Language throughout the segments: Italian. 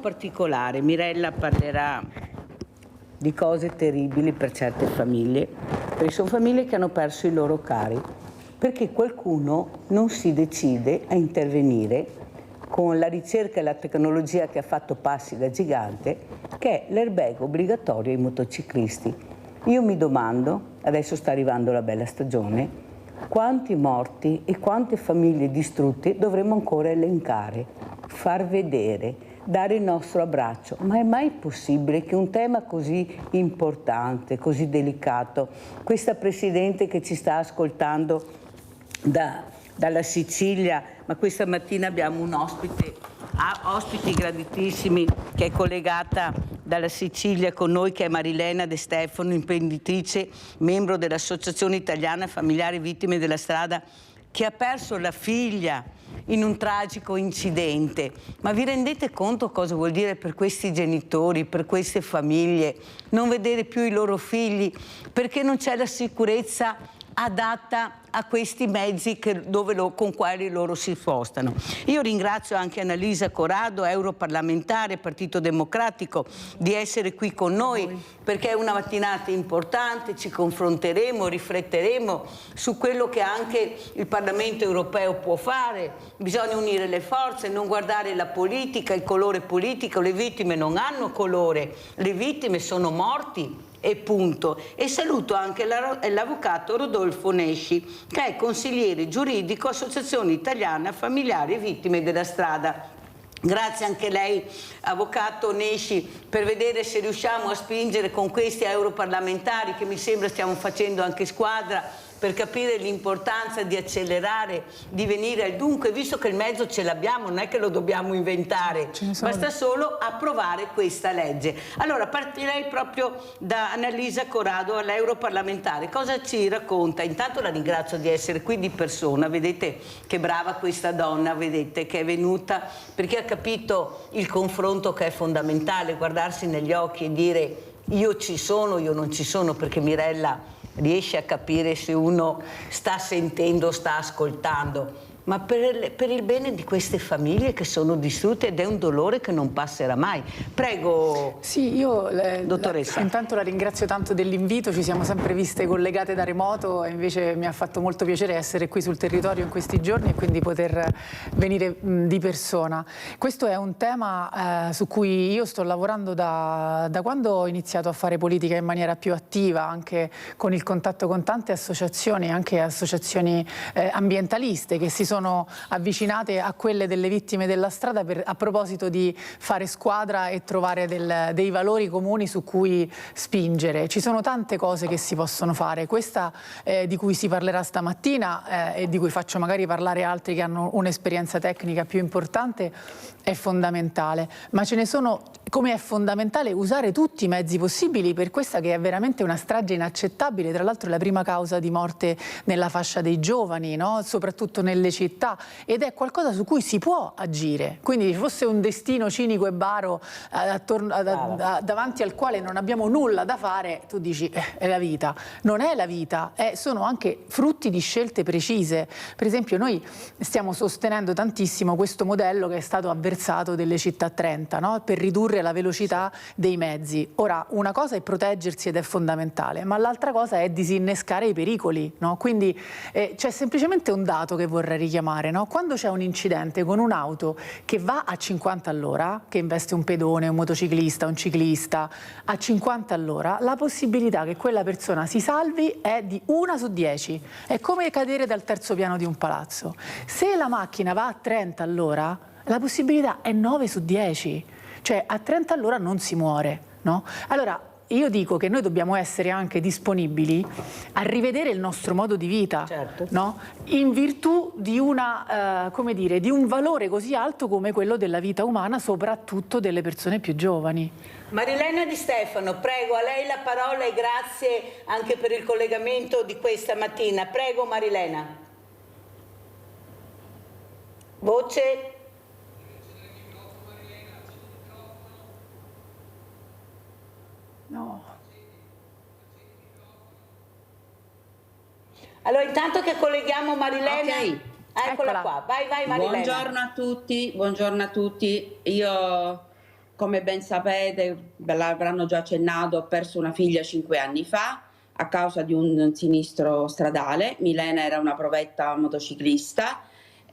Particolare. Mirella parlerà di cose terribili per certe famiglie, perché sono famiglie che hanno perso i loro cari, perché qualcuno non si decide a intervenire con la ricerca e la tecnologia che ha fatto passi da gigante, che è l'airbag obbligatorio ai motociclisti. Io mi domando, adesso sta arrivando la bella stagione, quanti morti e quante famiglie distrutte dovremmo ancora elencare, far vedere, dare il nostro abbraccio. Ma è mai possibile che un tema così importante, così delicato, questa Presidente che ci sta ascoltando dalla Sicilia, ma questa mattina abbiamo un ospiti graditissimi che è collegata dalla Sicilia con noi, che è Marilena De Stefano, imprenditrice, membro dell'Associazione Italiana Familiari Vittime della Strada, che ha perso la figlia in un tragico incidente. Ma vi rendete conto cosa vuol dire per questi genitori, per queste famiglie, non vedere più i loro figli perché non c'è la sicurezza adatta a questi mezzi con quali loro si spostano. Io ringrazio anche Annalisa Corrado, europarlamentare, Partito Democratico, di essere qui con noi, perché è una mattinata importante, ci confronteremo, rifletteremo su quello che anche il Parlamento europeo può fare. Bisogna unire le forze, non guardare la politica, il colore politico. Le vittime non hanno colore, le vittime sono morti. E punto. E saluto anche l'avvocato Rodolfo Nesci, che è consigliere giuridico Associazione Italiana Familiari Vittime della Strada. Grazie anche lei, avvocato Nesci, per vedere se riusciamo a spingere con questi europarlamentari, che mi sembra stiamo facendo anche squadra, per capire l'importanza di accelerare, di venire al dunque, visto che il mezzo ce l'abbiamo, non è che lo dobbiamo inventare, basta solo approvare questa legge. Allora partirei proprio da Annalisa Corrado, all'europarlamentare. Cosa ci racconta? Intanto la ringrazio di essere qui di persona, vedete che brava questa donna, vedete che è venuta perché ha capito il confronto che è fondamentale, guardarsi negli occhi e dire io ci sono, io non ci sono, perché Mirella riesce a capire se uno sta sentendo, sta ascoltando, ma per il bene di queste famiglie che sono distrutte, ed è un dolore che non passerà mai. Prego. Sì, io dottoressa. Intanto la ringrazio tanto dell'invito, ci siamo sempre viste collegate da remoto e invece mi ha fatto molto piacere essere qui sul territorio in questi giorni e quindi poter venire di persona. Questo è un tema su cui io sto lavorando da quando ho iniziato a fare politica in maniera più attiva, anche con il contatto con tante associazioni, anche associazioni ambientaliste che si sono avvicinate a quelle delle vittime della strada a proposito di fare squadra e trovare dei valori comuni su cui spingere. Ci sono tante cose che si possono fare, questa di cui si parlerà stamattina e di cui faccio magari parlare altri che hanno un'esperienza tecnica più importante, è fondamentale, ma ce ne sono, come è fondamentale usare tutti i mezzi possibili per questa che è veramente una strage inaccettabile. Tra l'altro è la prima causa di morte nella fascia dei giovani, no? Soprattutto nelle città, ed è qualcosa su cui si può agire. Quindi se fosse un destino cinico e baro davanti al quale non abbiamo nulla da fare, tu dici è la vita. Non è la vita, sono anche frutti di scelte precise. Per esempio noi stiamo sostenendo tantissimo questo modello che è stato avversato delle città 30, no? Per ridurre la velocità dei mezzi. Ora, una cosa è proteggersi ed è fondamentale, ma l'altra cosa è disinnescare i pericoli, no? Quindi c'è semplicemente un dato che vorrei richiamare, no? Quando c'è un incidente con un'auto che va a 50 all'ora, che investe un pedone, un motociclista, un ciclista, a 50 all'ora, la possibilità che quella persona si salvi è di 1 su 10. È come cadere dal terzo piano di un palazzo. Se la macchina va a 30 all'ora, la possibilità è 9 su 10. Cioè a 30 all'ora non si muore, no? Allora io dico che noi dobbiamo essere anche disponibili a rivedere il nostro modo di vita, certo, no? In virtù di come dire, di un valore così alto come quello della vita umana, soprattutto delle persone più giovani. Marilena Di Stefano, prego, a lei la parola e grazie anche per il collegamento di questa mattina. Prego Marilena. Voce. No. Allora, intanto che colleghiamo Marilena, Ok. eccola qua, vai Marilena. Buongiorno a tutti. Io, come ben sapete, ve l'avranno già accennato, ho perso una figlia 5 anni fa a causa di un sinistro stradale. Milena era una provetta motociclista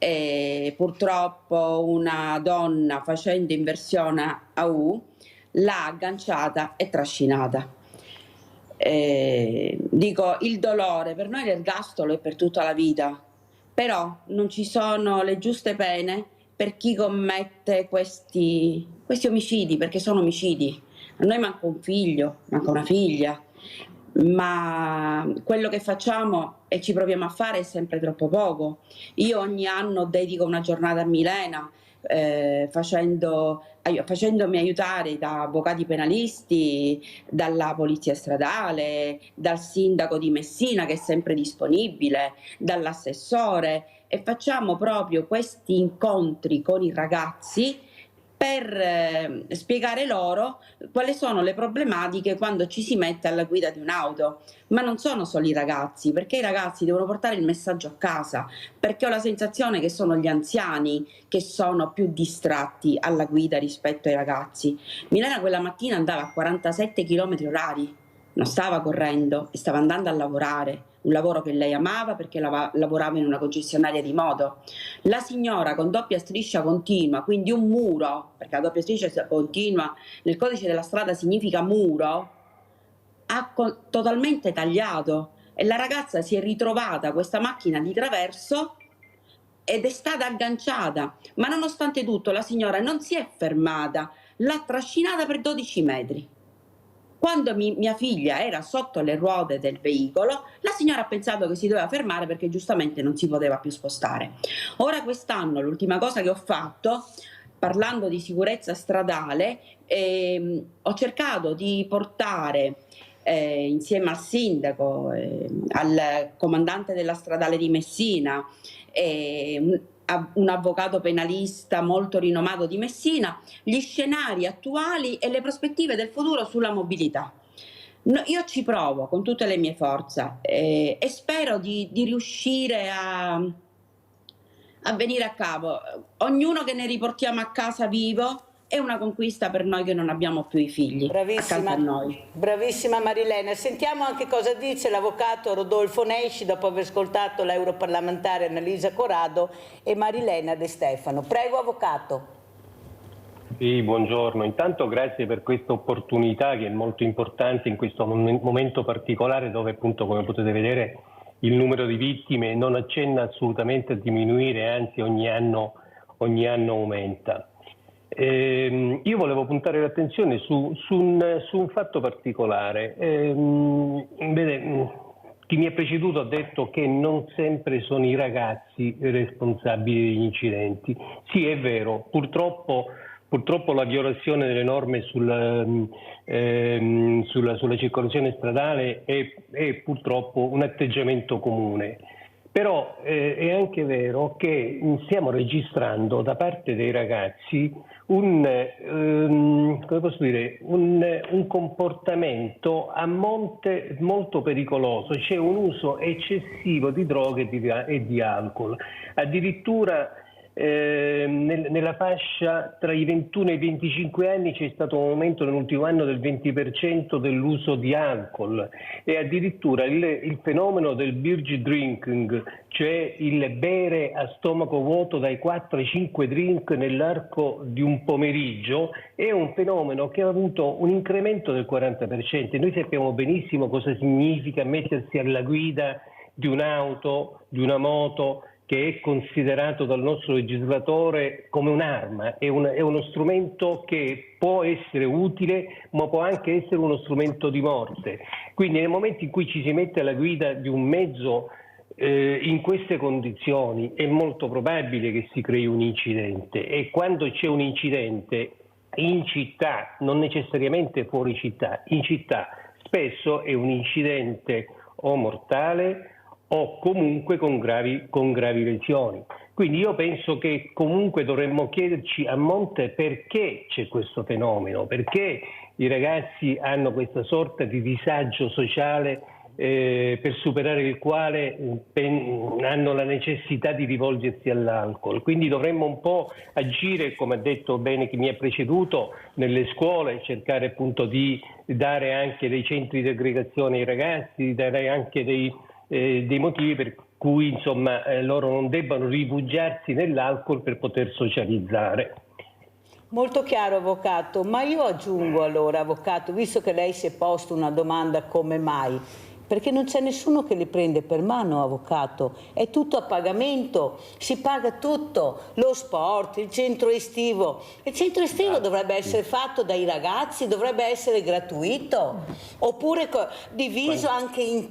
e purtroppo una donna, facendo inversione a U, l'ha agganciata e trascinata. Dico, il dolore per noi l'ergastolo è per tutta la vita, però non ci sono le giuste pene per chi commette questi omicidi, perché sono omicidi. A noi manca un figlio, manca una figlia, ma quello che facciamo e ci proviamo a fare è sempre troppo poco. Io ogni anno dedico una giornata a Milena, facendomi aiutare da avvocati penalisti, dalla polizia stradale, dal sindaco di Messina che è sempre disponibile, dall'assessore, e facciamo proprio questi incontri con i ragazzi per spiegare loro quali sono le problematiche quando ci si mette alla guida di un'auto. Ma non sono solo i ragazzi, perché i ragazzi devono portare il messaggio a casa, perché ho la sensazione che sono gli anziani che sono più distratti alla guida rispetto ai ragazzi. Milena quella mattina andava a 47 km/h, non stava correndo e stava andando a lavorare, un lavoro che lei amava perché lavorava in una concessionaria di moto. La signora con doppia striscia continua, quindi un muro, perché la doppia striscia continua nel codice della strada significa muro, ha totalmente tagliato, e la ragazza si è ritrovata questa macchina di traverso ed è stata agganciata, ma nonostante tutto la signora non si è fermata, l'ha trascinata per 12 metri. Quando mia figlia era sotto le ruote del veicolo, la signora ha pensato che si doveva fermare perché giustamente non si poteva più spostare. Ora quest'anno l'ultima cosa che ho fatto, parlando di sicurezza stradale, ho cercato di portare insieme al sindaco, al comandante della stradale di Messina, un avvocato penalista molto rinomato di Messina, gli scenari attuali e le prospettive del futuro sulla mobilità. Io ci provo con tutte le mie forze e spero di riuscire a venire a capo. Ognuno che ne riportiamo a casa vivo è una conquista per noi che non abbiamo più i figli accanto a noi. Bravissima Marilena. Sentiamo anche cosa dice l'avvocato Rodolfo Nesci dopo aver ascoltato l'europarlamentare Annalisa Corrado e Marilena De Stefano. Prego avvocato. Sì, buongiorno. Intanto grazie per questa opportunità che è molto importante in questo momento particolare dove appunto, come potete vedere, il numero di vittime non accenna assolutamente a diminuire, anzi ogni anno aumenta. Io volevo puntare l'attenzione su un fatto particolare. Chi mi ha preceduto ha detto che non sempre sono i ragazzi responsabili degli incidenti. Sì, è vero, purtroppo la violazione delle norme sulla circolazione stradale è purtroppo un atteggiamento comune. Però è anche vero che stiamo registrando da parte dei ragazzi un comportamento a monte molto pericoloso, c'è un uso eccessivo di droghe e di alcol. Addirittura nella fascia tra i 21 e i 25 anni c'è stato un aumento nell'ultimo anno del 20% dell'uso di alcol, e addirittura il fenomeno del binge drinking, cioè il bere a stomaco vuoto dai 4 ai 5 drink nell'arco di un pomeriggio, è un fenomeno che ha avuto un incremento del 40%. Noi sappiamo benissimo cosa significa mettersi alla guida di un'auto, di una moto, che è considerato dal nostro legislatore come un'arma, è uno strumento che può essere utile, ma può anche essere uno strumento di morte. Quindi nel momento in cui ci si mette alla guida di un mezzo in queste condizioni è molto probabile che si crei un incidente, e quando c'è un incidente in città, non necessariamente fuori città, in città spesso è un incidente o mortale o comunque con gravi lesioni. Quindi io penso che comunque dovremmo chiederci a monte perché c'è questo fenomeno, perché i ragazzi hanno questa sorta di disagio sociale per superare il quale hanno la necessità di rivolgersi all'alcol. Quindi dovremmo un po' agire, come ha detto bene chi mi ha preceduto, nelle scuole, cercare appunto di dare anche dei centri di aggregazione ai ragazzi, di dare anche dei motivi per cui insomma loro non debbano rifugiarsi nell'alcol per poter socializzare. Molto chiaro, avvocato, ma io aggiungo allora, avvocato, visto che lei si è posto una domanda come mai, perché non c'è nessuno che li prende per mano, avvocato, è tutto a pagamento, si paga tutto, lo sport, il centro estivo dovrebbe essere fatto dai ragazzi, dovrebbe essere gratuito, oppure diviso anche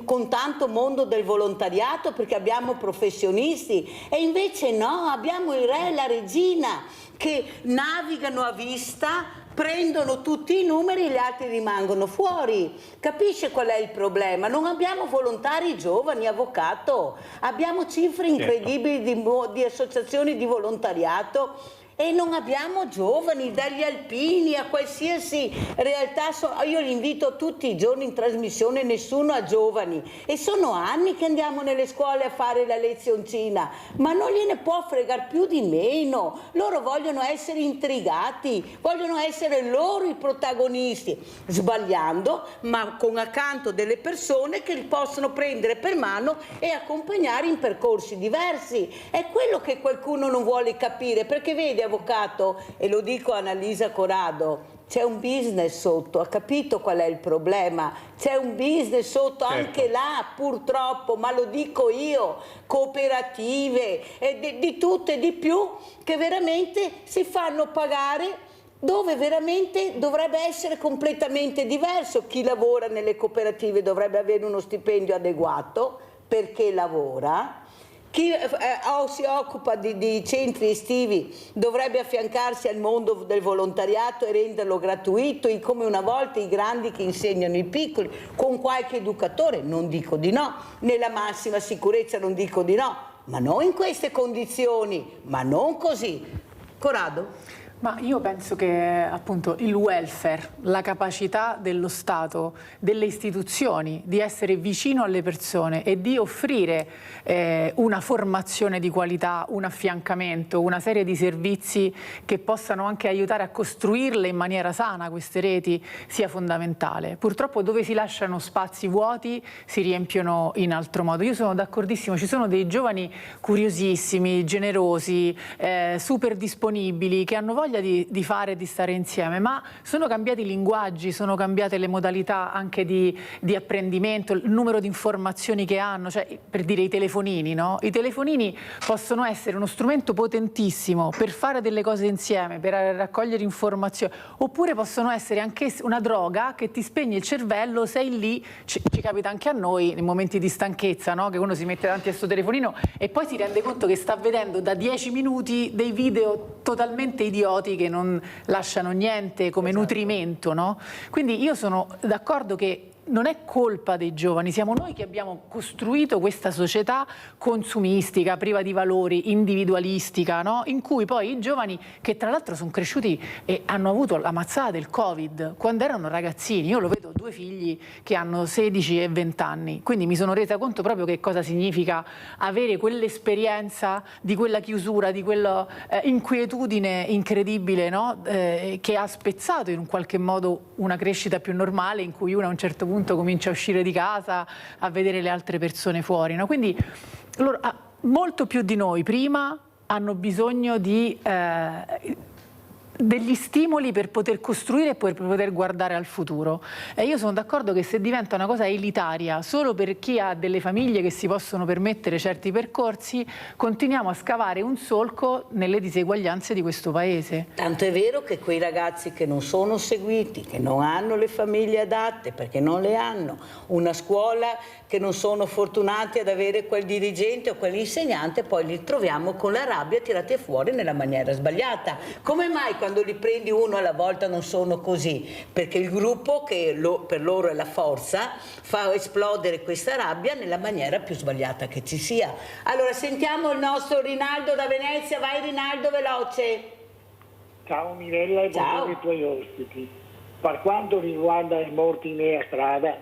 con tanto mondo del volontariato, perché abbiamo professionisti, e invece no, abbiamo il re e la regina che navigano a vista, prendono tutti i numeri e gli altri rimangono fuori. Capisce qual è il problema? Non abbiamo volontari giovani, avvocato, abbiamo cifre incredibili di associazioni di volontariato e non abbiamo giovani, dagli alpini a qualsiasi realtà. Io li invito tutti i giorni in trasmissione, nessuno ha giovani, e sono anni che andiamo nelle scuole a fare la lezioncina, ma non gliene può fregar più di meno. Loro vogliono essere intrigati, vogliono essere loro i protagonisti, sbagliando, ma con accanto delle persone che li possono prendere per mano e accompagnare in percorsi diversi. È quello che qualcuno non vuole capire, perché vede, avvocato, e lo dico a Annalisa Corrado, c'è un business sotto, ha capito qual è il problema? C'è un business sotto, anche là purtroppo, ma lo dico io, cooperative e di tutto e di più, che veramente si fanno pagare, dove veramente dovrebbe essere completamente diverso. Chi lavora nelle cooperative dovrebbe avere uno stipendio adeguato perché lavora. Chi si occupa di centri estivi dovrebbe affiancarsi al mondo del volontariato e renderlo gratuito, come una volta i grandi che insegnano i piccoli, con qualche educatore, non dico di no, nella massima sicurezza non dico di no, ma non in queste condizioni, ma non così. Corrado? Ma io penso che appunto il welfare, la capacità dello Stato, delle istituzioni di essere vicino alle persone e di offrire una formazione di qualità, un affiancamento, una serie di servizi che possano anche aiutare a costruirle in maniera sana queste reti, sia fondamentale. Purtroppo dove si lasciano spazi vuoti si riempiono in altro modo. Io sono d'accordissimo, ci sono dei giovani curiosissimi, generosi, super disponibili, che hanno voglia di fare e di stare insieme, ma sono cambiati i linguaggi, sono cambiate le modalità anche di apprendimento, il numero di informazioni che hanno, cioè per dire i telefonini, no? I telefonini possono essere uno strumento potentissimo per fare delle cose insieme, per raccogliere informazioni, oppure possono essere anche una droga che ti spegne il cervello, sei lì, ci capita anche a noi nei momenti di stanchezza, no? Che uno si mette davanti a questo telefonino e poi si rende conto che sta vedendo da 10 minuti dei video totalmente idioti che non lasciano niente come nutrimento, no? Quindi io sono d'accordo che non è colpa dei giovani, siamo noi che abbiamo costruito questa società consumistica, priva di valori, individualistica, no? In cui poi i giovani, che tra l'altro sono cresciuti e hanno avuto la mazzata del Covid quando erano ragazzini, io lo vedo, 2 figli che hanno 16 e 20 anni, quindi mi sono resa conto proprio che cosa significa avere quell'esperienza di quella chiusura, di quella inquietudine incredibile, no? Che ha spezzato in un qualche modo una crescita più normale, in cui uno a un certo punto comincia a uscire di casa, a vedere le altre persone fuori, no? Quindi loro, molto più di noi prima, hanno bisogno di degli stimoli per poter costruire e per poter guardare al futuro. E io sono d'accordo che se diventa una cosa elitaria solo per chi ha delle famiglie che si possono permettere certi percorsi, continuiamo a scavare un solco nelle diseguaglianze di questo paese. Tanto è vero che quei ragazzi che non sono seguiti, che non hanno le famiglie adatte perché non le hanno, una scuola che non sono fortunati ad avere quel dirigente o quell'insegnante, poi li troviamo con la rabbia tirati fuori nella maniera sbagliata. Come mai quando li prendi uno alla volta non sono così, perché il gruppo, che per loro è la forza, fa esplodere questa rabbia nella maniera più sbagliata che ci sia. Allora sentiamo il nostro Rinaldo da Venezia. Vai Rinaldo, veloce. Ciao Mirella e buongiorno ai tuoi ospiti. Per quanto riguarda i morti nella strada,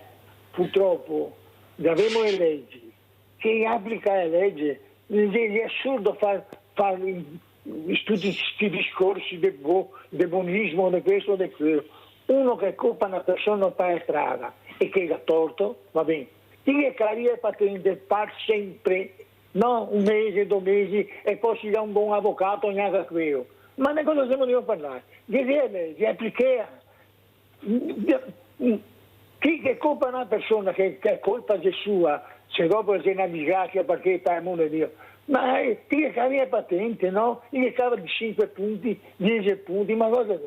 purtroppo abbiamo le leggi. Chi applica le leggi è assurdo fare tutti questi discorsi del buonismo, di questo e di quello. Uno che colpa una persona per strada e che ha torto, va bene. Chi è carriera patente per sempre, no? Un mese, 2 mesi e poi si dà un buon avvocato neanche a quello. Ma di cosa stiamo a parlare? Di leggi, applica. Chi che colpa una persona che è colpa di sua, se dopo c'è una disgrazia perché per amore di Dio. Ma ti che carriera patente, no? Ti cava di 5 punti, 10 punti, ma cosa?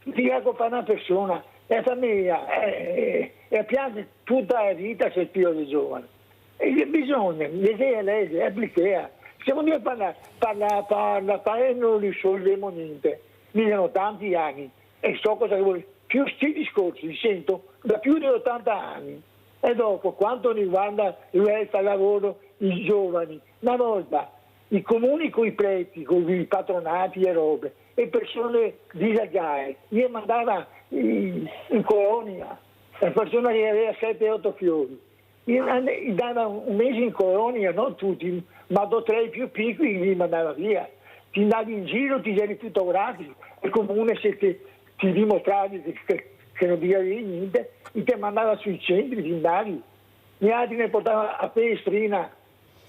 Ti che colpa una persona, la famiglia, e piange tutta la vita se il figlio di giovane. E bisogna, le leggi, applicare. Stiamo a parlare e non risolviamo niente. Mi sono tanti anni e so cosa vuole. Più questi discorsi li sento da più di 80 anni. E dopo, quanto riguarda il welfare, lavoro, i giovani, una volta i comuni con i preti, con i patronati e robe, e persone disagiate, gli mandava in colonia, la persona che aveva 7-8 fiori, gli dava un mese in colonia, non tutti, ma 2 o 3 più piccoli li mandava via. Ti andavi in giro, ti eri fotografici, il comune se ti dimostravi che non dicevi niente, ti mandava sui centri, ti andavi, gli altri ne portava a Pestrina.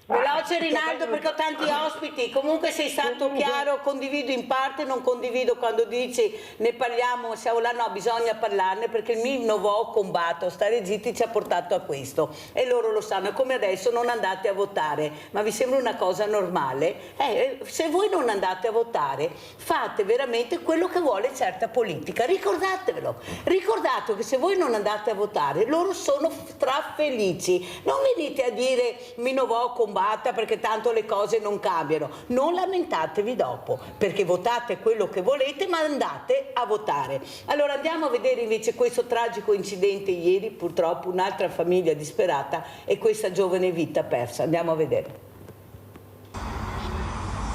Veloce Rinaldo, perché ho tanti ospiti. Comunque sei stato chiaro, condivido in parte, non condivido quando dici ne parliamo, siamo là, no, bisogna parlarne perché il Mi Novo combatto, stare zitti ci ha portato a questo e loro lo sanno. È come adesso non andate a votare, ma vi sembra una cosa normale? Se voi non andate a votare fate veramente quello che vuole certa politica, ricordatevelo, ricordate che se voi non andate a votare loro sono strafelici, non venite a dire Mi Novo combatta perché tanto le cose non cambiano, non lamentatevi dopo perché votate quello che volete ma andate a votare. Allora andiamo a vedere invece questo tragico incidente ieri, purtroppo un'altra famiglia disperata e questa giovane vita persa, andiamo a vedere.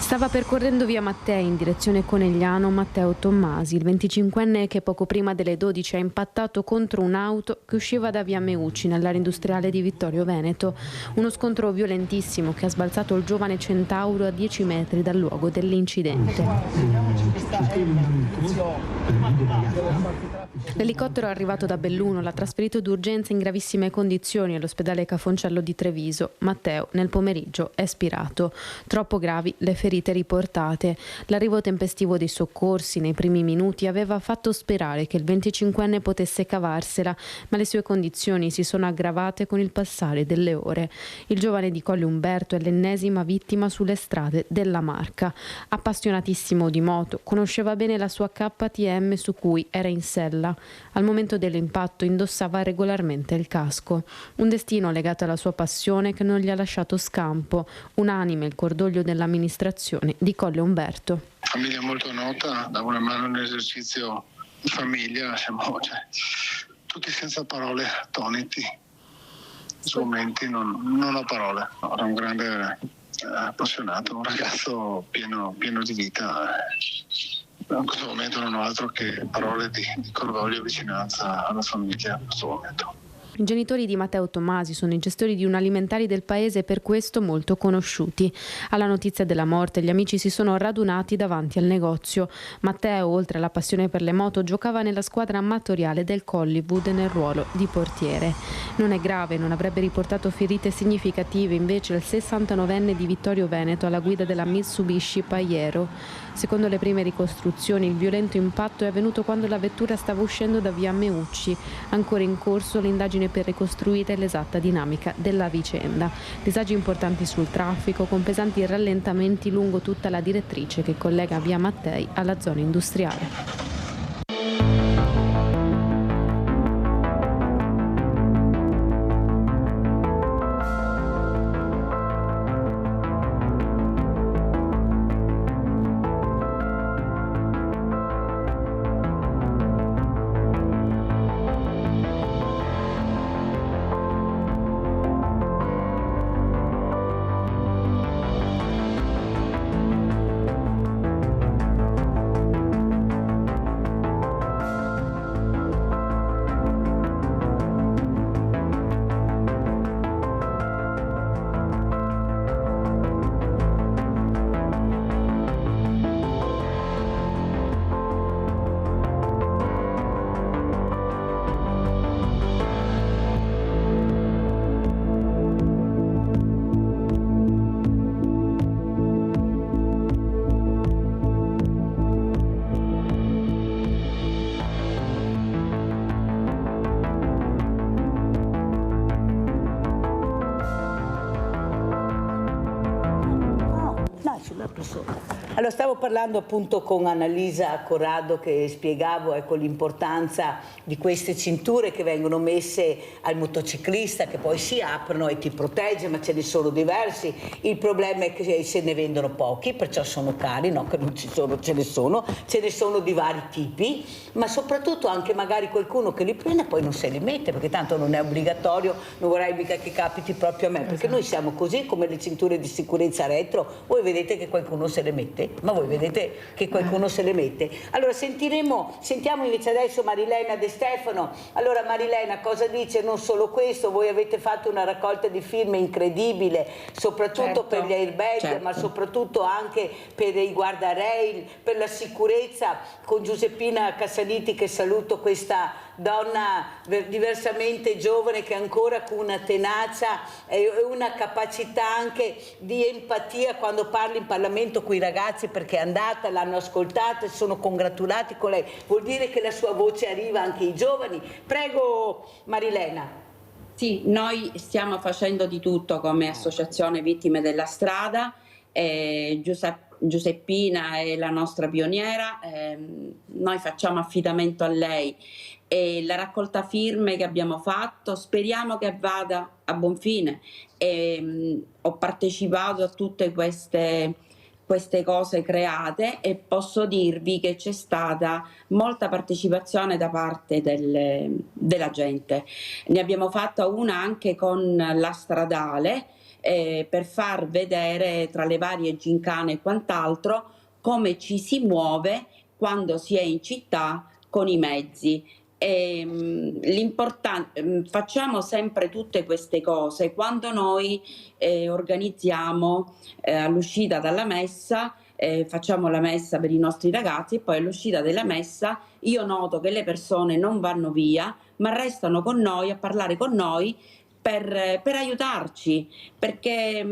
Stava percorrendo via Mattei in direzione Conegliano Matteo Tommasi, il 25enne che poco prima delle 12 ha impattato contro un'auto che usciva da via Meucci nell'area industriale di Vittorio Veneto. Uno scontro violentissimo che ha sbalzato il giovane Centauro a 10 metri dal luogo dell'incidente. L'elicottero è arrivato da Belluno, l'ha trasferito d'urgenza in gravissime condizioni all'ospedale Cafoncello di Treviso. Matteo nel pomeriggio è spirato. Troppo gravi le ferite riportate. L'arrivo tempestivo dei soccorsi nei primi minuti aveva fatto sperare che il 25enne potesse cavarsela, ma le sue condizioni si sono aggravate con il passare delle ore. Il giovane di Colle Umberto è l'ennesima vittima sulle strade della Marca. Appassionatissimo di moto, conosceva bene la sua KTM su cui era in sella. Al momento dell'impatto indossava regolarmente il casco. Un destino legato alla sua passione che non gli ha lasciato scampo. Unanime il cordoglio dell'amministrazione di Colle Umberto. Famiglia molto nota, davo una mano nell'esercizio di famiglia, siamo tutti senza parole, attoniti. In questi momenti non ho parole. Era un grande appassionato, un ragazzo pieno di vita. In questo momento non ho altro che parole di cordoglio e vicinanza alla famiglia in questo momento. I genitori di Matteo Tommasi sono i gestori di un alimentari del paese e per questo molto conosciuti. Alla notizia della morte gli amici si sono radunati davanti al negozio. Matteo, oltre alla passione per le moto, giocava nella squadra amatoriale del Collywood nel ruolo di portiere. Non è grave, non avrebbe riportato ferite significative invece il 69enne di Vittorio Veneto alla guida della Mitsubishi Pajero. Secondo le prime ricostruzioni il violento impatto è avvenuto quando la vettura stava uscendo da via Meucci. Ancora in corso le indagini per ricostruire l'esatta dinamica della vicenda. Disagi importanti sul traffico con pesanti rallentamenti lungo tutta la direttrice che collega via Mattei alla zona industriale. Allora, stavo parlando appunto con Annalisa Corrado, che spiegavo, ecco, l'importanza di queste cinture che vengono messe al motociclista, che poi si aprono e ti protegge, ma ce ne sono diversi. Il problema è che se ne vendono pochi, perciò sono cari, no che non ci sono, ce ne sono di vari tipi, ma soprattutto anche magari qualcuno che li prende e poi non se li mette, perché tanto non è obbligatorio, non vorrei mica che capiti proprio a me, perché noi siamo così come le cinture di sicurezza retro, voi vedete che qualcuno se le mette, ma voi vedete che qualcuno se le mette. Allora sentiamo invece adesso Marilena De Stefano. Allora Marilena, cosa dice? Non solo questo, voi avete fatto una raccolta di firme incredibile, soprattutto per gli airbag, ma soprattutto anche per i guardrail, per la sicurezza, con Giuseppina Cassaniti, che saluto, questa donna diversamente giovane che ancora con una tenacia e una capacità anche di empatia quando parla in Parlamento con i ragazzi, perché è andata, l'hanno ascoltata, si sono congratulati con lei, vuol dire che la sua voce arriva anche ai giovani. Prego Marilena. Sì, noi stiamo facendo di tutto come associazione Vittime della Strada, Giuseppina è la nostra pioniera, noi facciamo affidamento a lei e la raccolta firme che abbiamo fatto speriamo che vada a buon fine. Ho partecipato a tutte queste cose create e posso dirvi che c'è stata molta partecipazione da parte della gente. Ne abbiamo fatta una anche con la stradale, per far vedere tra le varie gincane e quant'altro come ci si muove quando si è in città con i mezzi. Facciamo sempre tutte queste cose quando noi organizziamo all'uscita dalla messa, facciamo la messa per i nostri ragazzi e poi all'uscita della messa io noto che le persone non vanno via ma restano con noi a parlare con noi per aiutarci, perché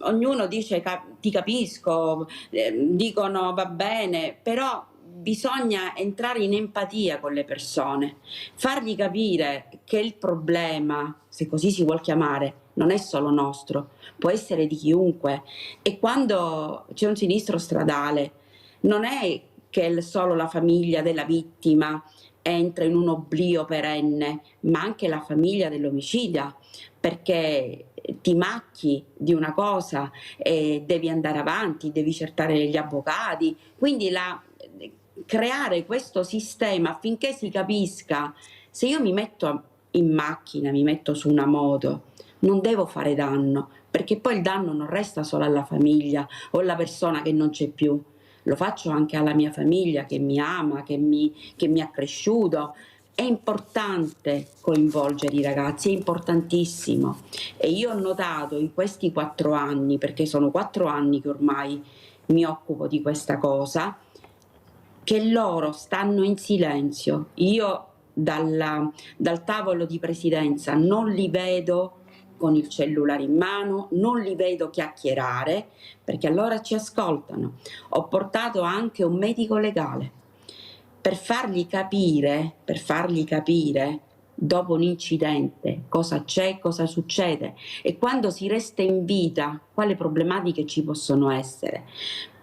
ognuno dice ti capisco, dicono va bene, però bisogna entrare in empatia con le persone, fargli capire che il problema, se così si vuol chiamare, non è solo nostro, può essere di chiunque, e quando c'è un sinistro stradale non è che solo la famiglia della vittima entra in un oblio perenne, ma anche la famiglia dell'omicida, perché ti macchi di una cosa e devi andare avanti, devi cercare gli avvocati, quindi creare questo sistema affinché si capisca: se io mi metto in macchina, mi metto su una moto, non devo fare danno, perché poi il danno non resta solo alla famiglia o alla persona che non c'è più, lo faccio anche alla mia famiglia che mi ama, che mi ha cresciuto. È importante coinvolgere i ragazzi, è importantissimo, e io ho notato in questi 4 anni, perché sono 4 anni che ormai mi occupo di questa cosa, che loro stanno in silenzio. Io dal tavolo di presidenza non li vedo con il cellulare in mano, non li vedo chiacchierare, perché allora ci ascoltano. Ho portato anche un medico legale per fargli capire dopo un incidente cosa c'è, cosa succede e quando si resta in vita quali problematiche ci possono essere.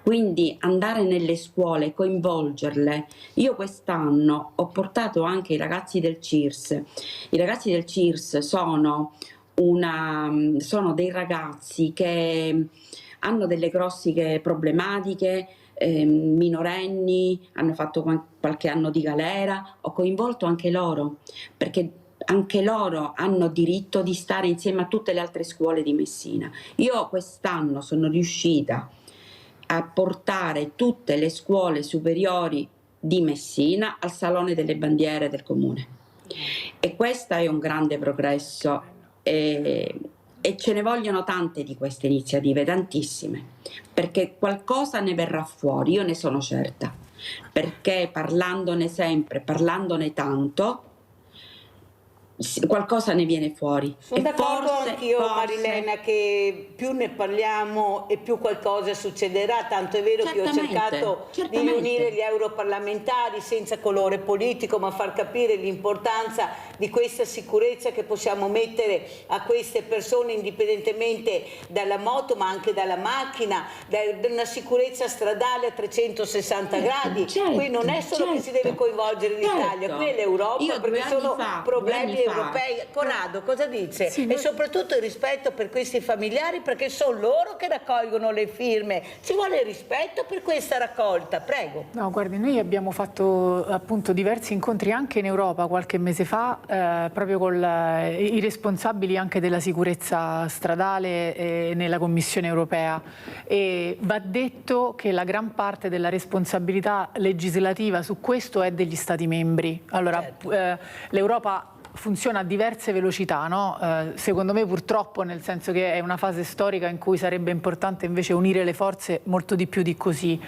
Quindi andare nelle scuole, coinvolgerle. Io quest'anno ho portato anche i ragazzi del CIRS. I ragazzi del CIRS sono dei ragazzi che hanno delle grosse problematiche, minorenni, hanno fatto qualche anno di galera. Ho coinvolto anche loro, perché anche loro hanno diritto di stare insieme a tutte le altre scuole di Messina. Io quest'anno sono riuscita a portare tutte le scuole superiori di Messina al Salone delle Bandiere del Comune, e questo è un grande progresso, e ce ne vogliono tante di queste iniziative, tantissime, perché qualcosa ne verrà fuori, io ne sono certa, perché parlandone sempre, parlandone tanto, qualcosa ne viene fuori. Sono E d'accordo forse- anch'io, forse- Marilena, che più ne parliamo e più qualcosa succederà, tanto è vero che ho Certamente, cercato di certamente. riunire gli europarlamentari senza colore politico, ma far capire l'importanza di questa sicurezza che possiamo mettere a queste persone indipendentemente dalla moto ma anche dalla macchina, una sicurezza stradale a 360 gradi. certo, Qui non è solo che si certo. deve coinvolgere l'Italia, Certo. qui è l'Europa, Io perché 2 anni sono fa, problemi 2 anni fa, europei. Corrado, cosa dice? Sì, E soprattutto il rispetto per questi familiari, perché sono loro che raccolgono le firme. Ci vuole rispetto per questa raccolta, prego. No, guardi, noi abbiamo fatto appunto diversi incontri anche in Europa qualche mese fa, proprio con i responsabili anche della sicurezza stradale nella Commissione europea, e va detto che la gran parte della responsabilità legislativa su questo è degli Stati membri. Allora, l'Europa funziona a diverse velocità, no? Secondo me purtroppo, nel senso che è una fase storica in cui sarebbe importante invece unire le forze molto di più di così.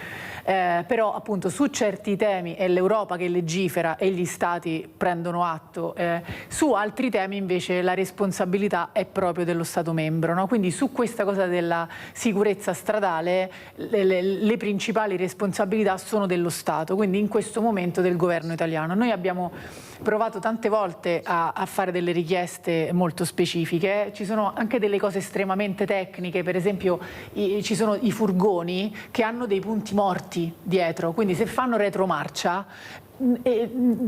Però appunto su certi temi è l'Europa che legifera e gli Stati prendono atto, su altri temi invece la responsabilità è proprio dello Stato membro, no? Quindi su questa cosa della sicurezza stradale le principali responsabilità sono dello Stato, quindi in questo momento del governo italiano. Noi abbiamo provato tante volte a fare delle richieste molto specifiche, ci sono anche delle cose estremamente tecniche, per esempio ci sono i furgoni che hanno dei punti morti dietro, quindi se fanno retromarcia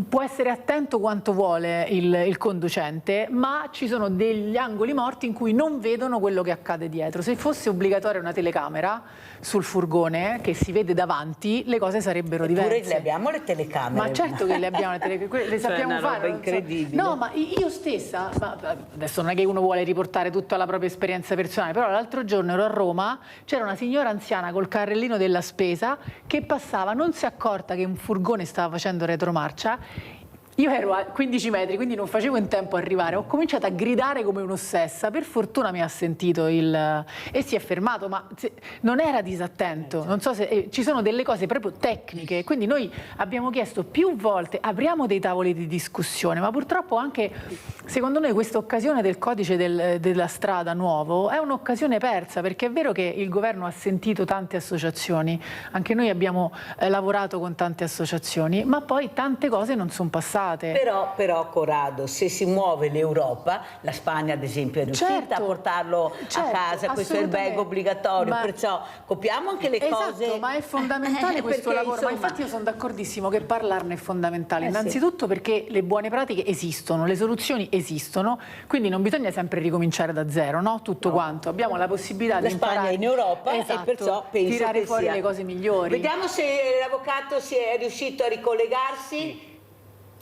può essere attento quanto vuole il conducente, ma ci sono degli angoli morti in cui non vedono quello che accade dietro. Se fosse obbligatoria una telecamera sul furgone che si vede davanti, le cose sarebbero diverse. Eppure le abbiamo le telecamere. Ma certo che le abbiamo le telecamere, le sappiamo una roba fare. incredibile. No, ma io stessa, adesso non è che uno vuole riportare tutta la propria esperienza personale, però l'altro giorno ero a Roma, c'era una signora anziana col carrellino della spesa che passava, non si è accorta che un furgone stava facendo retromarcia. Io ero a 15 metri, quindi non facevo in tempo a arrivare, ho cominciato a gridare come un'ossessa, per fortuna mi ha sentito e si è fermato, ma non era disattento, non so se ci sono delle cose proprio tecniche, quindi noi abbiamo chiesto più volte, apriamo dei tavoli di discussione, ma purtroppo anche secondo noi questa occasione del codice della strada nuovo è un'occasione persa, perché è vero che il governo ha sentito tante associazioni, anche noi abbiamo lavorato con tante associazioni, ma poi tante cose non sono passate. Però Corrado, se si muove l'Europa, la Spagna ad esempio è riuscita a portarlo a casa, questo è il bag obbligatorio, perciò copiamo anche le cose. Esatto, ma è fondamentale questo perché, lavoro, insomma, ma infatti io sono d'accordissimo che parlarne è fondamentale, sì. innanzitutto perché le buone pratiche esistono, le soluzioni esistono, quindi non bisogna sempre ricominciare da zero, no? Tutto quanto, abbiamo la possibilità La di imparare. Spagna è in Europa, esatto, e perciò penso tirare che fuori sia. le cose migliori. Vediamo se l'avvocato si è riuscito a ricollegarsi.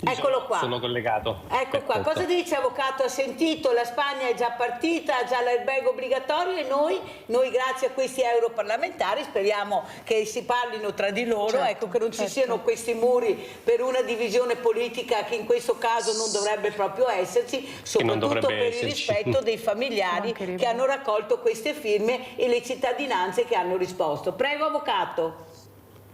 Eccolo qua. Sono collegato. Ecco qua. Cosa dice avvocato? Ha sentito, la Spagna è già partita, ha già l'airbag obbligatorio e noi grazie a questi europarlamentari speriamo che si parlino tra di loro, ecco, che non ci siano questi muri per una divisione politica che in questo caso non dovrebbe proprio esserci, soprattutto per il rispetto dei familiari che hanno raccolto queste firme e le cittadinanze che hanno risposto. Prego avvocato.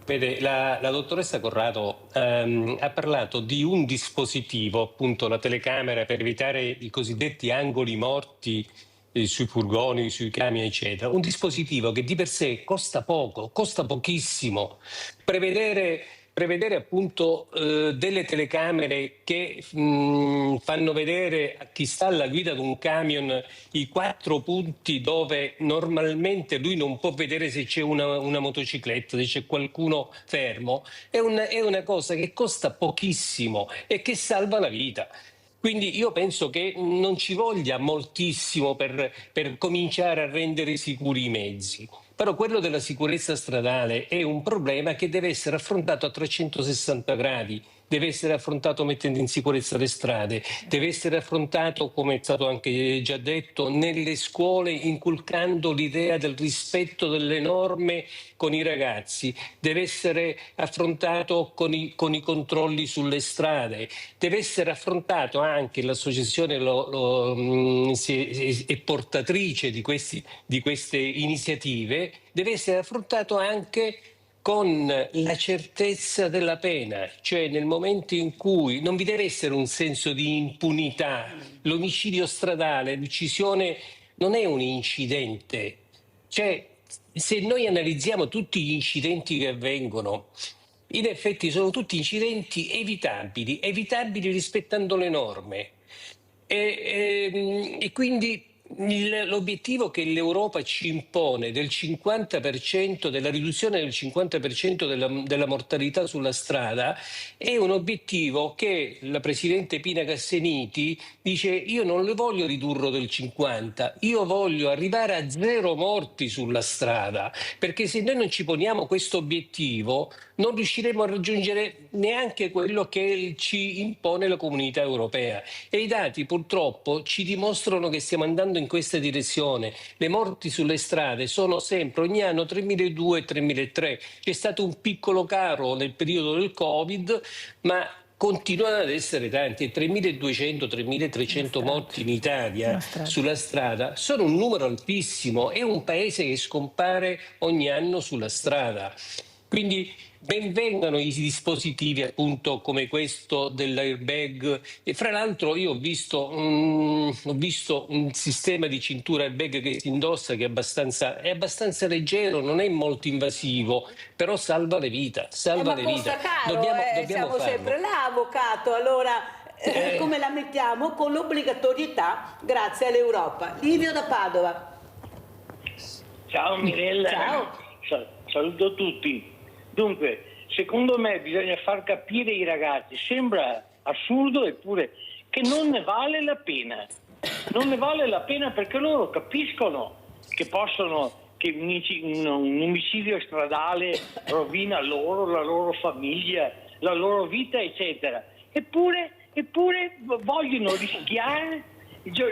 Vede, la dottoressa Corrado ha parlato di un dispositivo, appunto la telecamera, per evitare i cosiddetti angoli morti sui furgoni, sui camion, eccetera. Un dispositivo che di per sé costa poco, costa pochissimo. Prevedere appunto delle telecamere che fanno vedere a chi sta alla guida di un camion i 4 punti dove normalmente lui non può vedere se c'è una motocicletta, se c'è qualcuno fermo, è una cosa che costa pochissimo e che salva la vita. Quindi io penso che non ci voglia moltissimo per cominciare a rendere sicuri i mezzi. Però quello della sicurezza stradale è un problema che deve essere affrontato a 360 gradi, deve essere affrontato mettendo in sicurezza le strade, deve essere affrontato, come è stato anche già detto, nelle scuole, inculcando l'idea del rispetto delle norme con i ragazzi, deve essere affrontato con i controlli sulle strade, deve essere affrontato anche, l'associazione è portatrice di queste iniziative, deve essere affrontato anche con la certezza della pena, cioè nel momento in cui non vi deve essere un senso di impunità. L'omicidio stradale, l'uccisione non è un incidente, cioè se noi analizziamo tutti gli incidenti che avvengono, in effetti sono tutti incidenti evitabili rispettando le norme. E quindi l'obiettivo che l'Europa ci impone del 50%, della riduzione del 50% della mortalità sulla strada, è un obiettivo che la Presidente Pina Casseniti dice: io non le voglio ridurre del 50%, io voglio arrivare a 0 morti sulla strada, perché se noi non ci poniamo questo obiettivo non riusciremo a raggiungere neanche quello che ci impone la Comunità Europea. E i dati purtroppo ci dimostrano che stiamo andando in questa direzione. Le morti sulle strade sono sempre, ogni anno, 3.200 e 3.300. C'è stato un piccolo calo nel periodo del Covid, ma continuano ad essere tanti. 3.200, 3.300 morti in Italia sulla strada sono un numero altissimo. È un paese che scompare ogni anno sulla strada. Quindi benvengano i dispositivi appunto come questo dell'airbag, e fra l'altro io ho visto un sistema di cintura airbag che si indossa che è abbastanza leggero, non è molto invasivo, però salva le vite. Ma costa caro, dobbiamo siamo farlo. sempre là, avvocato, allora come la mettiamo? Con l'obbligatorietà grazie all'Europa. Livio da Padova. Ciao Mirella. Ciao. Saluto tutti. Dunque, secondo me bisogna far capire ai ragazzi, sembra assurdo eppure, che non ne vale la pena. Non ne vale la pena perché loro capiscono che un omicidio stradale rovina loro, la loro famiglia, la loro vita, eccetera. Eppure vogliono rischiare,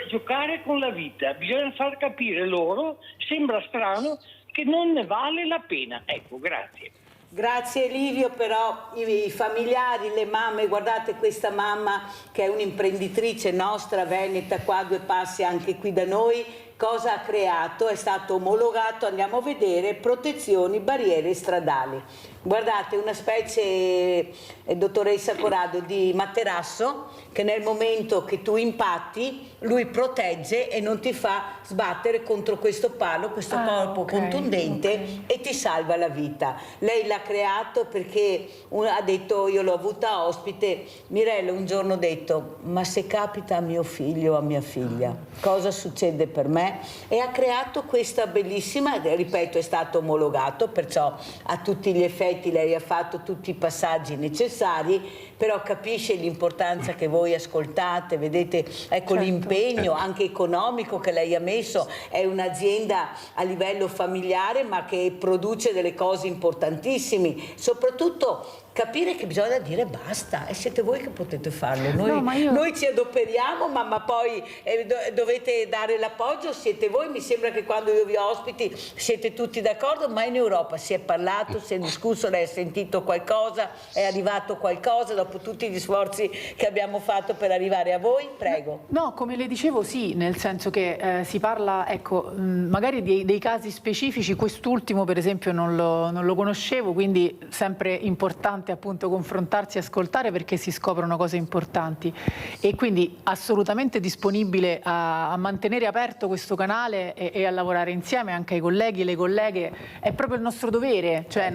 giocare con la vita. Bisogna far capire loro, sembra strano, che non ne vale la pena. Ecco, grazie. Grazie Livio, però i familiari, le mamme, guardate questa mamma che è un'imprenditrice nostra, veneta, qua a 2 passi anche qui da noi, cosa ha creato? È stato omologato, andiamo a vedere, protezioni, barriere stradali. Guardate, una specie, dottoressa Corrado, di materasso che nel momento che tu impatti lui protegge e non ti fa sbattere contro questo palo, questo corpo contundente e ti salva la vita. Lei l'ha creato perché ha detto, io l'ho avuta ospite, Mirella un giorno ha detto: ma se capita a mio figlio o a mia figlia, cosa succede per me? E ha creato questa bellissima, ripeto, è stato omologato, perciò a tutti gli effetti lei ha fatto tutti i passaggi necessari, però capisce l'importanza che voi ascoltate, vedete, ecco l'impegno anche economico che lei ha messo, è un'azienda a livello familiare ma che produce delle cose importantissime, soprattutto capire che bisogna dire basta, e siete voi che potete farlo, noi ci adoperiamo, ma poi dovete dare l'appoggio, siete voi. Mi sembra che quando io vi ospiti siete tutti d'accordo, ma in Europa si è parlato, si è discusso, lei ha sentito qualcosa, è arrivato qualcosa dopo tutti gli sforzi che abbiamo fatto per arrivare a voi? Prego. No, come le dicevo sì, nel senso che si parla, ecco, magari dei casi specifici, quest'ultimo per esempio non lo conoscevo, quindi sempre importante appunto confrontarsi e ascoltare perché si scoprono cose importanti, e quindi assolutamente disponibile a mantenere aperto questo canale e a lavorare insieme anche ai colleghi e le colleghe, è proprio il nostro dovere, cioè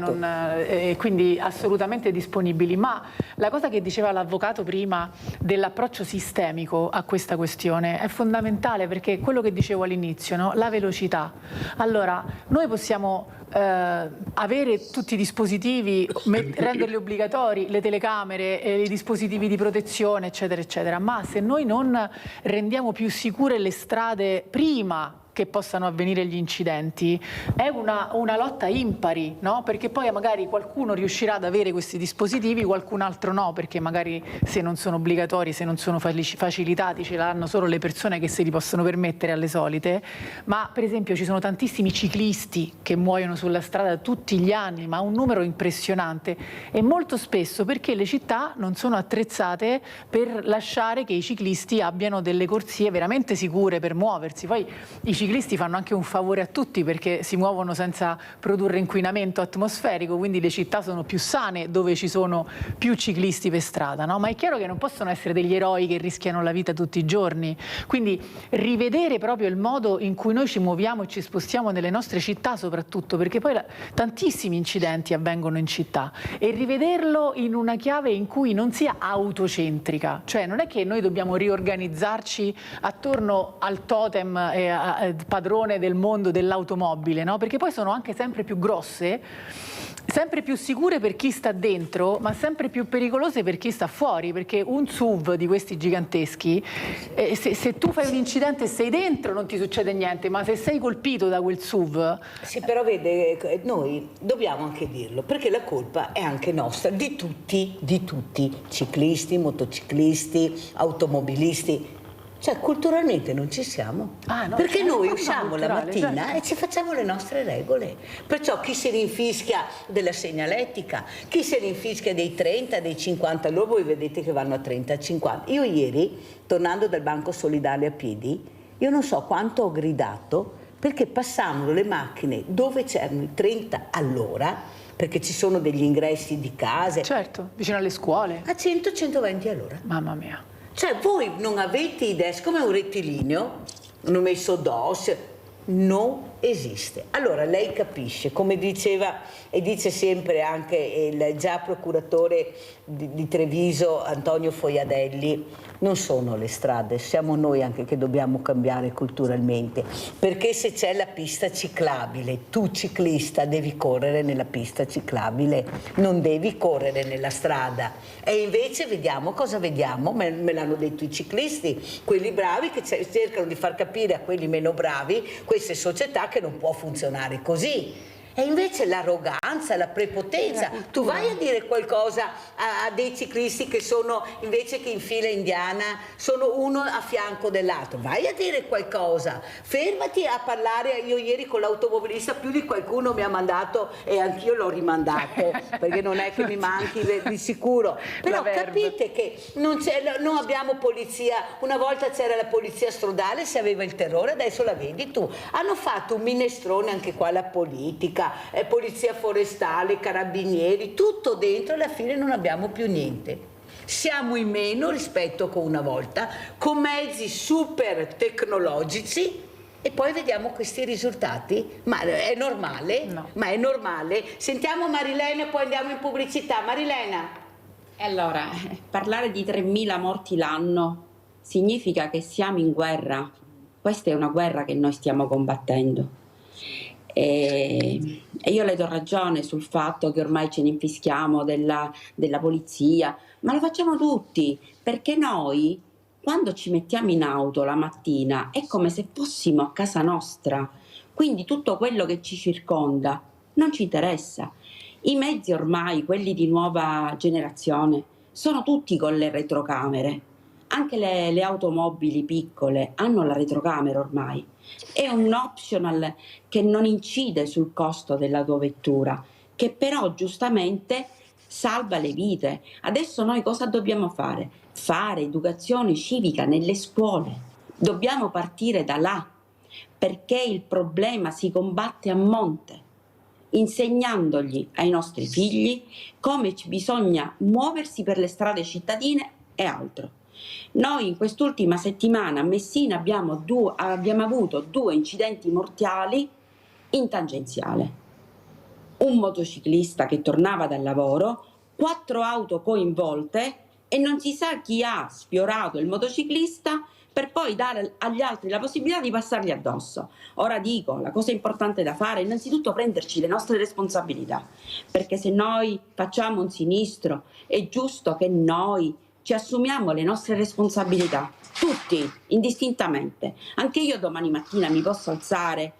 quindi assolutamente disponibili. Ma la cosa che diceva l'avvocato prima dell'approccio sistemico a questa questione è fondamentale, perché quello che dicevo all'inizio, no? La velocità. Allora, noi possiamo avere tutti i dispositivi, renderli obbligatori, le telecamere, i dispositivi di protezione, eccetera, eccetera, ma se noi non rendiamo più sicure le strade prima che possano avvenire gli incidenti, è una lotta impari, no? Perché poi magari qualcuno riuscirà ad avere questi dispositivi, qualcun altro no, perché magari se non sono obbligatori, se non sono facilitati, ce l'hanno solo le persone che se li possono permettere alle solite. Ma per esempio ci sono tantissimi ciclisti che muoiono sulla strada tutti gli anni, ma un numero impressionante, e molto spesso perché le città non sono attrezzate per lasciare che i ciclisti abbiano delle corsie veramente sicure per muoversi. Poi i ciclisti ciclisti fanno anche un favore a tutti perché si muovono senza produrre inquinamento atmosferico, quindi le città sono più sane dove ci sono più ciclisti per strada, no? Ma è chiaro che non possono essere degli eroi che rischiano la vita tutti i giorni, quindi rivedere proprio il modo in cui noi ci muoviamo e ci spostiamo nelle nostre città soprattutto, perché poi tantissimi incidenti avvengono in città, e rivederlo in una chiave in cui non sia autocentrica, cioè non è che noi dobbiamo riorganizzarci attorno al totem padrone del mondo dell'automobile, no? Perché poi sono anche sempre più grosse, sempre più sicure per chi sta dentro, ma sempre più pericolose per chi sta fuori, perché un SUV di questi giganteschi, se tu fai un incidente e sei dentro non ti succede niente, ma se sei colpito da quel SUV... Sì, però vede, noi dobbiamo anche dirlo, perché la colpa è anche nostra, di tutti, ciclisti, motociclisti, automobilisti. Cioè, culturalmente non ci siamo, no, perché noi no, usciamo la mattina e ci facciamo le nostre regole. Perciò chi si rinfischia della segnaletica, chi si rinfischia dei 30, dei 50, allora voi vedete che vanno a 30, a 50. Io ieri, tornando dal Banco Solidale a piedi, io non so quanto ho gridato, perché passavano le macchine dove c'erano i 30 all'ora, perché ci sono degli ingressi di case. Certo, vicino alle scuole. A 100-120 all'ora. Mamma mia. Cioè voi non avete idea, siccome è un rettilineo, hanno messo DOS, non esiste. Allora lei capisce, come diceva e dice sempre anche il già procuratore di Treviso Antonio Foiadelli, non sono le strade, siamo noi anche che dobbiamo cambiare culturalmente, perché se c'è la pista ciclabile, tu ciclista devi correre nella pista ciclabile, non devi correre nella strada. E invece vediamo cosa vediamo, me l'hanno detto i ciclisti, quelli bravi che cercano di far capire a quelli meno bravi queste società che non può funzionare così. E invece l'arroganza, la prepotenza, tu vai a dire qualcosa a dei ciclisti che sono, invece che in fila indiana, sono uno a fianco dell'altro, vai a dire qualcosa, fermati a parlare. Io ieri con l'automobilista più di qualcuno mi ha mandato e anch'io l'ho rimandato, perché non è che mi manchi di sicuro, però capite che non abbiamo polizia. Una volta c'era la polizia stradale, si aveva il terrore, adesso la vedi tu, hanno fatto un minestrone anche qua la politica, polizia forestale, carabinieri, tutto dentro, alla fine non abbiamo più niente. Siamo in meno rispetto a una volta, con mezzi super tecnologici, e poi vediamo questi risultati. Ma è normale? No. Ma è normale? Sentiamo Marilena e poi andiamo in pubblicità. Marilena. Allora, parlare di 3.000 morti l'anno significa che siamo in guerra. Questa è una guerra che noi stiamo combattendo. E io le do ragione sul fatto che ormai ce ne infischiamo della polizia, ma lo facciamo tutti, perché noi quando ci mettiamo in auto la mattina è come se fossimo a casa nostra, quindi tutto quello che ci circonda non ci interessa. I mezzi ormai, quelli di nuova generazione, sono tutti con le retrocamere. Anche le automobili piccole hanno la retrocamera ormai. È un optional che non incide sul costo della tua vettura, che però giustamente salva le vite. Adesso noi cosa dobbiamo fare? Fare educazione civica nelle scuole. Dobbiamo partire da là, perché il problema si combatte a monte, insegnandogli ai nostri figli come bisogna muoversi per le strade cittadine e altro. Noi in quest'ultima settimana a Messina abbiamo avuto 2 incidenti mortali in tangenziale. Un motociclista che tornava dal lavoro, 4 auto coinvolte e non si sa chi ha sfiorato il motociclista per poi dare agli altri la possibilità di passargli addosso. Ora dico, la cosa importante da fare è innanzitutto prenderci le nostre responsabilità, perché se noi facciamo un sinistro è giusto che noi ci assumiamo le nostre responsabilità, tutti, indistintamente. Anche io domani mattina mi posso alzare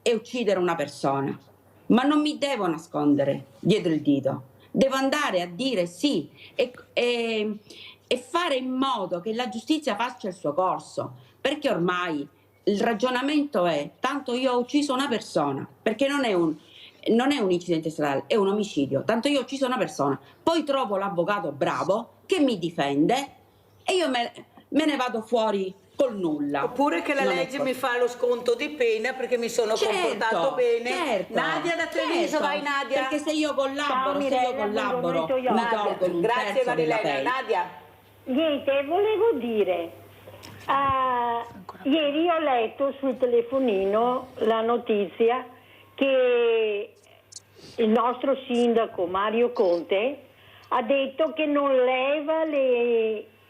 e uccidere una persona, ma non mi devo nascondere dietro il dito, devo andare a dire sì e fare in modo che la giustizia faccia il suo corso, perché ormai il ragionamento è: tanto io ho ucciso una persona, perché non è un incidente stradale, è un omicidio, tanto io ho ucciso una persona, poi trovo l'avvocato bravo che mi difende e io me ne vado fuori col nulla. Oppure che la Non è legge così. mi fa lo sconto di pena perché mi sono comportato bene. Nadia da Treviso, vai Nadia. Perché se io collaboro, mi tolgono un Grazie terzo della Marilena. pena. Nadia. Niente, volevo dire, ieri ho letto sul telefonino la notizia che il nostro sindaco Mario Conte ha detto che non leva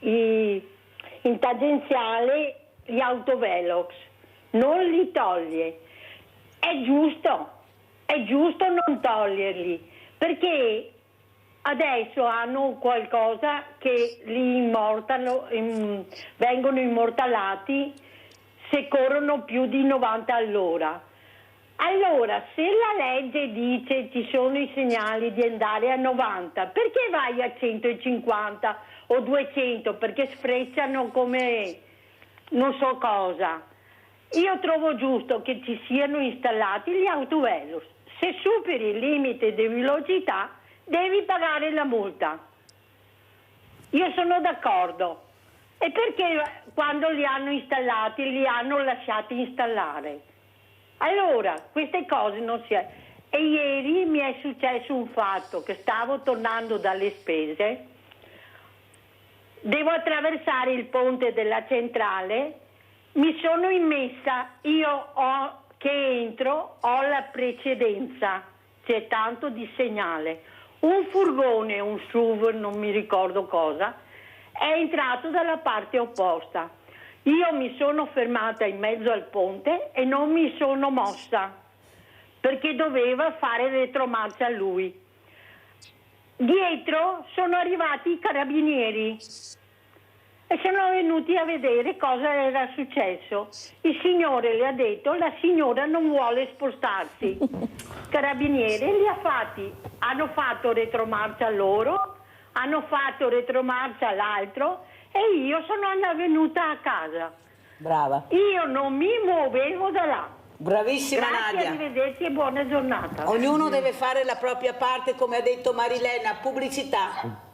in tangenziale gli autovelox, non li toglie. È giusto non toglierli, perché adesso hanno qualcosa che li immortalano, vengono immortalati se corrono più di 90 all'ora. Allora, se la legge dice ci sono i segnali di andare a 90, perché vai a 150 o 200? Perché sfrecciano come non so cosa. Io trovo giusto che ci siano installati gli autovelox. Se superi il limite di velocità devi pagare la multa. Io sono d'accordo. E perché quando li hanno installati li hanno lasciati installare? Allora, queste cose non si... E ieri mi è successo un fatto, che stavo tornando dalle spese, devo attraversare il ponte della centrale, mi sono immessa, che entro, ho la precedenza, c'è tanto di segnale. Un furgone, un SUV, non mi ricordo cosa, è entrato dalla parte opposta. Io mi sono fermata in mezzo al ponte e non mi sono mossa, perché doveva fare retromarcia lui. Dietro sono arrivati i carabinieri e sono venuti a vedere cosa era successo. Il signore le ha detto, la signora non vuole spostarsi. Carabinieri li hanno fatto retromarcia loro, hanno fatto retromarcia l'altro e io sono venuta a casa. Brava. Io non mi muovevo da là. Bravissima Grazie, Nadia. arrivederci e buona giornata. Ognuno deve fare la propria parte, come ha detto Marilena. Pubblicità.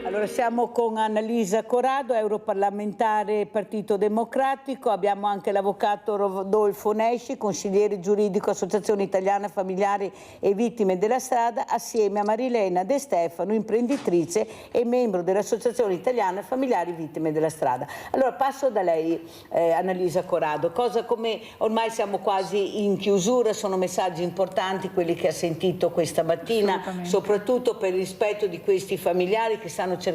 Allora siamo con Annalisa Corrado, europarlamentare Partito Democratico, abbiamo anche l'avvocato Rodolfo Nesci, consigliere giuridico Associazione Italiana Familiari e Vittime della Strada, assieme a Marilena De Stefano, imprenditrice e membro dell'Associazione Italiana Familiari Vittime della Strada. Allora passo da lei, Annalisa Corrado, come ormai siamo quasi in chiusura, sono messaggi importanti quelli che ha sentito questa mattina, soprattutto per il rispetto di questi familiari che stanno cercando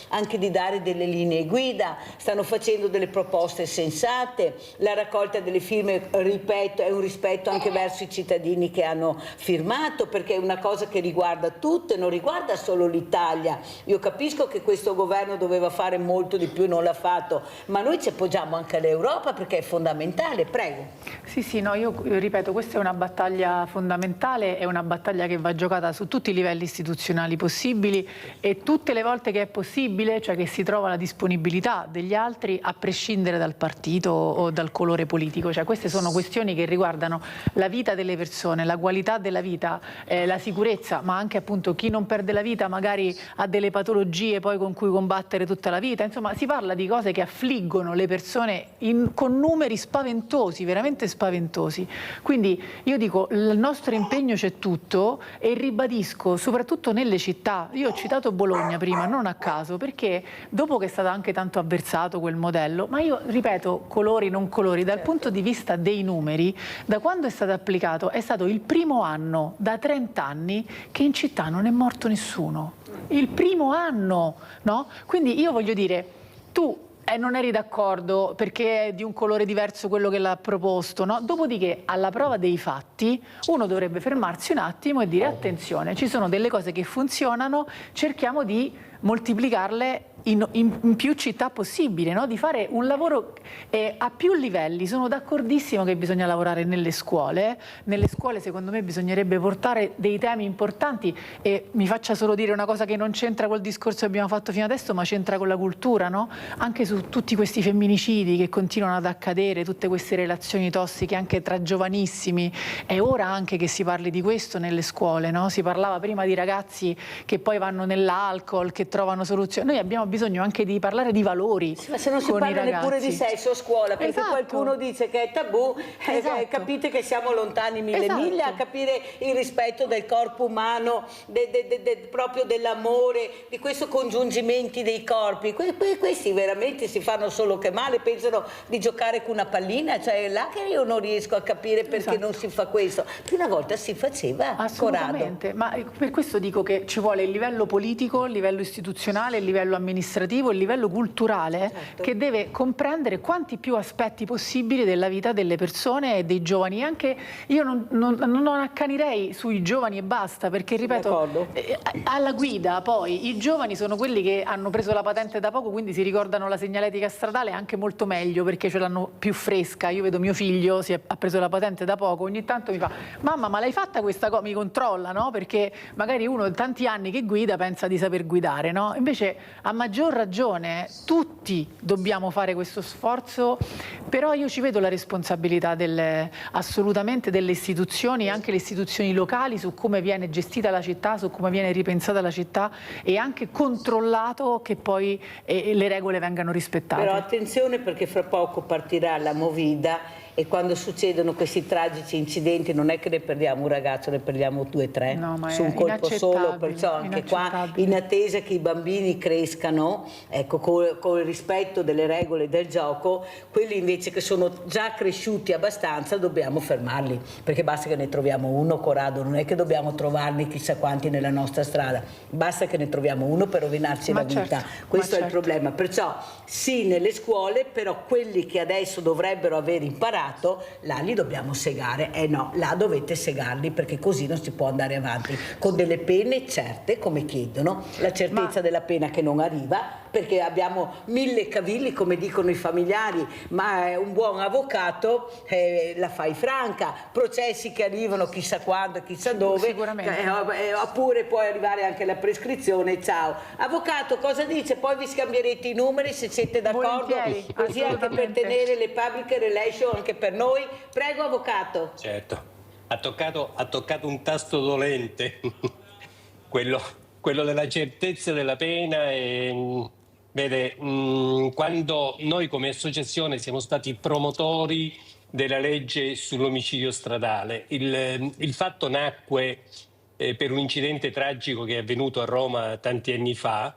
anche di dare delle linee guida, stanno facendo delle proposte sensate, la raccolta delle firme, ripeto, è un rispetto anche verso i cittadini che hanno firmato, perché è una cosa che riguarda tutte, non riguarda solo l'Italia. Io capisco che questo governo doveva fare molto di più, non l'ha fatto, ma noi ci appoggiamo anche all'Europa perché è fondamentale. Prego. Sì, no, io ripeto, questa è una battaglia fondamentale, è una battaglia che va giocata su tutti i livelli istituzionali possibili e tutte le volte che è possibile, cioè che si trova la disponibilità degli altri a prescindere dal partito o dal colore politico, cioè queste sono questioni che riguardano la vita delle persone, la qualità della vita, la sicurezza, ma anche appunto chi non perde la vita magari ha delle patologie poi con cui combattere tutta la vita, insomma si parla di cose che affliggono le persone con numeri spaventosi, veramente spaventosi. Quindi io dico, il nostro impegno c'è tutto e ribadisco, soprattutto nelle città, io ho citato Bologna prima, non a caso, perché dopo che è stato anche tanto avversato quel modello, ma io ripeto, colori non colori, dal punto di vista dei numeri, da quando è stato applicato è stato il primo anno da 30 anni che in città non è morto nessuno, il primo anno, no? Quindi io voglio dire, tu non eri d'accordo perché è di un colore diverso quello che l'ha proposto, no? Dopodiché alla prova dei fatti uno dovrebbe fermarsi un attimo e dire attenzione, ci sono delle cose che funzionano, cerchiamo di moltiplicarle in più città possibile, no? Di fare un lavoro a più livelli. Sono d'accordissimo che bisogna lavorare nelle scuole. Nelle scuole secondo me bisognerebbe portare dei temi importanti, e mi faccia solo dire una cosa che non c'entra col discorso che abbiamo fatto fino adesso, ma c'entra con la cultura, no? Anche su tutti questi femminicidi che continuano ad accadere, tutte queste relazioni tossiche anche tra giovanissimi. È ora anche che si parli di questo nelle scuole, no? Si parlava prima di ragazzi che poi vanno nell'alcol, che trovano soluzioni. Noi abbiamo bisogno anche di parlare di valori. Ma se non si parla neppure di sesso a scuola, perché qualcuno dice che è tabù, capite che siamo lontani mille miglia a capire il rispetto del corpo umano, proprio dell'amore, di questo congiungimenti dei corpi. Questi veramente si fanno solo che male, pensano di giocare con una pallina, cioè è là che io non riesco a capire perché non si fa questo. Più una volta si faceva. Assolutamente, ma per questo dico che ci vuole il livello politico, il livello istituzionale, il livello amministrativo, il livello culturale, che deve comprendere quanti più aspetti possibili della vita delle persone e dei giovani. Anche io non accanirei sui giovani e basta, perché ripeto, alla guida poi i giovani sono quelli che hanno preso la patente da poco, quindi si ricordano la segnaletica stradale anche molto meglio perché ce l'hanno più fresca. Io vedo mio figlio, ha preso la patente da poco, ogni tanto mi fa: mamma, ma l'hai fatta questa cosa? Mi controlla, no? Perché magari uno tanti anni che guida pensa di saper guidare, no? Invece a maggior ragione tutti dobbiamo fare questo sforzo, però io ci vedo la responsabilità assolutamente delle istituzioni, anche le istituzioni locali, su come viene gestita la città, su come viene ripensata la città, e anche controllato che poi le regole vengano rispettate. Però attenzione, perché fra poco partirà la Movida, e quando succedono questi tragici incidenti non è che ne perdiamo un ragazzo, ne perdiamo 2 o 3 su un colpo solo, perciò anche qua in attesa che i bambini crescano, ecco, con il rispetto delle regole del gioco, quelli invece che sono già cresciuti abbastanza dobbiamo fermarli, perché basta che ne troviamo uno, Corrado, non è che dobbiamo trovarne chissà quanti nella nostra strada, basta che ne troviamo uno per rovinarci la vita, questo è il problema. Perciò sì, nelle scuole, però quelli che adesso dovrebbero aver imparato, là li dobbiamo segare. No, là dovete segarli, perché così non si può andare avanti con delle pene certe, come chiedono, la certezza della pena che non arriva, perché abbiamo 1000 cavilli, come dicono i familiari, ma un buon avvocato la fai franca, processi che arrivano chissà quando e chissà dove, oppure può arrivare anche la prescrizione. Ciao avvocato, cosa dice? Poi vi scambierete i numeri se siete d'accordo, così anche per tenere le public relations anche per noi. Prego avvocato. Certo, ha toccato un tasto dolente, quello della certezza della pena. Vede, quando noi come associazione siamo stati promotori della legge sull'omicidio stradale, il fatto nacque per un incidente tragico che è avvenuto a Roma tanti anni fa.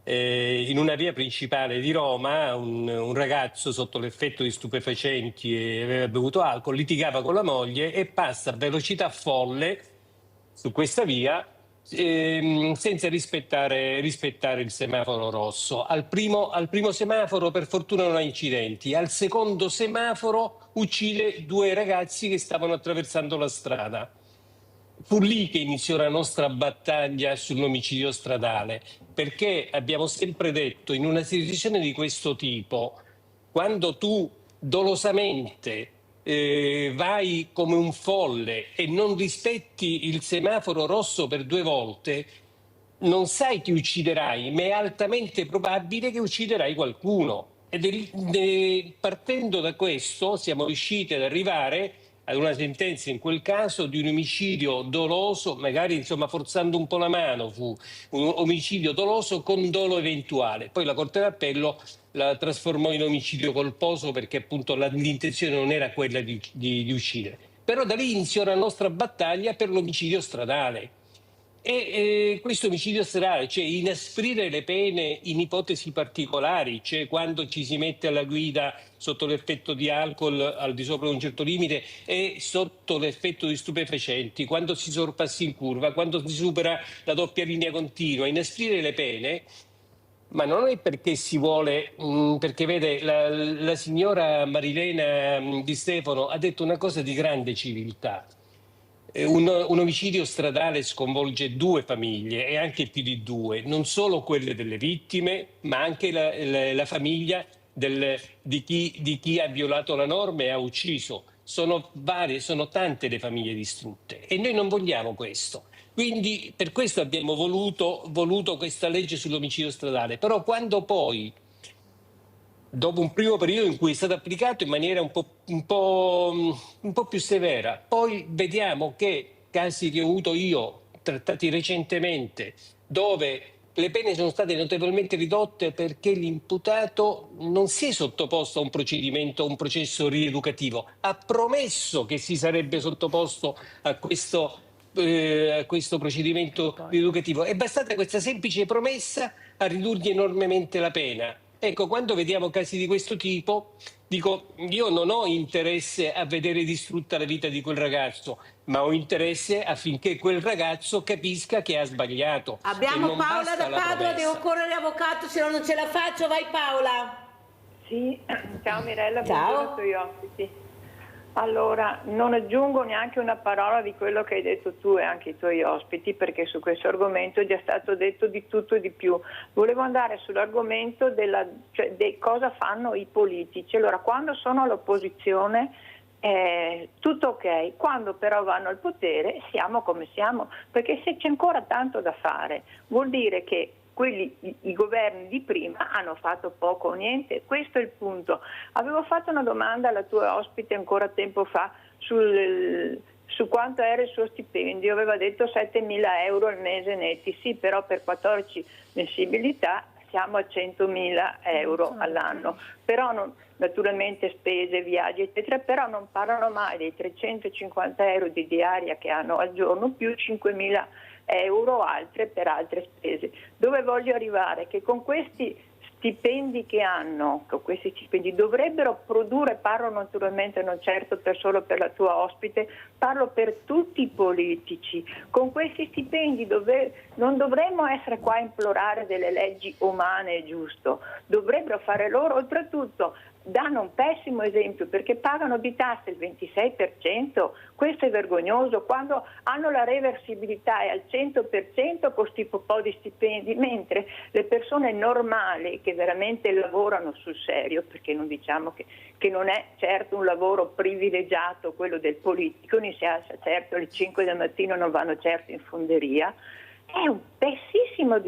In una via principale di Roma un ragazzo sotto l'effetto di stupefacenti e aveva bevuto alcol, litigava con la moglie e passa a velocità folle su questa via senza rispettare il semaforo rosso. Al primo semaforo per fortuna non ha incidenti, al secondo semaforo uccide 2 ragazzi che stavano attraversando la strada. Fu lì che iniziò la nostra battaglia sull'omicidio stradale, perché abbiamo sempre detto, in una situazione di questo tipo, quando tu dolosamente vai come un folle e non rispetti il semaforo rosso per 2 volte, non sai chi ucciderai, ma è altamente probabile che ucciderai qualcuno. Partendo da questo siamo riusciti ad arrivare ad una sentenza in quel caso di un omicidio doloso, magari forzando un po' la mano, fu un omicidio doloso con dolo eventuale. Poi la Corte d'Appello la trasformò in omicidio colposo, perché appunto l'intenzione non era quella di uccidere. Però da lì iniziò la nostra battaglia per l'omicidio stradale. E questo omicidio stradale, cioè inasprire le pene in ipotesi particolari, cioè quando ci si mette alla guida sotto l'effetto di alcol al di sopra di un certo limite e sotto l'effetto di stupefacenti, quando si sorpassa in curva, quando si supera la doppia linea continua, inasprire le pene. Ma non è perché si vuole, perché vede, la signora Marilena Di Stefano ha detto una cosa di grande civiltà. un omicidio stradale sconvolge 2 famiglie e anche più di 2, non solo quelle delle vittime, ma anche la famiglia di chi ha violato la norma e ha ucciso. Sono tante le famiglie distrutte e noi non vogliamo questo. Quindi per questo abbiamo voluto questa legge sull'omicidio stradale. Però quando poi, dopo un primo periodo in cui è stato applicato in maniera un po' più severa, poi vediamo che casi che ho avuto io, trattati recentemente, dove le pene sono state notevolmente ridotte perché l'imputato non si è sottoposto a un processo rieducativo, ha promesso che si sarebbe sottoposto a questo procedimento rieducativo. È bastata questa semplice promessa a ridurgli enormemente la pena. Ecco, quando vediamo casi di questo tipo, dico, io non ho interesse a vedere distrutta la vita di quel ragazzo, ma ho interesse affinché quel ragazzo capisca che ha sbagliato. Abbiamo Paola da Padova, devo correre avvocato, se no non ce la faccio. Vai Paola. Sì, ciao Mirella, ciao. Buongiorno ai tuoi ospiti. Allora, non aggiungo neanche una parola di quello che hai detto tu e anche i tuoi ospiti, perché su questo argomento è già stato detto di tutto e di più. Volevo andare sull'argomento di cosa fanno i politici. Allora, quando sono all'opposizione tutto ok, quando però vanno al potere siamo come siamo, perché se c'è ancora tanto da fare vuol dire che i governi di prima hanno fatto poco o niente. Questo è il punto. Avevo fatto una domanda alla tua ospite ancora tempo fa su quanto era il suo stipendio, aveva detto 7.000 euro al mese netti, sì, però per 14 mensilità siamo a 100.000 euro all'anno, però naturalmente spese, viaggi eccetera, però non parlano mai dei 350 euro di diaria che hanno al giorno più 5.000 euro altre per altre spese. Dove voglio arrivare? Che con questi stipendi che hanno, con questi stipendi dovrebbero produrre, parlo naturalmente non certo solo per la tua ospite, parlo per tutti i politici, con questi stipendi non dovremmo essere qua a implorare delle leggi umane e giusto, dovrebbero fare loro, oltretutto danno un pessimo esempio perché pagano di tasse il 26%, questo è vergognoso, quando hanno la reversibilità è al 100% con questi po' di stipendi, mentre le persone normali che veramente lavorano sul serio, perché non diciamo che non è certo un lavoro privilegiato quello del politico, non si alza certo alle 5 del mattino, non vanno certo in fonderia. È un pessimo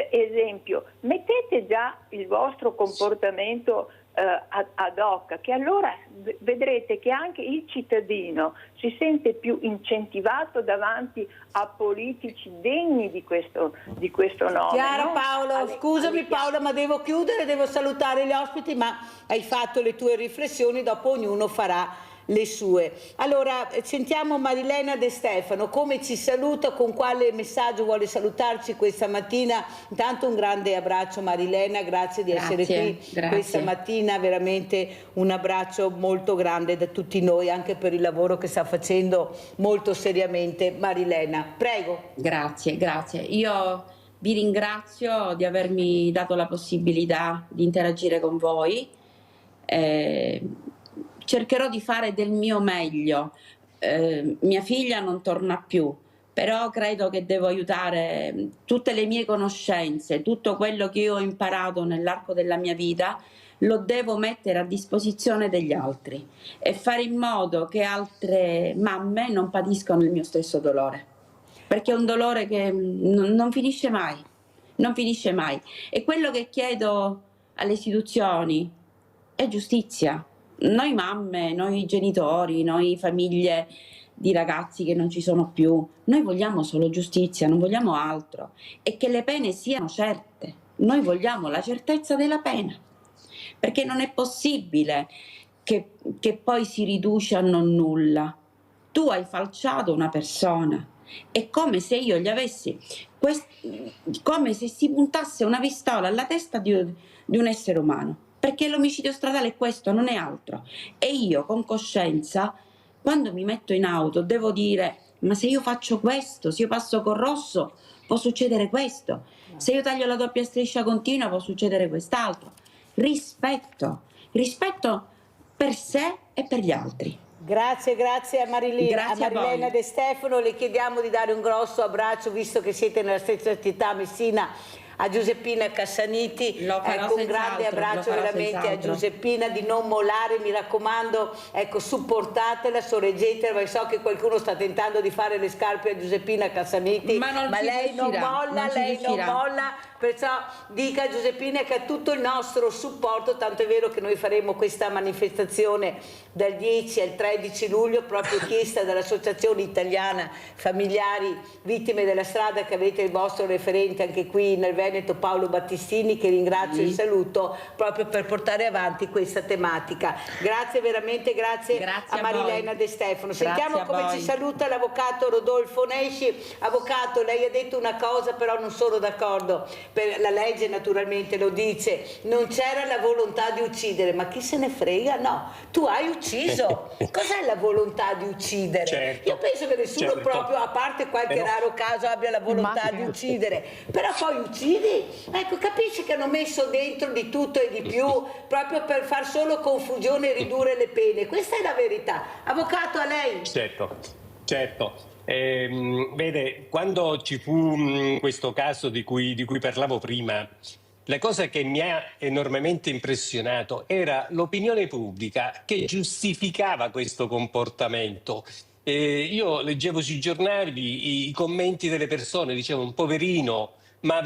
esempio. Mettete già il vostro comportamento ad hoc, che allora vedrete che anche il cittadino si sente più incentivato davanti a politici degni di questo nome. Chiara, Paolo, scusami Paola, ma devo chiudere, devo salutare gli ospiti, ma hai fatto le tue riflessioni, dopo ognuno farà le sue. Allora sentiamo Marilena De Stefano come ci saluta, con quale messaggio vuole salutarci questa mattina. Intanto un grande abbraccio Marilena, grazie di essere qui questa mattina, veramente un abbraccio molto grande da tutti noi anche per il lavoro che sta facendo molto seriamente. Marilena, prego. Grazie. Io vi ringrazio di avermi dato la possibilità di interagire con voi. Cercherò di fare del mio meglio. Mia figlia non torna più, però credo che devo aiutare tutte le mie conoscenze, tutto quello che io ho imparato nell'arco della mia vita, lo devo mettere a disposizione degli altri e fare in modo che altre mamme non patiscano il mio stesso dolore, perché è un dolore che non finisce mai, non finisce mai. E quello che chiedo alle istituzioni è giustizia. Noi mamme, noi genitori, noi famiglie di ragazzi che non ci sono più, noi vogliamo solo giustizia, non vogliamo altro, e che le pene siano certe. Noi vogliamo la certezza della pena, perché non è possibile che poi si riduce a non nulla. Tu hai falciato una persona, è come se io gli avessi, come se si puntasse una pistola alla testa di un essere umano. Perché l'omicidio stradale è questo, non è altro. E io con coscienza, quando mi metto in auto, devo dire: ma se io faccio questo, se io passo col rosso, può succedere questo. Se io taglio la doppia striscia continua, può succedere quest'altro. Rispetto per sé e per gli altri. Grazie a Grazie a Marilena voi. De Stefano, le chiediamo di dare un grosso abbraccio, visto che siete nella stessa città, Messina, a Giuseppina Cassaniti. Lo farò Ecco, un senz'altro, grande abbraccio lo farò veramente a senz'altro. Giuseppina, di non mollare, mi raccomando, ecco, supportatela, sorreggetela, perché so che qualcuno sta tentando di fare le scarpe a Giuseppina Cassaniti, Ma non ci lei non riuscirà, molla, non ci lei non riuscirà. molla, perciò dica a Giuseppina che ha tutto il nostro supporto, tanto è vero che noi faremo questa manifestazione dal 10 al 13 luglio, proprio chiesta dall'Associazione Italiana Familiari Vittime della Strada, che avete il vostro referente anche qui nel Veneto, Paolo Battistini, che ringrazio e saluto proprio per portare avanti questa tematica. Grazie veramente, grazie a Marilena De Stefano. Sentiamo come ci saluta l'avvocato Rodolfo Nesci. Avvocato, lei ha detto una cosa, però non sono d'accordo, per la legge naturalmente lo dice, non c'era la volontà di uccidere, ma chi se ne frega? No, tu hai ucciso. Cos'è la volontà di uccidere? Certo, Io penso che nessuno proprio, a parte qualche raro caso, abbia la volontà di uccidere, però poi uccidi. Ecco, capisci che hanno messo dentro di tutto e di più proprio per far solo confusione e ridurre le pene. Questa è la verità. Avvocato, a lei. Certo. Vede, quando ci fu questo caso di cui parlavo prima, la cosa che mi ha enormemente impressionato era l'opinione pubblica che giustificava questo comportamento. Io leggevo sui giornali i commenti delle persone, dicevano: poverino, ma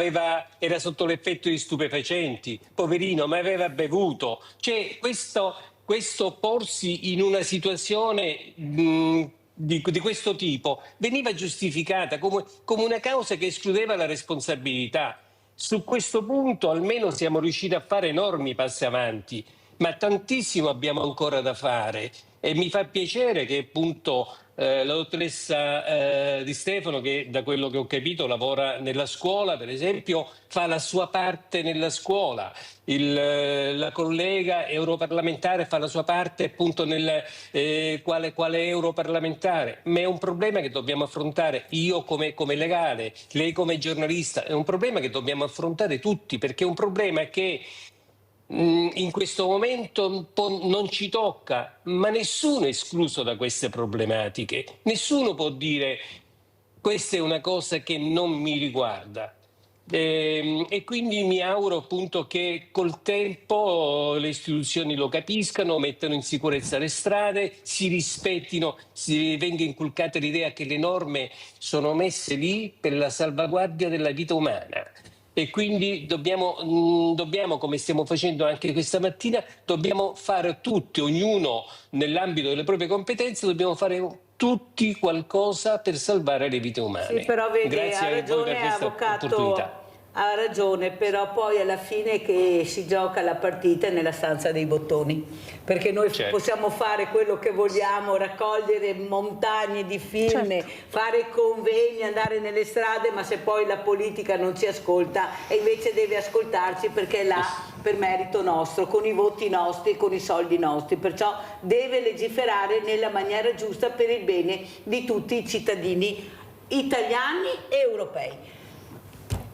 era sotto l'effetto di stupefacenti, poverino, ma aveva bevuto. Cioè, questo porsi in una situazione di questo tipo veniva giustificata come una causa che escludeva la responsabilità. Su questo punto almeno siamo riusciti a fare enormi passi avanti, ma tantissimo abbiamo ancora da fare, e mi fa piacere che appunto la dottoressa Di Stefano, che da quello che ho capito lavora nella scuola, per esempio, fa la sua parte nella scuola, la collega europarlamentare fa la sua parte appunto nel quale europarlamentare, ma è un problema che dobbiamo affrontare, io come legale, lei come giornalista, è un problema che dobbiamo affrontare tutti, perché è un problema che in questo momento non ci tocca, ma nessuno è escluso da queste problematiche, nessuno può dire questa è una cosa che non mi riguarda. E quindi mi auguro appunto che col tempo le istituzioni lo capiscano, mettano in sicurezza le strade, si rispettino, venga inculcata l'idea che le norme sono messe lì per la salvaguardia della vita umana. E quindi dobbiamo, come stiamo facendo anche questa mattina, dobbiamo fare tutti, ognuno nell'ambito delle proprie competenze, dobbiamo fare tutti qualcosa per salvare le vite umane. Sì, però vedi, Grazie ha a voi per ragione, questa avvocato, opportunità. ha ragione, però poi alla fine che si gioca la partita è nella stanza dei bottoni, perché noi possiamo fare quello che vogliamo, raccogliere montagne di firme, fare convegni, andare nelle strade, ma se poi la politica non ci ascolta, e invece deve ascoltarci perché è là per merito nostro, con i voti nostri e con i soldi nostri, perciò deve legiferare nella maniera giusta per il bene di tutti i cittadini italiani e europei.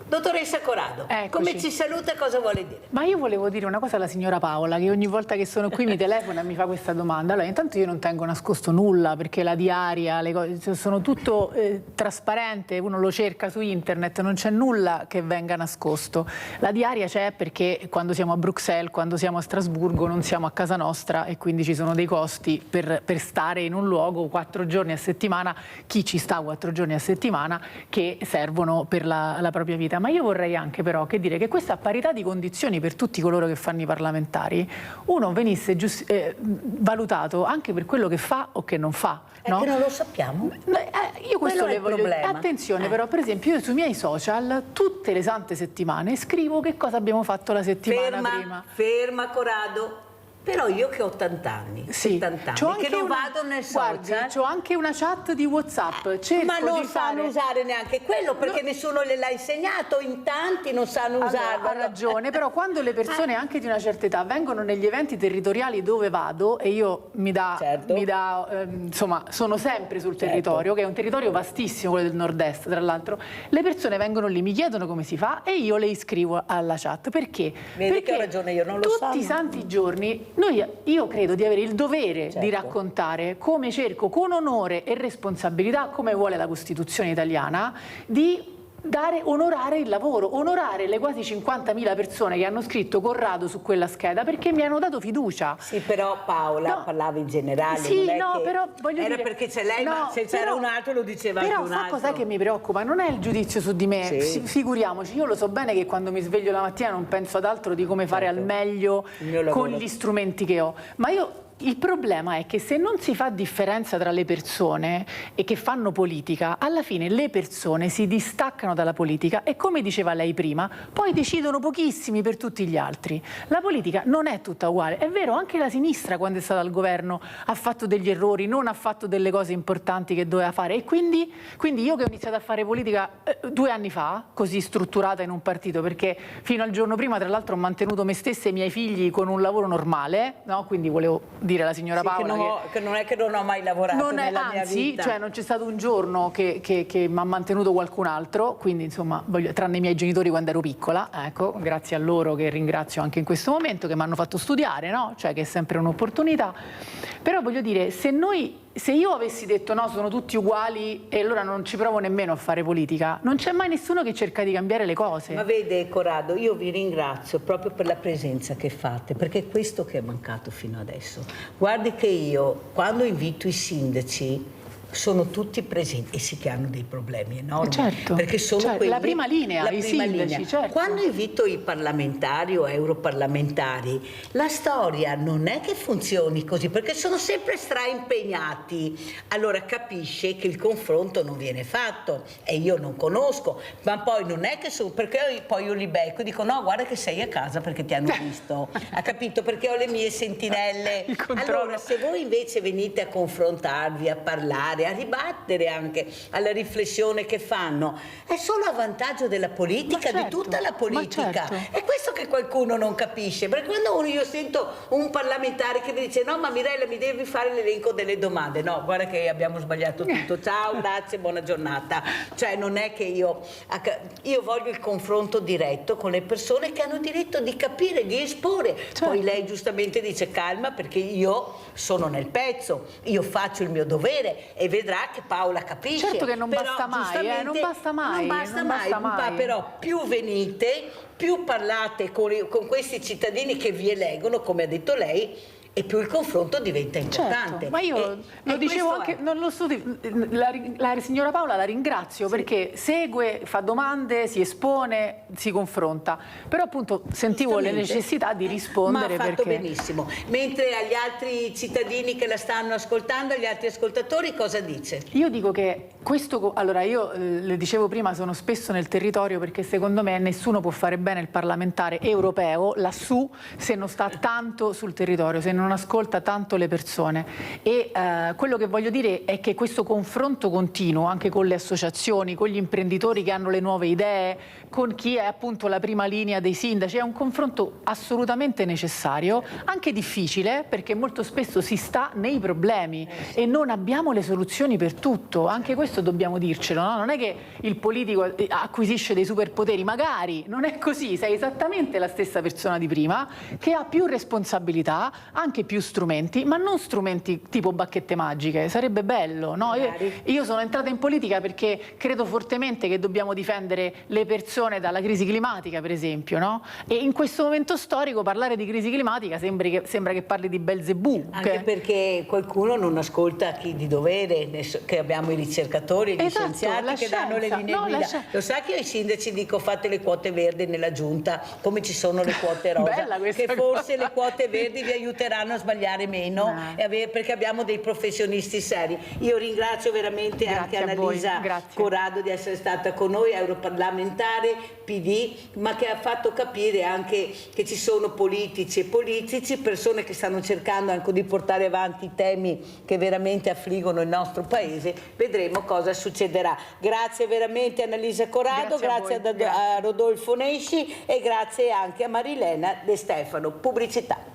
Dottoressa Corrado, come ci saluta e cosa vuole dire? Ma io volevo dire una cosa alla signora Paola, che ogni volta che sono qui mi telefona e mi fa questa domanda. Allora, intanto io non tengo nascosto nulla, perché la diaria, le cose, sono tutto trasparente, uno lo cerca su internet, non c'è nulla che venga nascosto. La diaria c'è perché quando siamo a Bruxelles, quando siamo a Strasburgo, non siamo a casa nostra, e quindi ci sono dei costi per stare in un luogo 4 giorni a settimana, chi ci sta 4 giorni a settimana, che servono per la propria vita. Ma io vorrei anche però dire che questa parità di condizioni per tutti coloro che fanno i parlamentari, uno venisse valutato anche per quello che fa o che non fa. No? Che non lo sappiamo. Io questo le voglio dire. problema. Attenzione però, per esempio, io sui miei social tutte le sante settimane scrivo che cosa abbiamo fatto la settimana prima. Ferma Corrado. Però io che ho 80 anni, 70 anni, che non vado nel social. C'ho anche una chat di WhatsApp. Ma non sanno usare neanche quello, perché nessuno le l'ha insegnato, in tanti non sanno usarlo. Ha ragione, però quando le persone anche di una certa età vengono negli eventi territoriali dove vado, e io insomma, sono sempre sul territorio, che è un territorio vastissimo, quello del nord-est, tra l'altro, le persone vengono lì, mi chiedono come si fa e io le iscrivo alla chat. Perché? Vedi Perché che ho ragione io, non lo so. Tutti i santi giorni io credo di avere il dovere Certo. di raccontare come cerco con onore e responsabilità, come vuole la Costituzione italiana, di onorare il lavoro, onorare le quasi 50.000 persone che hanno scritto Corrado su quella scheda perché mi hanno dato fiducia. Sì, però Paola parlava in generale. Sì, non è no, che però voglio era dire... perché c'è lei, ma se c'era un altro lo diceva anche un altro. Però sa cos'è che mi preoccupa? Non è il giudizio su di me, Sì. figuriamoci, io lo so bene che quando mi sveglio la mattina non penso ad altro di come fare al meglio con gli strumenti che ho, ma il problema è che se non si fa differenza tra le persone e che fanno politica, alla fine le persone si distaccano dalla politica e, come diceva lei prima, poi decidono pochissimi per tutti gli altri. La politica non è tutta uguale. È vero, anche la sinistra quando è stata al governo ha fatto degli errori, non ha fatto delle cose importanti che doveva fare, e quindi io che ho iniziato a fare politica 2 anni fa, così strutturata in un partito, perché fino al giorno prima tra l'altro ho mantenuto me stessa e i miei figli con un lavoro normale, no? Quindi volevo dire alla signora Paola che non è che non ho mai lavorato nella mia vita. cioè non c'è stato un giorno che mi ha mantenuto qualcun altro, quindi insomma tranne i miei genitori quando ero piccola, ecco, grazie a loro, che ringrazio anche in questo momento, che mi hanno fatto studiare, no? Cioè che è sempre un'opportunità. Però voglio dire, se io avessi detto no, sono tutti uguali e allora non ci provo nemmeno a fare politica, non c'è mai nessuno che cerca di cambiare le cose. Ma vede Corrado, io vi ringrazio proprio per la presenza che fate, perché è questo che è mancato fino adesso. Guardi che io, quando invito i sindaci, sono tutti presenti, e sì che hanno dei problemi enormi, certo, perché sono quelli, la prima linea, i sindaci, certo. Quando invito i parlamentari o europarlamentari, la storia non è che funzioni così, perché sono sempre straimpegnati, allora capisce che il confronto non viene fatto, e io non conosco, ma poi non è che perché poi io li becco e dico no, guarda che sei a casa perché ti hanno visto, ha capito, perché ho le mie sentinelle. Allora se voi invece venite a confrontarvi, a parlare, a ribattere anche alla riflessione che fanno, è solo a vantaggio della politica, di tutta la politica. È questo che qualcuno non capisce, perché quando io sento un parlamentare che mi dice no, ma Mirella mi devi fare l'elenco delle domande, no, guarda che abbiamo sbagliato tutto, ciao, grazie, buona giornata. Cioè non è che io voglio il confronto diretto con le persone che hanno diritto di capire, di esporre. Poi lei giustamente dice calma, perché io sono nel pezzo, io faccio il mio dovere, e vedrà che Paola capisce. Certo che non basta mai, non basta mai. Non basta mai. Però più venite, più parlate con questi cittadini che vi eleggono, come ha detto lei, e più il confronto diventa importante. Certo, ma io lo dicevo anche, non lo so, la signora Paola la ringrazio perché segue, fa domande, si espone, si confronta, però appunto sentivo la necessità di rispondere. Ma ha fatto perché... benissimo. Mentre agli altri cittadini che la stanno ascoltando, agli altri ascoltatori, cosa dice? Io dico che questo, allora io le dicevo prima, sono spesso nel territorio perché secondo me nessuno può fare bene il parlamentare europeo lassù se non sta tanto sul territorio, se non ascolta tanto le persone, e quello che voglio dire è che questo confronto continuo anche con le associazioni, con gli imprenditori che hanno le nuove idee, con chi è appunto la prima linea dei sindaci, è un confronto assolutamente necessario, anche difficile perché molto spesso si sta nei problemi e non abbiamo le soluzioni per tutto, anche questo dobbiamo dircelo, no? Non è che il politico acquisisce dei superpoteri, magari non è così, sei esattamente la stessa persona di prima che ha più responsabilità, anche più strumenti, ma non strumenti tipo bacchette magiche, sarebbe bello, no? Io sono entrata in politica perché credo fortemente che dobbiamo difendere le persone dalla crisi climatica, per esempio, no? E in questo momento storico parlare di crisi climatica sembra che parli di Belzebù. Anche perché qualcuno non ascolta chi di dovere, che abbiamo i ricercatori, gli scienziati che danno le linee guida. Lo sa che io ai sindaci dico fate le quote verdi nella giunta, come ci sono le quote rosa, che forse le quote verdi vi aiuteranno a sbagliare meno, perché abbiamo dei professionisti seri. Io ringrazio veramente anche Annalisa Corrado di essere stata con noi, europarlamentare PD, ma che ha fatto capire anche che ci sono politici e politici, persone che stanno cercando anche di portare avanti temi che veramente affliggono il nostro paese. Vedremo cosa succederà. Grazie veramente a Annalisa Corrado, grazie a Rodolfo Nesci e grazie anche a Marilena De Stefano. Pubblicità.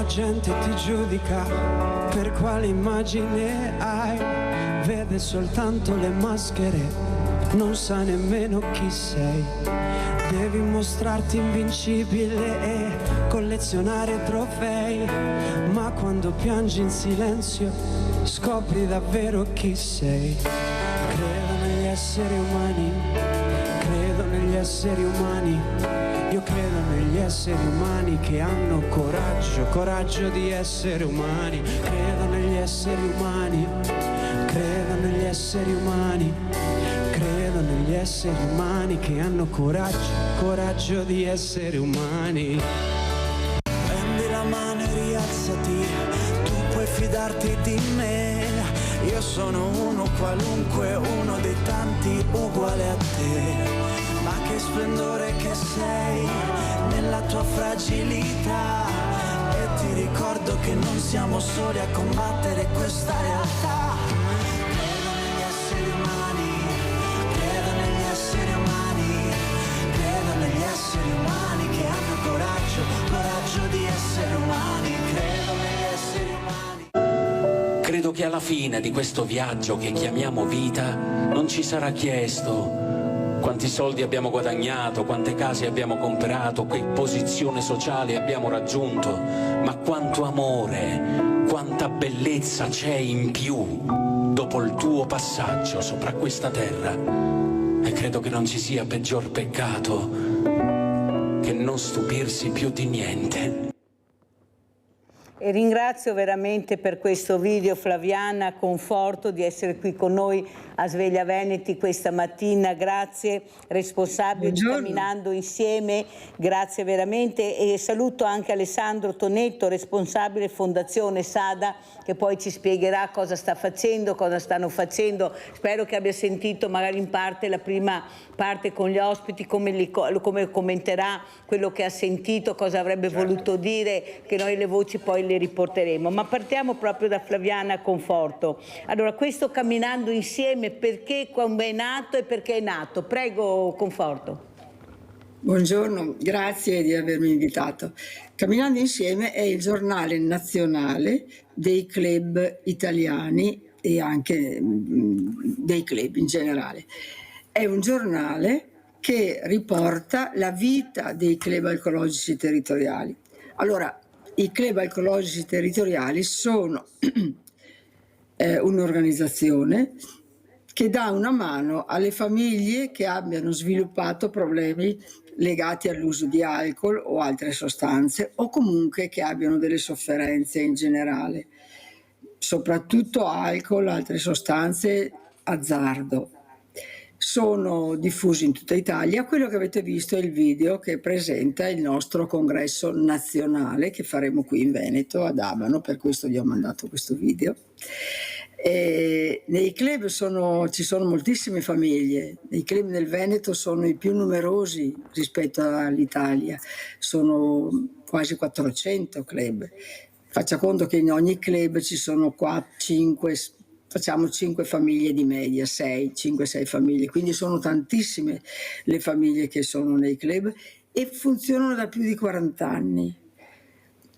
gente ti giudica per quale immagine hai, vede soltanto le maschere, non sa nemmeno chi sei. Devi mostrarti invincibile e collezionare trofei, ma quando piangi in silenzio scopri davvero chi sei. Credo negli esseri umani, credo negli esseri umani, io credo negli esseri umani che hanno coraggio, coraggio di essere umani. Credo negli esseri umani, credo negli esseri umani, credo negli esseri umani che hanno coraggio, coraggio di essere umani. Prendi la mano e rialzati, tu puoi fidarti di me. Io sono uno qualunque, uno dei tanti uguale a te. Ma che splendore che sei nella tua fragilità, e ti ricordo che non siamo soli a combattere questa realtà. Credo negli esseri umani, credo negli esseri umani, credo negli esseri umani che hanno coraggio, coraggio di essere umani, credo negli esseri umani. Credo che alla fine di questo viaggio che chiamiamo vita non ci sarà chiesto quanti soldi abbiamo guadagnato, quante case abbiamo comprato, che posizione sociale abbiamo raggiunto, ma quanto amore, quanta bellezza c'è in più dopo il tuo passaggio sopra questa terra. E credo che non ci sia peggior peccato che non stupirsi più di niente. E ringrazio veramente per questo video Flaviana Conforto di essere qui con noi a Sveglia Veneti questa mattina. Grazie, responsabile di Camminando Insieme, grazie veramente, e saluto anche Alessandro Tonetto, responsabile Fondazione Sada, che poi ci spiegherà cosa sta facendo, cosa stanno facendo. Spero che abbia sentito magari in parte la prima parte con gli ospiti, come commenterà quello che ha sentito, cosa avrebbe voluto dire, che noi le voci poi le riporteremo. Ma partiamo proprio da Flaviana Conforto. Allora, questo Camminando Insieme, perché, quando è nato e perché è nato? Prego, Conforto. Buongiorno, grazie di avermi invitato. Camminando Insieme è il giornale nazionale dei club italiani e anche dei club in generale. È un giornale che riporta la vita dei club alcologici territoriali. Allora, i club alcologici territoriali sono un'organizzazione che dà una mano alle famiglie che abbiano sviluppato problemi legati all'uso di alcol o altre sostanze, o comunque che abbiano delle sofferenze in generale, soprattutto alcol, altre sostanze, azzardo. Sono diffusi in tutta Italia. Quello che avete visto è il video che presenta il nostro congresso nazionale che faremo qui in Veneto, ad Abano, per questo vi ho mandato questo video. Nei club ci sono moltissime famiglie. Nei club nel Veneto sono i più numerosi rispetto all'Italia, sono quasi 400 club. Faccia conto che in ogni club ci sono 5 famiglie di media, 5-6 famiglie, quindi sono tantissime le famiglie che sono nei club e funzionano da più di 40 anni.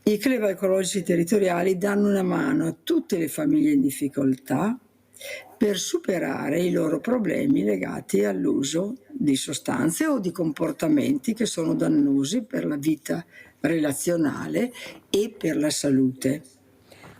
I club alcologici territoriali danno una mano a tutte le famiglie in difficoltà per superare i loro problemi legati all'uso di sostanze o di comportamenti che sono dannosi per la vita relazionale e per la salute.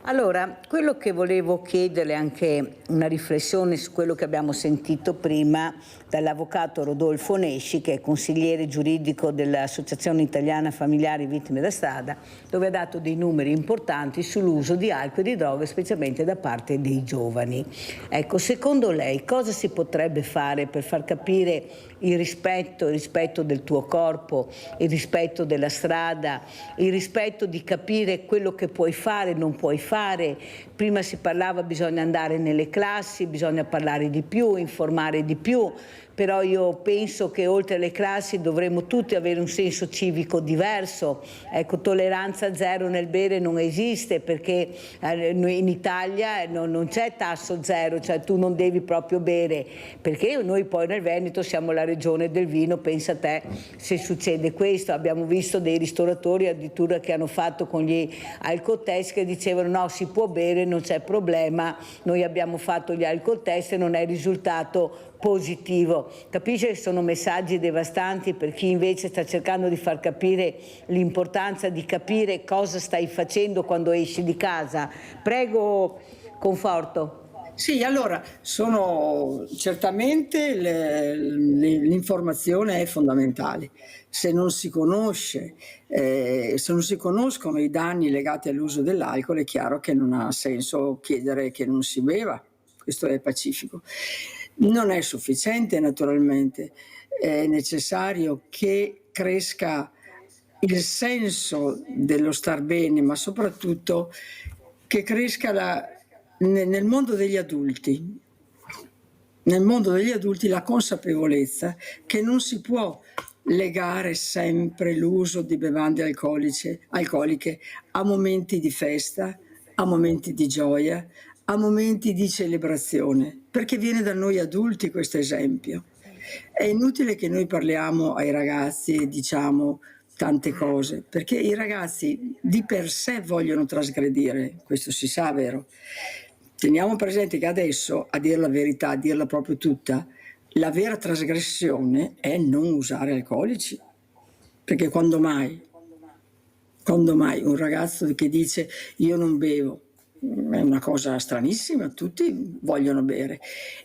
Allora, quello che volevo chiedere, anche una riflessione su quello che abbiamo sentito prima dall'avvocato Rodolfo Nesci, che è consigliere giuridico dell'Associazione Italiana Familiari Vittime da Strada, dove ha dato dei numeri importanti sull'uso di alcol e di droghe, specialmente da parte dei giovani. Ecco, secondo lei cosa si potrebbe fare per far capire il rispetto del tuo corpo, il rispetto della strada, il rispetto di capire quello che puoi fare e non puoi fare? Prima si parlava bisogna andare nelle classi, bisogna parlare di più, informare di più, però io penso che oltre alle classi dovremmo tutti avere un senso civico diverso. Ecco, tolleranza zero nel bere non esiste, perché in Italia non c'è tasso zero, cioè tu non devi proprio bere, perché noi poi nel Veneto siamo la regione del vino, pensa a te se succede questo. Abbiamo visto dei ristoratori addirittura che hanno fatto con gli alcol test che dicevano no, si può bere, non c'è problema, noi abbiamo fatto gli alcol test e non è risultato positivo. Capisce che sono messaggi devastanti per chi invece sta cercando di far capire l'importanza di capire cosa stai facendo quando esci di casa. Prego, Conforto. Sì, allora, certamente l'informazione è fondamentale. Se non si conosce, se non si conoscono i danni legati all'uso dell'alcol, è chiaro che non ha senso chiedere che non si beva, questo è pacifico. Non è sufficiente naturalmente, è necessario che cresca il senso dello star bene, ma soprattutto che cresca nel mondo degli adulti, la consapevolezza che non si può legare sempre l'uso di bevande alcoliche a momenti di festa, a momenti di gioia, a momenti di celebrazione, perché viene da noi adulti questo esempio. È inutile che noi parliamo ai ragazzi e diciamo tante cose, perché i ragazzi di per sé vogliono trasgredire, questo si sa, vero? Teniamo presente che adesso, a dire la verità, a dirla proprio tutta, la vera trasgressione è non usare alcolici, perché quando mai un ragazzo che dice io non bevo, è una cosa stranissima, tutti vogliono bere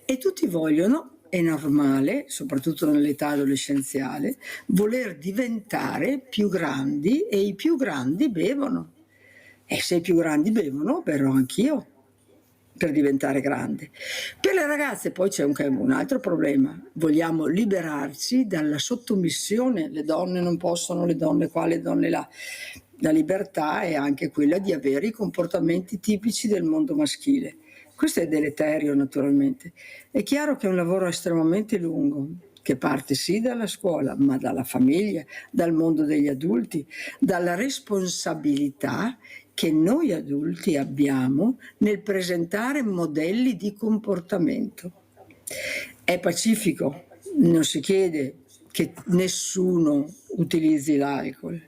e tutti vogliono, è normale, soprattutto nell'età adolescenziale, voler diventare più grandi, e i più grandi bevono. E se i più grandi bevono, berrò anch'io per diventare grande. Per le ragazze poi c'è un altro problema, vogliamo liberarci dalla sottomissione, le donne non possono, le donne qua, le donne là. La libertà è anche quella di avere i comportamenti tipici del mondo maschile. Questo è deleterio naturalmente. È chiaro che è un lavoro estremamente lungo, che parte sì dalla scuola, ma dalla famiglia, dal mondo degli adulti, dalla responsabilità che noi adulti abbiamo nel presentare modelli di comportamento. È pacifico, non si chiede che nessuno utilizzi l'alcol,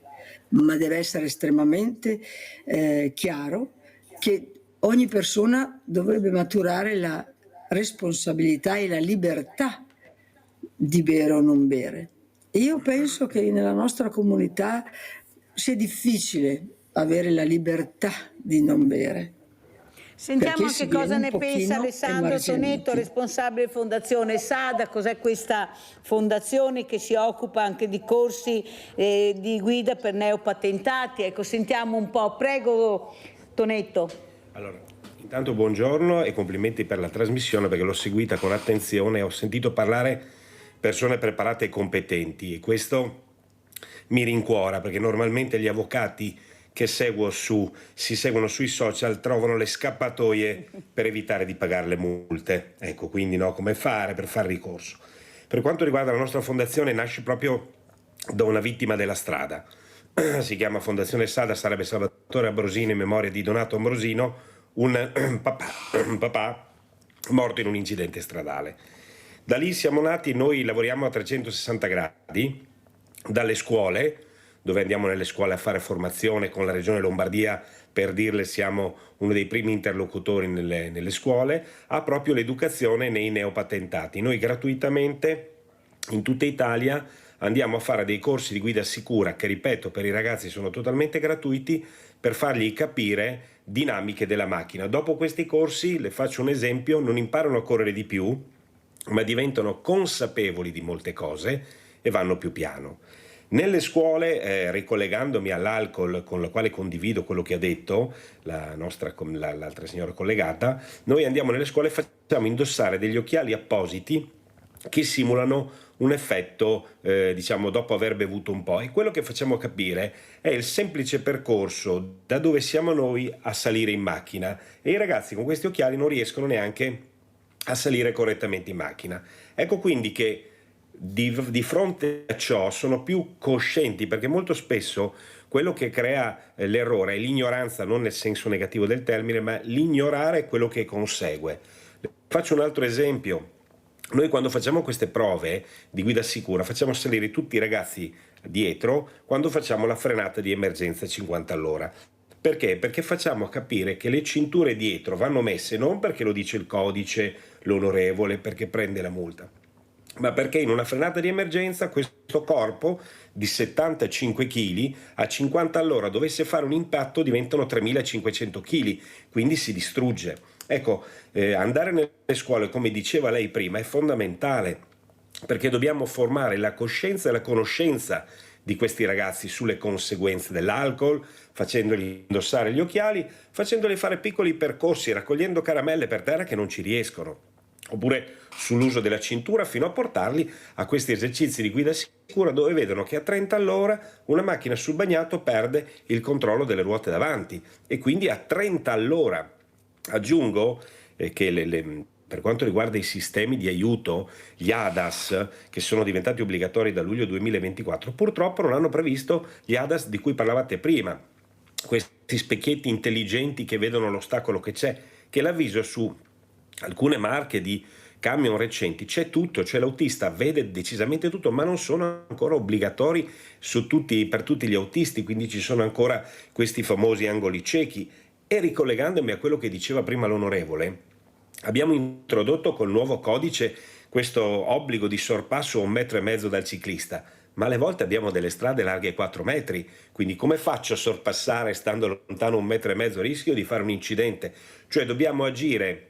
ma deve essere estremamente chiaro che ogni persona dovrebbe maturare la responsabilità e la libertà di bere o non bere. E io penso che nella nostra comunità sia difficile avere la libertà di non bere. Sentiamo anche cosa ne pensa Alessandro Tonetto, responsabile Fondazione SADA. Cos'è questa fondazione che si occupa anche di corsi di guida per neopatentati? Ecco, sentiamo un po'. Prego, Tonetto. Allora, intanto buongiorno e complimenti per la trasmissione, perché l'ho seguita con attenzione e ho sentito parlare persone preparate e competenti, e questo mi rincuora, perché normalmente gli avvocati che si seguono sui social trovano le scappatoie per evitare di pagare le multe. Ecco, quindi come fare per fare ricorso. Per quanto riguarda la nostra fondazione, nasce proprio da una vittima della strada. Si chiama Fondazione SADA, sarebbe Salvatore Ambrosino in memoria di Donato Ambrosino, un papà morto in un incidente stradale. Da lì siamo nati, noi lavoriamo a 360 gradi, dalle scuole, dove andiamo nelle scuole a fare formazione con la Regione Lombardia, per dirle siamo uno dei primi interlocutori nelle scuole, a proprio l'educazione nei neopatentati. Noi gratuitamente in tutta Italia andiamo a fare dei corsi di guida sicura che, ripeto, per i ragazzi sono totalmente gratuiti, per fargli capire dinamiche della macchina. Dopo questi corsi, le faccio un esempio, non imparano a correre di più, ma diventano consapevoli di molte cose e vanno più piano. Nelle scuole, ricollegandomi all'alcol, con la quale condivido quello che ha detto l'altra signora collegata, noi andiamo nelle scuole e facciamo indossare degli occhiali appositi che simulano un effetto, dopo aver bevuto un po'. E quello che facciamo capire è il semplice percorso da dove siamo noi a salire in macchina. E i ragazzi con questi occhiali non riescono neanche a salire correttamente in macchina. Ecco quindi che di fronte a ciò sono più coscienti, perché molto spesso quello che crea l'errore è l'ignoranza, non nel senso negativo del termine, ma l'ignorare quello che consegue. Faccio un altro esempio. Noi quando facciamo queste prove di guida sicura facciamo salire tutti i ragazzi dietro quando facciamo la frenata di emergenza 50 all'ora. Perché? Perché facciamo capire che le cinture dietro vanno messe non perché lo dice il codice, l'onorevole, perché prende la multa, ma perché in una frenata di emergenza questo corpo di 75 kg a 50 all'ora dovesse fare un impatto diventano 3.500 kg, quindi si distrugge. Ecco, andare nelle scuole, come diceva lei prima, è fondamentale, perché dobbiamo formare la coscienza e la conoscenza di questi ragazzi sulle conseguenze dell'alcol, facendoli indossare gli occhiali, facendoli fare piccoli percorsi, raccogliendo caramelle per terra che non ci riescono, oppure sull'uso della cintura, fino a portarli a questi esercizi di guida sicura dove vedono che a 30 all'ora una macchina sul bagnato perde il controllo delle ruote davanti e quindi a 30 all'ora. Aggiungo che per quanto riguarda i sistemi di aiuto, gli ADAS, che sono diventati obbligatori da luglio 2024, purtroppo non hanno previsto gli ADAS di cui parlavate prima, questi specchietti intelligenti che vedono l'ostacolo che c'è, che l'avviso su alcune marche di camion recenti c'è tutto, cioè l'autista vede decisamente tutto, ma non sono ancora obbligatori per tutti gli autisti, quindi ci sono ancora questi famosi angoli ciechi. E ricollegandomi a quello che diceva prima l'onorevole, abbiamo introdotto col nuovo codice questo obbligo di sorpasso a 1,5 metri dal ciclista, ma alle volte abbiamo delle strade larghe 4 metri, quindi come faccio a sorpassare stando lontano 1,5 metri? Rischio di fare un incidente. Cioè dobbiamo agire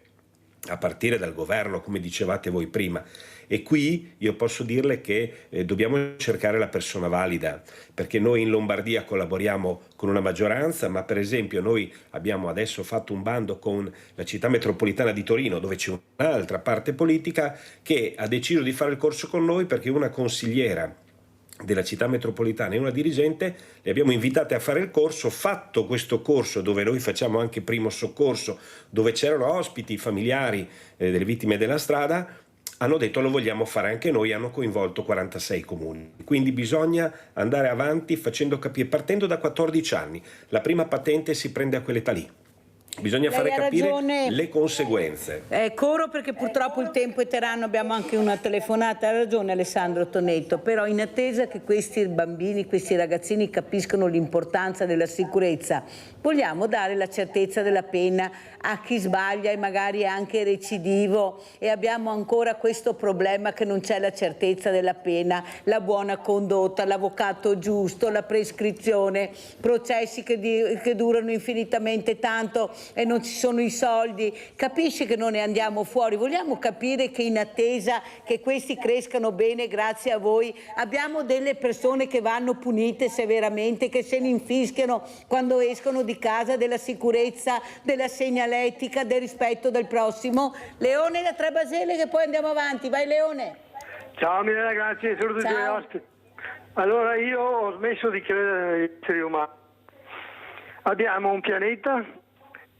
a partire dal governo, come dicevate voi prima, e qui io posso dirle che dobbiamo cercare la persona valida, perché noi in Lombardia collaboriamo con una maggioranza, ma per esempio noi abbiamo adesso fatto un bando con la città metropolitana di Torino, dove c'è un'altra parte politica che ha deciso di fare il corso con noi perché una consigliera della città metropolitana e una dirigente le abbiamo invitate a fare il corso. Fatto questo corso, dove noi facciamo anche primo soccorso, dove c'erano ospiti familiari delle vittime della strada, hanno detto lo vogliamo fare anche noi, hanno coinvolto 46 comuni. Quindi bisogna andare avanti facendo capire, partendo da 14 anni, la prima patente si prende a quell'età lì. Bisogna fare capire le conseguenze. Corro perché purtroppo il tempo è tiranno, abbiamo anche una telefonata. Ha ragione Alessandro Tonetto, però in attesa che questi bambini, questi ragazzini capiscano l'importanza della sicurezza, vogliamo dare la certezza della pena a chi sbaglia e magari è anche recidivo, e abbiamo ancora questo problema che non c'è la certezza della pena, la buona condotta, l'avvocato giusto, la prescrizione, processi che durano infinitamente tanto e non ci sono i soldi. Capisci che non ne andiamo fuori? Vogliamo capire che in attesa che questi crescano bene grazie a voi abbiamo delle persone che vanno punite severamente, che se ne infischiano quando escono di casa, della sicurezza, della segnaletica, del rispetto del prossimo. Leone da Trebasele, che poi andiamo avanti. Vai Leone. Ciao Milena, grazie, saluto i tuoi ospiti. Allora io ho smesso di credere negli esseri umani. Abbiamo un pianeta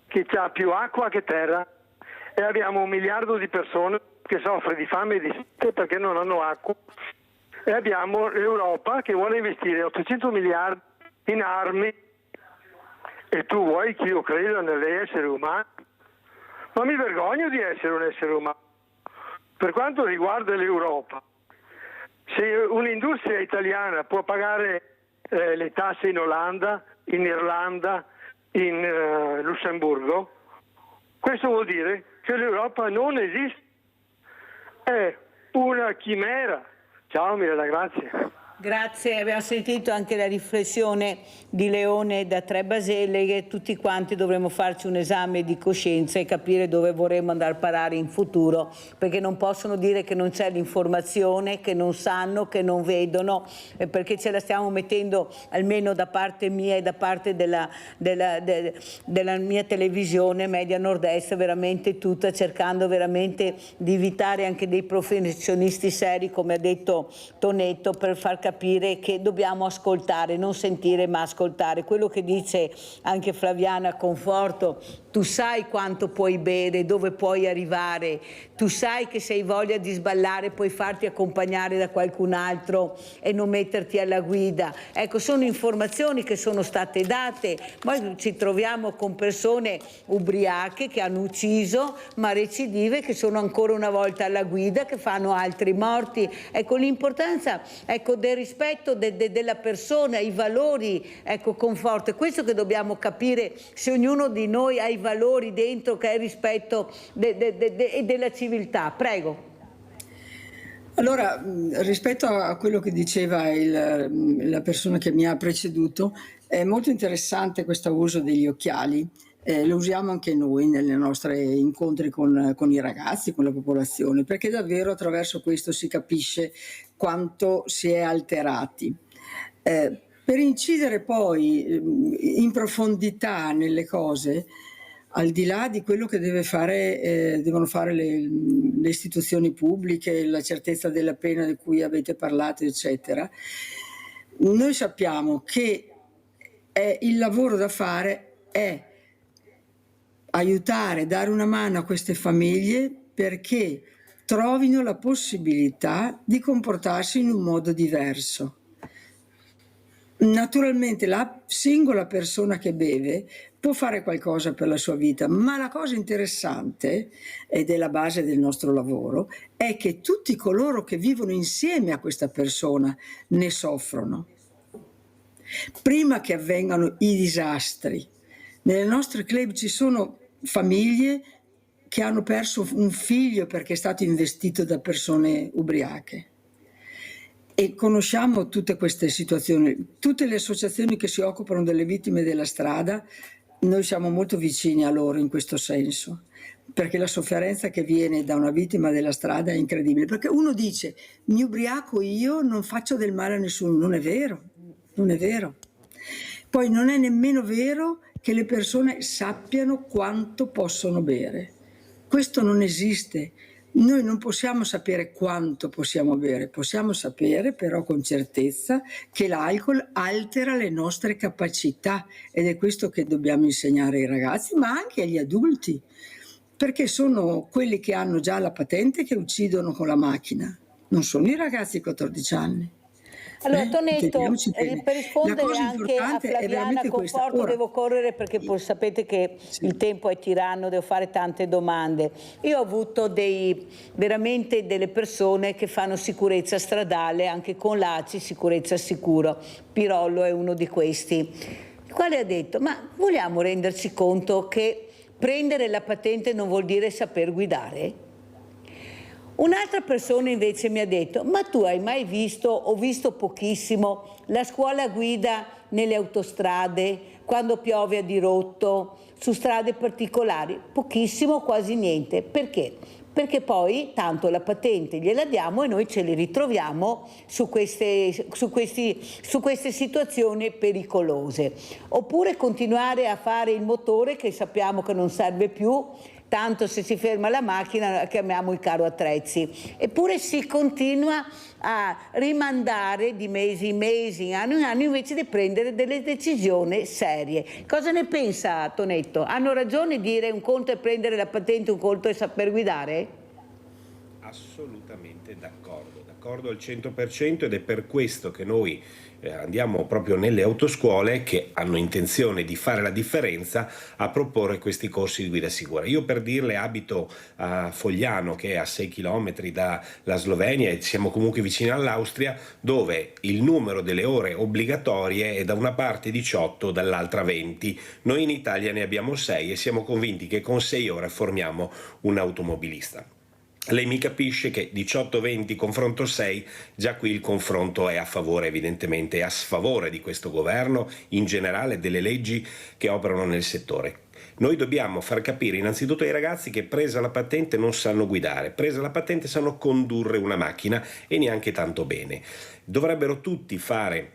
che ha più acqua che terra e abbiamo 1 miliardo di persone che soffre di fame e di sete perché non hanno acqua, e abbiamo l'Europa che vuole investire 800 miliardi in armi, e tu vuoi che io creda negli esseri umani? Ma mi vergogno di essere un essere umano. Per quanto riguarda l'Europa, se un'industria italiana può pagare le tasse in Olanda, in Irlanda, in Lussemburgo, questo vuol dire che l'Europa non esiste, è una chimera. Ciao Mirella, grazie. Grazie, abbiamo sentito anche la riflessione di Leone da Trebasele, che tutti quanti dovremmo farci un esame di coscienza e capire dove vorremmo andare a parare in futuro, perché non possono dire che non c'è l'informazione, che non sanno, che non vedono, perché ce la stiamo mettendo, almeno da parte mia e da parte della mia televisione Media Nord-Est, veramente tutta, cercando veramente di invitare anche dei professionisti seri, come ha detto Tonetto, per far capire capire che dobbiamo ascoltare, non sentire ma ascoltare. Quello che dice anche Flaviana Conforto, tu sai quanto puoi bere, dove puoi arrivare, tu sai che se hai voglia di sballare puoi farti accompagnare da qualcun altro e non metterti alla guida. Ecco, sono informazioni che sono state date, poi ci troviamo con persone ubriache che hanno ucciso, ma recidive che sono ancora una volta alla guida, che fanno altri morti. Ecco, l'importanza, ecco, del rispetto della persona, i valori, ecco, Conforto, è questo che dobbiamo capire, se ognuno di noi ha i valori dentro, che è il rispetto della civiltà. Prego. Allora, rispetto a quello che diceva la persona che mi ha preceduto, è molto interessante questo uso degli occhiali. Lo usiamo anche noi nei nostri incontri con i ragazzi, con la popolazione, perché davvero attraverso questo si capisce quanto si è alterati. Per incidere poi in profondità nelle cose, al di là di quello che devono fare le istituzioni pubbliche, la certezza della pena di cui avete parlato, eccetera, noi sappiamo che il lavoro da fare è aiutare, dare una mano a queste famiglie perché trovino la possibilità di comportarsi in un modo diverso. Naturalmente la singola persona che beve può fare qualcosa per la sua vita, ma la cosa interessante, ed è la base del nostro lavoro, è che tutti coloro che vivono insieme a questa persona ne soffrono. Prima che avvengano i disastri, nelle nostre club ci sono famiglie che hanno perso un figlio perché è stato investito da persone ubriache. E conosciamo tutte queste situazioni, tutte le associazioni che si occupano delle vittime della strada, noi siamo molto vicini a loro in questo senso, perché la sofferenza che viene da una vittima della strada è incredibile, perché uno dice mi ubriaco io, non faccio del male a nessuno, non è vero, non è vero. Poi non è nemmeno vero che le persone sappiano quanto possono bere, questo non esiste. Noi non possiamo sapere quanto possiamo bere, possiamo sapere però con certezza che l'alcol altera le nostre capacità ed è questo che dobbiamo insegnare ai ragazzi, ma anche agli adulti, perché sono quelli che hanno già la patente che uccidono con la macchina, non sono i ragazzi di 14 anni. Allora Tonetto, per rispondere anche a Flaviana Conforto devo correre perché poi sapete che il tempo è tiranno, devo fare tante domande. Io ho avuto veramente delle persone che fanno sicurezza stradale, anche con l'ACI, sicurezza sicuro. Pirollo è uno di questi, il quale ha detto ma vogliamo renderci conto che prendere la patente non vuol dire saper guidare? Un'altra persona invece mi ha detto ma tu hai mai visto, ho visto pochissimo, la scuola guida nelle autostrade, quando piove a dirotto, su strade particolari? Pochissimo, quasi niente. Perché? Perché poi tanto la patente gliela diamo e noi ce li ritroviamo su queste situazioni pericolose. Oppure continuare a fare il motore che sappiamo che non serve più, tanto se si ferma la macchina chiamiamo il caro attrezzi. Eppure si continua a rimandare di mesi in mesi, anno in anno, invece di prendere delle decisioni serie. Cosa ne pensa Tonetto? Hanno ragione dire un conto è prendere la patente, un conto è saper guidare? Assolutamente d'accordo al 100% ed è per questo che noi andiamo proprio nelle autoscuole che hanno intenzione di fare la differenza a proporre questi corsi di guida sicura. Io per dirle abito a Fogliano che è a 6 km dalla Slovenia e siamo comunque vicini all'Austria, dove il numero delle ore obbligatorie è da una parte 18, dall'altra 20. Noi in Italia ne abbiamo 6 e siamo convinti che con 6 ore formiamo un automobilista. Lei mi capisce che 18-20 confronto 6, già qui il confronto è a favore, evidentemente, e a sfavore di questo governo, in generale delle leggi che operano nel settore. Noi dobbiamo far capire innanzitutto ai ragazzi che presa la patente non sanno guidare, presa la patente sanno condurre una macchina e neanche tanto bene. Dovrebbero tutti fare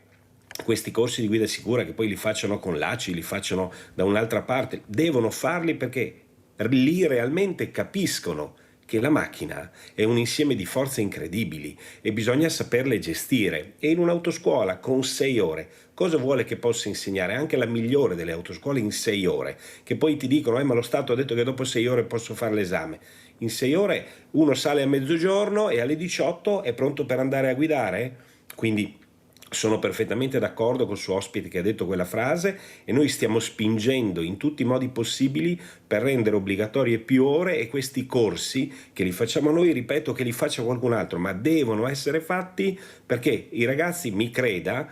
questi corsi di guida sicura, che poi li facciano con l'ACI, li facciano da un'altra parte, devono farli perché lì realmente capiscono che la macchina è un insieme di forze incredibili e bisogna saperle gestire. E in un'autoscuola con 6 ore, cosa vuole che possa insegnare? Anche la migliore delle autoscuole in 6 ore, che poi ti dicono ma lo Stato ha detto che dopo 6 ore posso fare l'esame. In 6 ore uno sale a mezzogiorno e alle 18 è pronto per andare a guidare? Quindi sono perfettamente d'accordo col suo ospite che ha detto quella frase, e noi stiamo spingendo in tutti i modi possibili per rendere obbligatorie più ore, e questi corsi che li facciamo noi, ripeto, che li faccia qualcun altro, ma devono essere fatti perché i ragazzi, mi creda,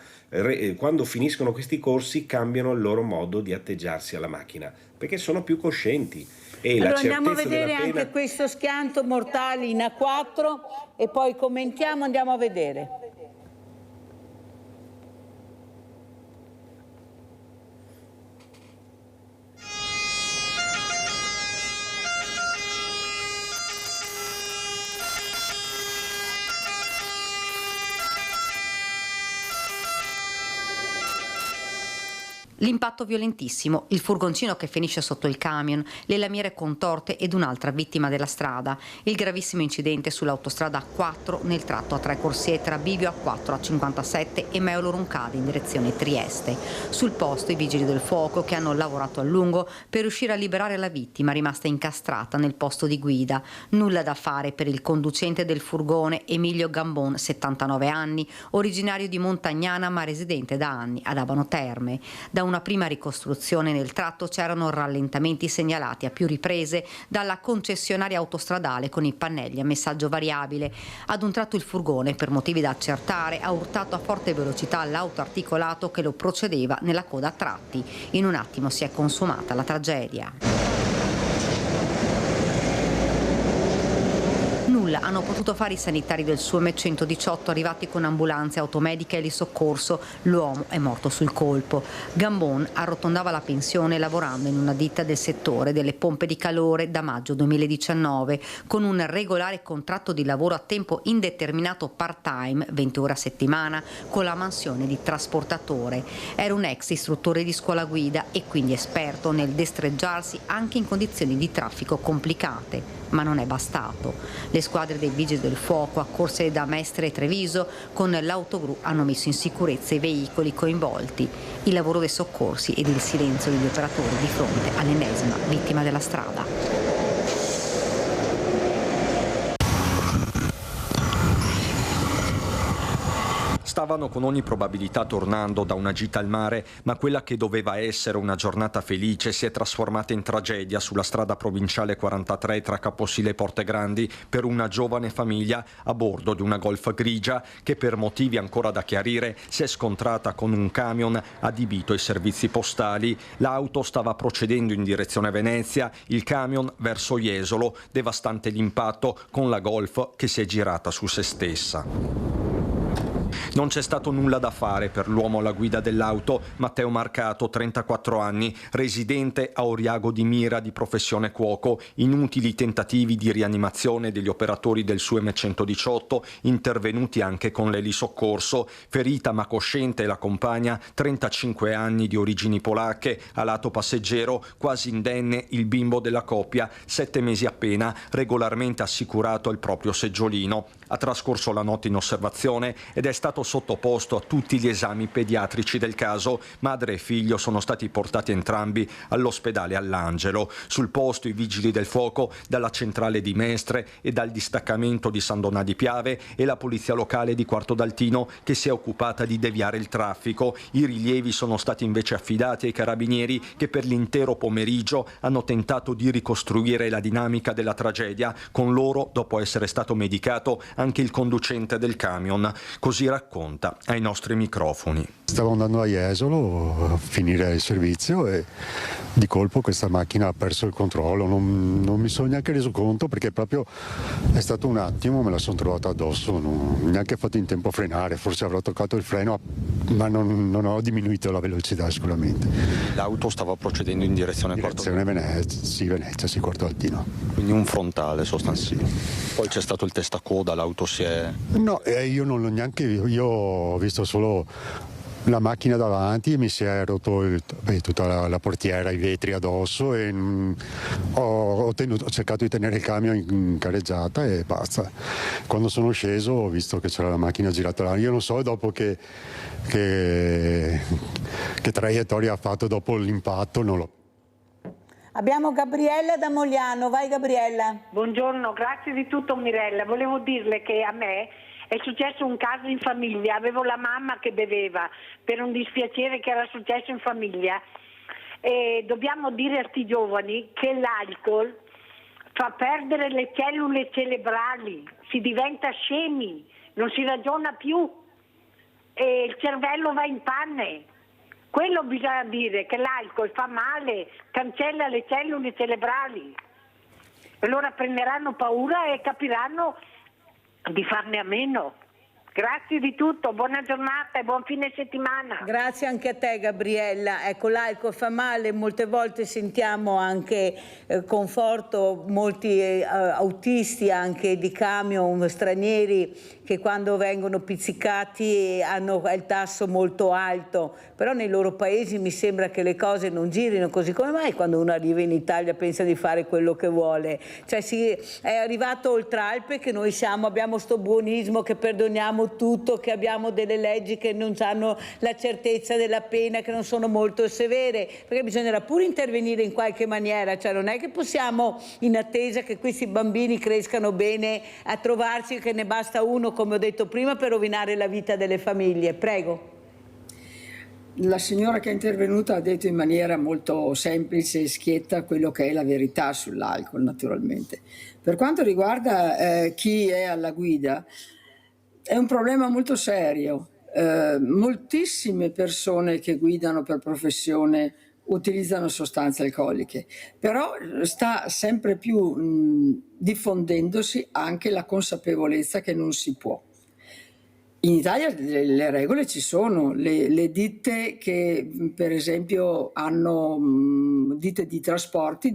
quando finiscono questi corsi cambiano il loro modo di atteggiarsi alla macchina, perché sono più coscienti. E allora la andiamo a certezza vedere della pena... anche questo schianto mortali in A4 e poi commentiamo, andiamo a vedere. L'impatto violentissimo, il furgoncino che finisce sotto il camion, le lamiere contorte ed un'altra vittima della strada, il gravissimo incidente sull'autostrada A4 nel tratto a 3 corsie tra Bivio A4 a 57 e Meolo Roncade in direzione Trieste. Sul posto i vigili del fuoco che hanno lavorato a lungo per riuscire a liberare la vittima rimasta incastrata nel posto di guida. Nulla da fare per il conducente del furgone Emilio Gambon, 79 anni, originario di Montagnana ma residente da anni ad Abano Terme. Da una prima ricostruzione nel tratto c'erano rallentamenti segnalati a più riprese dalla concessionaria autostradale con i pannelli a messaggio variabile. Ad un tratto il furgone, per motivi da accertare, ha urtato a forte velocità l'auto articolato che lo procedeva nella coda a tratti. In un attimo si è consumata la tragedia. Nulla hanno potuto fare i sanitari del SUEM 118 arrivati con ambulanze, automedica e di soccorso. L'uomo è morto sul colpo. Gambon arrotondava la pensione lavorando in una ditta del settore delle pompe di calore da maggio 2019 con un regolare contratto di lavoro a tempo indeterminato part-time, 20 ore a settimana, con la mansione di trasportatore. Era un ex istruttore di scuola guida e quindi esperto nel destreggiarsi anche in condizioni di traffico complicate. Ma non è bastato. Le squadre dei vigili del fuoco accorse da Mestre e Treviso con l'autogru hanno messo in sicurezza i veicoli coinvolti, il lavoro dei soccorsi ed il silenzio degli operatori di fronte all'ennesima vittima della strada. Stavano con ogni probabilità tornando da una gita al mare, ma quella che doveva essere una giornata felice si è trasformata in tragedia sulla strada provinciale 43 tra Caposile e Portegrandi per una giovane famiglia a bordo di una Golf grigia che per motivi ancora da chiarire si è scontrata con un camion adibito ai servizi postali. L'auto stava procedendo in direzione Venezia, il camion verso Jesolo, devastante l'impatto con la Golf che si è girata su se stessa. Non c'è stato nulla da fare per l'uomo alla guida dell'auto, Matteo Marcato, 34 anni, residente a Oriago di Mira, di professione cuoco. Inutili tentativi di rianimazione degli operatori del SUEM 118, intervenuti anche con l'elisoccorso. Ferita ma cosciente la compagna, 35 anni, di origini polacche, a lato passeggero, quasi indenne il bimbo della coppia, 7 mesi appena, regolarmente assicurato al proprio seggiolino. Ha trascorso la notte in osservazione ed è stato sottoposto a tutti gli esami pediatrici del caso. Madre e figlio sono stati portati entrambi all'ospedale All'Angelo. Sul posto i vigili del fuoco dalla centrale di Mestre e dal distaccamento di San Donà di Piave e la polizia locale di Quarto d'Altino che si è occupata di deviare il traffico. I rilievi sono stati invece affidati ai carabinieri che per l'intero pomeriggio hanno tentato di ricostruire la dinamica della tragedia. Con loro, dopo essere stato medicato, anche il conducente del camion. Così racconta ai nostri microfoni. Stavo andando a Jesolo a finire il servizio e di colpo questa macchina ha perso il controllo, non mi sono neanche reso conto perché proprio è stato un attimo, me la sono trovata addosso, non ho neanche fatto in tempo a frenare, forse avrò toccato il freno ma non ho diminuito la velocità sicuramente. L'auto stava procedendo in direzione Venezia, sì, Quarto d'Altino. Quindi un frontale sostanziale. Poi c'è stato il testacoda, l'auto si è... No, io non l'ho neanche, io ho visto solo la macchina davanti, mi si è rotto tutta la portiera, i vetri addosso e ho cercato di tenere il camion in careggiata e basta. Quando sono sceso ho visto che c'era la macchina girata là. Io non so dopo che traiettoria ha fatto dopo l'impatto, non lo. Abbiamo Gabriella da Mogliano, vai Gabriella. Buongiorno, grazie di tutto Mirella. Volevo dirle che a me è successo un caso in famiglia, avevo la mamma che beveva per un dispiacere che era successo in famiglia e dobbiamo dire a sti giovani che l'alcol fa perdere le cellule cerebrali, si diventa scemi, non si ragiona più e il cervello va in panne. Quello bisogna dire, che l'alcol fa male, cancella le cellule cerebrali. Allora prenderanno paura e capiranno di farne a meno. Grazie di tutto, buona giornata e buon fine settimana. Grazie anche a te Gabriella. Ecco, l'alcol fa male, molte volte sentiamo anche conforto, molti autisti anche di camion stranieri che quando vengono pizzicati hanno il tasso molto alto, però nei loro paesi mi sembra che le cose non girino così. Come mai quando uno arriva in Italia pensa di fare quello che vuole? Cioè è arrivato oltre Alpe che noi abbiamo sto buonismo che perdoniamo tutto, che abbiamo delle leggi che non hanno la certezza della pena, che non sono molto severe, perché bisognerà pure intervenire in qualche maniera, cioè non è che possiamo in attesa che questi bambini crescano bene a trovarci che ne basta uno, come ho detto prima, per rovinare la vita delle famiglie. Prego. La signora che è intervenuta ha detto in maniera molto semplice e schietta quello che è la verità sull'alcol, naturalmente. Per quanto riguarda chi è alla guida, è un problema molto serio. Moltissime persone che guidano per professione utilizzano sostanze alcoliche, però sta sempre più diffondendosi anche la consapevolezza che non si può. In Italia le regole ci sono, le ditte che per esempio hanno ditte di trasporti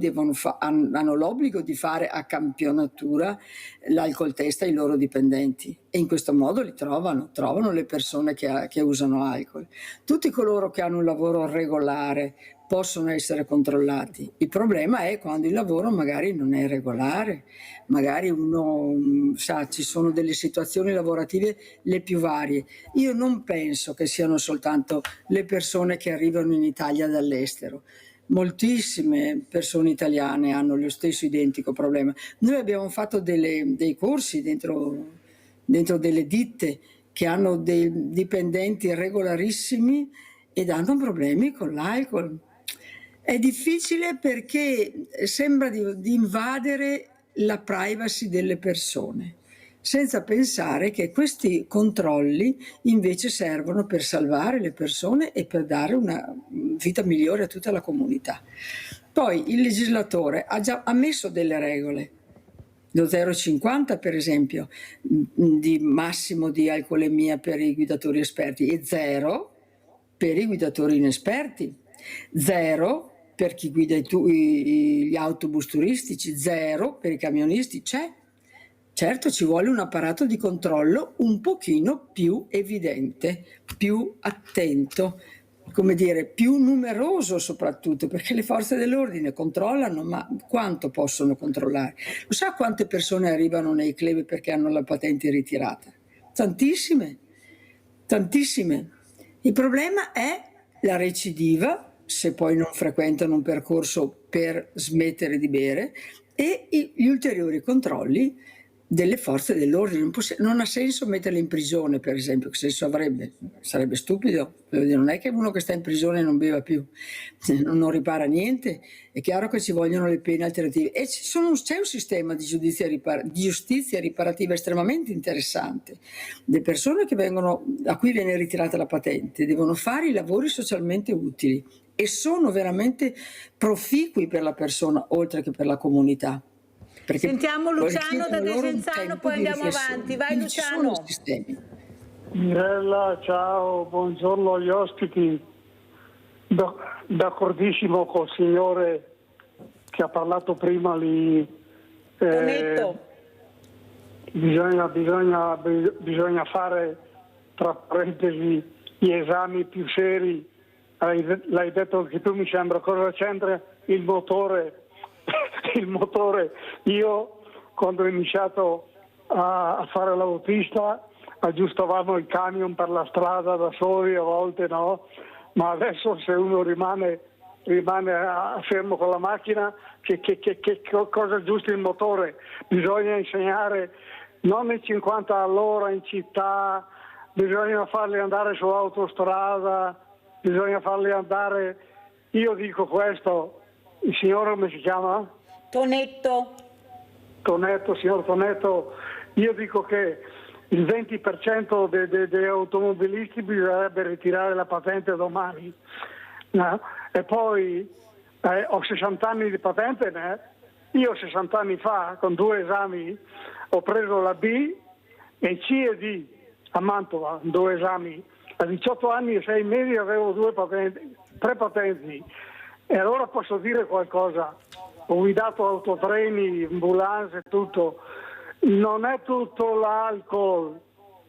hanno l'obbligo di fare a campionatura l'alcol test ai loro dipendenti e in questo modo li trovano le persone che usano alcol. Tutti coloro che hanno un lavoro regolare possono essere controllati. Il problema è quando il lavoro magari non è regolare, magari uno sa, ci sono delle situazioni lavorative le più varie. Io non penso che siano soltanto le persone che arrivano in Italia dall'estero. Moltissime persone italiane hanno lo stesso identico problema. Noi abbiamo fatto dei corsi dentro delle ditte che hanno dei dipendenti regolarissimi ed hanno problemi con l'alcol. È difficile perché sembra di invadere la privacy delle persone, senza pensare che questi controlli invece servono per salvare le persone e per dare una vita migliore a tutta la comunità. Poi il legislatore ha già messo delle regole, lo 0,50 per esempio, di massimo di alcolemia per i guidatori esperti e 0 per i guidatori inesperti, 0 per chi guida gli autobus turistici, 0 per i camionisti. C'è. Certo ci vuole un apparato di controllo un pochino più evidente, più attento, come dire, più numeroso soprattutto, perché le forze dell'ordine controllano, ma quanto possono controllare? Lo sa quante persone arrivano nei club perché hanno la patente ritirata? Tantissime, tantissime. Il problema è la recidiva, se poi non frequentano un percorso per smettere di bere, e gli ulteriori controlli delle forze dell'ordine. Non ha senso metterli in prigione, per esempio, che senso avrebbe? Sarebbe stupido. Non è che uno che sta in prigione non beva più, non ripara niente. È chiaro che ci vogliono le pene alternative e c'è un sistema di giustizia riparativa estremamente interessante. Le persone a cui viene ritirata la patente devono fare i lavori socialmente utili e sono veramente proficui per la persona oltre che per la comunità. Perché sentiamo Luciano da Desenzano, poi andiamo avanti. Vai Luciano. Mirella, ciao, buongiorno agli ospiti. D'accordissimo col signore che ha parlato prima lì. Bisogna fare, tra parentesi, gli esami più seri, l'hai detto anche tu, mi sembra, cosa c'entra il motore? Il motore, io quando ho iniziato a fare l'autista aggiustavamo il camion per la strada da soli, a volte no, ma adesso se uno rimane fermo con la macchina, che cosa aggiusta il motore? Bisogna insegnare non i 50 all'ora in città, bisogna farli andare sull'autostrada, bisogna farli andare, io dico questo, il signore come si chiama? Tonetto, signor Tonetto, io dico che il 20% degli automobilisti bisognerebbe ritirare la patente domani, no? E poi ho 60 anni di patente, io 60 anni fa con 2 esami ho preso la B e C e D a Mantova, 2 esami, a 18 anni e 6 mesi avevo 3 patenti, e allora posso dire qualcosa, ho guidato autotreni, ambulanze, tutto. Non è tutto l'alcol,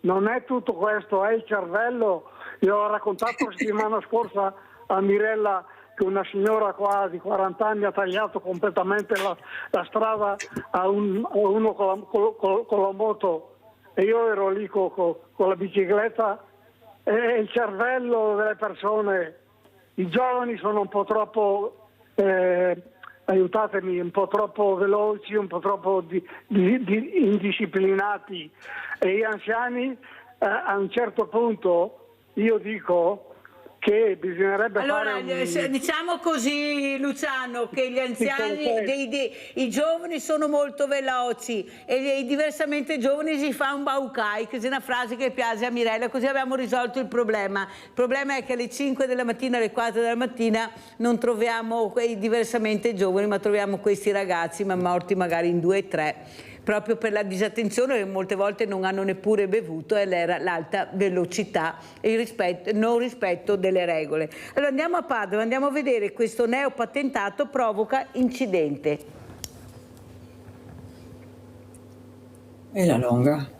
non è tutto questo, è il cervello. Io ho raccontato la settimana scorsa a Mirella che una signora qua di 40 anni ha tagliato completamente la strada a uno con la moto, e io ero lì con la bicicletta. E il cervello delle persone, i giovani sono un po' troppo aiutatemi, un po' troppo veloci, un po' troppo indisciplinati, e gli anziani a un certo punto io dico che bisognerebbe fare diciamo così, Luciano, che gli anziani, i giovani sono molto veloci, e diversamente i giovani si fa un baucai, che è una frase che piace a Mirella, così abbiamo risolto il problema. Il problema è che alle 5 della mattina, alle 4 della mattina non troviamo quei diversamente giovani, ma troviamo questi ragazzi, ma morti magari in 2 e 3. Proprio per la disattenzione, che molte volte non hanno neppure bevuto, e l'alta velocità e il non rispetto delle regole. Allora andiamo a Padova, andiamo a vedere questo neopatentato provoca incidente. E la longa?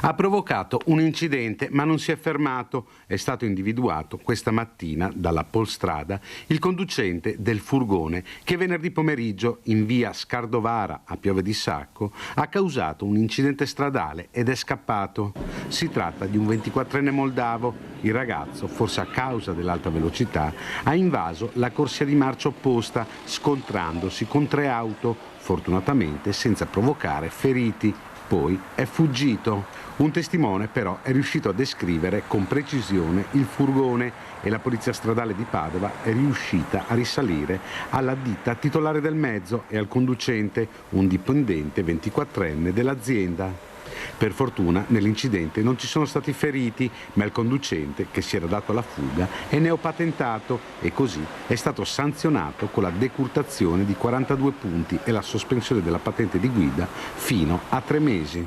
Ha provocato un incidente, ma non si è fermato. È stato individuato questa mattina dalla Polstrada il conducente del furgone che venerdì pomeriggio in via Scardovara a Piove di Sacco ha causato un incidente stradale ed è scappato. Si tratta di un 24enne moldavo. Il ragazzo, forse a causa dell'alta velocità, ha invaso la corsia di marcia opposta scontrandosi con 3 auto, fortunatamente senza provocare feriti. Poi è fuggito. Un testimone però è riuscito a descrivere con precisione il furgone, e la polizia stradale di Padova è riuscita a risalire alla ditta titolare del mezzo e al conducente, un dipendente 24enne dell'azienda. Per fortuna nell'incidente non ci sono stati feriti, ma il conducente, che si era dato alla fuga, è neopatentato e così è stato sanzionato con la decurtazione di 42 punti e la sospensione della patente di guida fino a 3 mesi.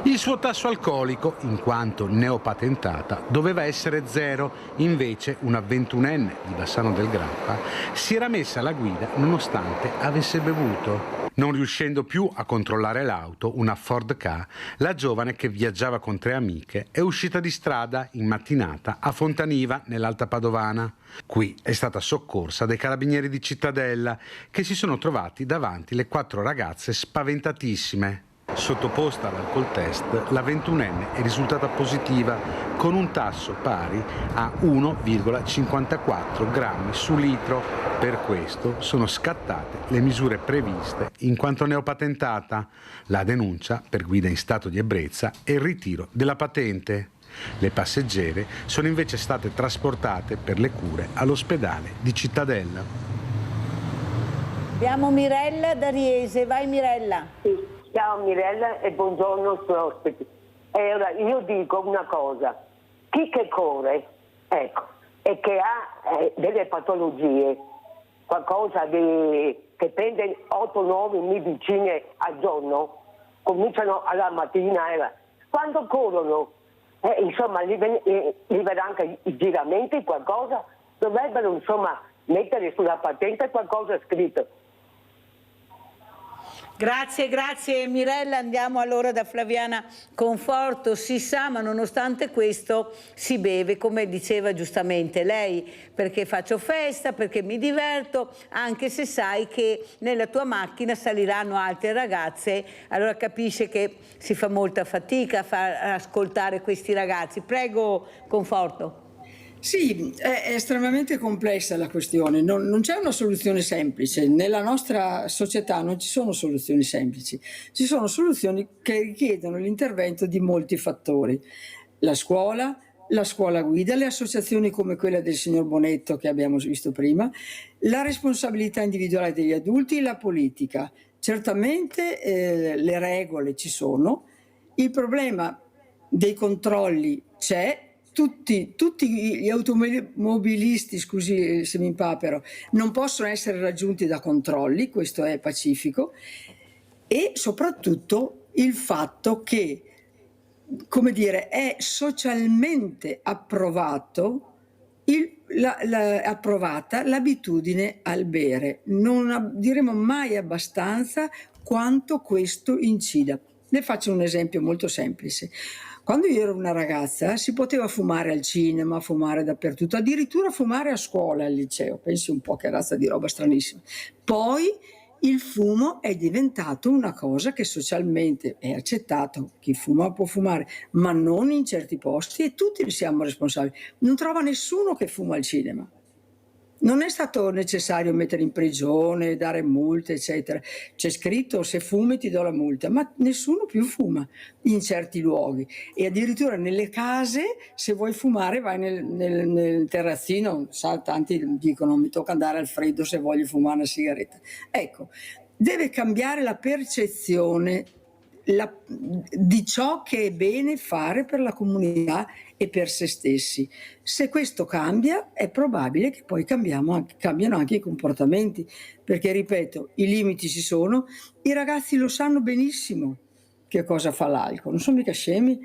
Il suo tasso alcolico, in quanto neopatentata, doveva essere 0, invece una 21enne di Bassano del Grappa si era messa alla guida nonostante avesse bevuto. Non riuscendo più a controllare l'auto, una Ford Ka, la giovane, che viaggiava con 3 amiche, è uscita di strada in mattinata a Fontaniva, nell'Alta Padovana. Qui è stata soccorsa dai carabinieri di Cittadella, che si sono trovati davanti le 4 ragazze spaventatissime. Sottoposta all'alcol test, la 21enne è risultata positiva con un tasso pari a 1,54 grammi su litro. Per questo sono scattate le misure previste in quanto neopatentata, la denuncia per guida in stato di ebbrezza e il ritiro della patente. Le passeggere sono invece state trasportate per le cure all'ospedale di Cittadella. Abbiamo Mirella da Riese, vai Mirella. Sì. Ciao Mirella e buongiorno ai suoi ospiti. Ora io dico una cosa, chi che corre, ecco, e che ha delle patologie, qualcosa che prende 8-9 medicine al giorno, cominciano alla mattina, quando corrono, insomma, gli verrà anche i giramenti, qualcosa, dovrebbero insomma mettere sulla patente qualcosa scritto. Grazie Mirella, andiamo allora da Flaviana Conforto. Si sa, ma nonostante questo si beve, come diceva giustamente lei, perché faccio festa, perché mi diverto, anche se sai che nella tua macchina saliranno altre ragazze, allora capisce che si fa molta fatica a far ascoltare questi ragazzi. Prego Conforto. Sì, è estremamente complessa la questione, non c'è una soluzione semplice, nella nostra società non ci sono soluzioni semplici, ci sono soluzioni che richiedono l'intervento di molti fattori, la scuola guida, le associazioni come quella del signor Bonetto che abbiamo visto prima, la responsabilità individuale degli adulti, la politica, certamente le regole ci sono, il problema dei controlli c'è. Tutti gli automobilisti, scusi se mi impapero, non possono essere raggiunti da controlli, questo è pacifico, e soprattutto il fatto che, come dire, è socialmente approvata l'abitudine al bere. Non diremo mai abbastanza quanto questo incida. Le faccio un esempio molto semplice. Quando io ero una ragazza si poteva fumare al cinema, fumare dappertutto, addirittura fumare a scuola, al liceo, pensi un po' che razza di roba stranissima. Poi il fumo è diventato una cosa che socialmente è accettato, chi fuma può fumare, ma non in certi posti e tutti ne siamo responsabili. Non trova nessuno che fuma al cinema. Non è stato necessario mettere in prigione, dare multe, eccetera. C'è scritto se fumi ti do la multa, ma nessuno più fuma in certi luoghi. E addirittura nelle case, se vuoi fumare, vai nel terrazzino. Tanti dicono mi tocca andare al freddo se voglio fumare una sigaretta. Ecco, deve cambiare la percezione di ciò che è bene fare per la comunità e per se stessi. Se questo cambia è probabile che poi cambiano anche i comportamenti, perché ripeto, i limiti ci sono, i ragazzi lo sanno benissimo che cosa fa l'alcol, non sono mica scemi.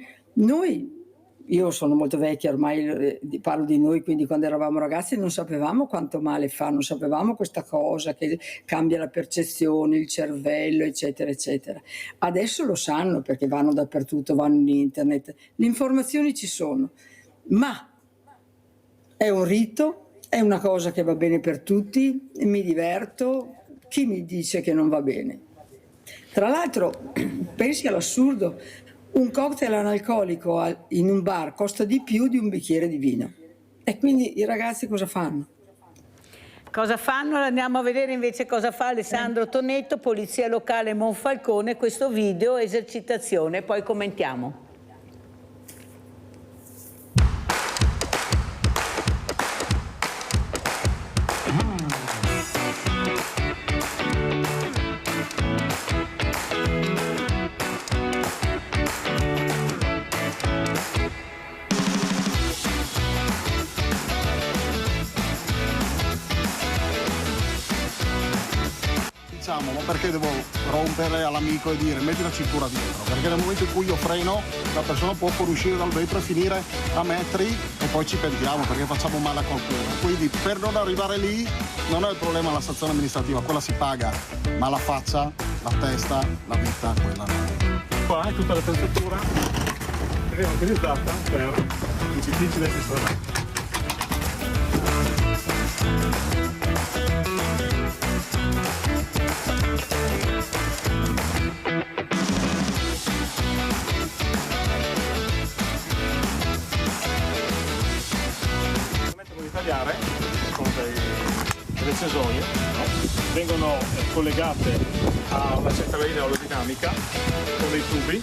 Io sono molto vecchia ormai, parlo di noi, quindi quando eravamo ragazzi non sapevamo quanto male fa, non sapevamo questa cosa che cambia la percezione, il cervello, eccetera, eccetera. Adesso lo sanno perché vanno dappertutto, vanno in internet, le informazioni ci sono, ma è un rito, è una cosa che va bene per tutti, mi diverto, chi mi dice che non va bene? Tra l'altro, pensi all'assurdo, un cocktail analcolico in un bar costa di più di un bicchiere di vino. E quindi i ragazzi cosa fanno? Cosa fanno? Andiamo a vedere invece cosa fa Alessandro Tonetto, Polizia Locale Monfalcone, questo video esercitazione, poi commentiamo. Ma perché devo rompere all'amico e dire metti la cintura dietro? Perché nel momento in cui io freno la persona può fuoriuscire dal vetro e finire a metri e poi ci pentiamo perché facciamo male a qualcuno. Quindi per non arrivare lì non è il problema la sanzione amministrativa, quella si paga, ma la faccia, la testa, la vita, quella no. Qua è tutta la attrezzatura che viene utilizzata per i ciclisti del stradale. Con delle cesoie, no? Vengono collegate a una centralina aerodinamica con dei tubi.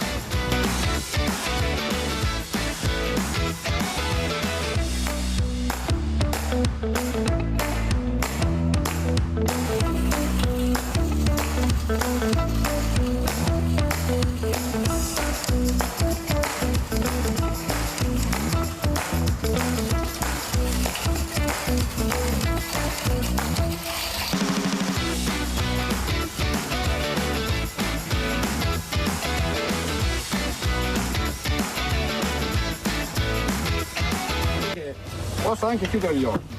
Posso anche chiudere gli occhi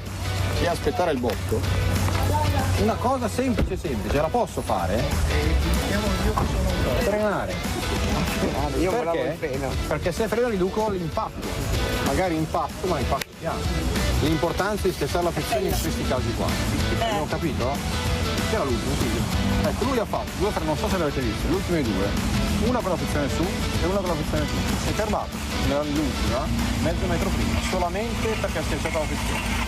e aspettare il botto Una cosa semplice, la posso fare? Frenare. Io volavo Perché? il freno. Perché se freno riduco l'impatto. Magari impatto, ma impatto piano. L'importanza di schiacciare la frizione in questi casi qua. Abbiamo capito? C'era l'ultimo, quindi. Ecco, lui ha fatto due freni, non so se l'avete visto, gli ultimi due. Una con la frizione su e una con la frizione su. Si è fermato l'ultima, mezzo metro prima, solamente perché ha schiacciato la frizione.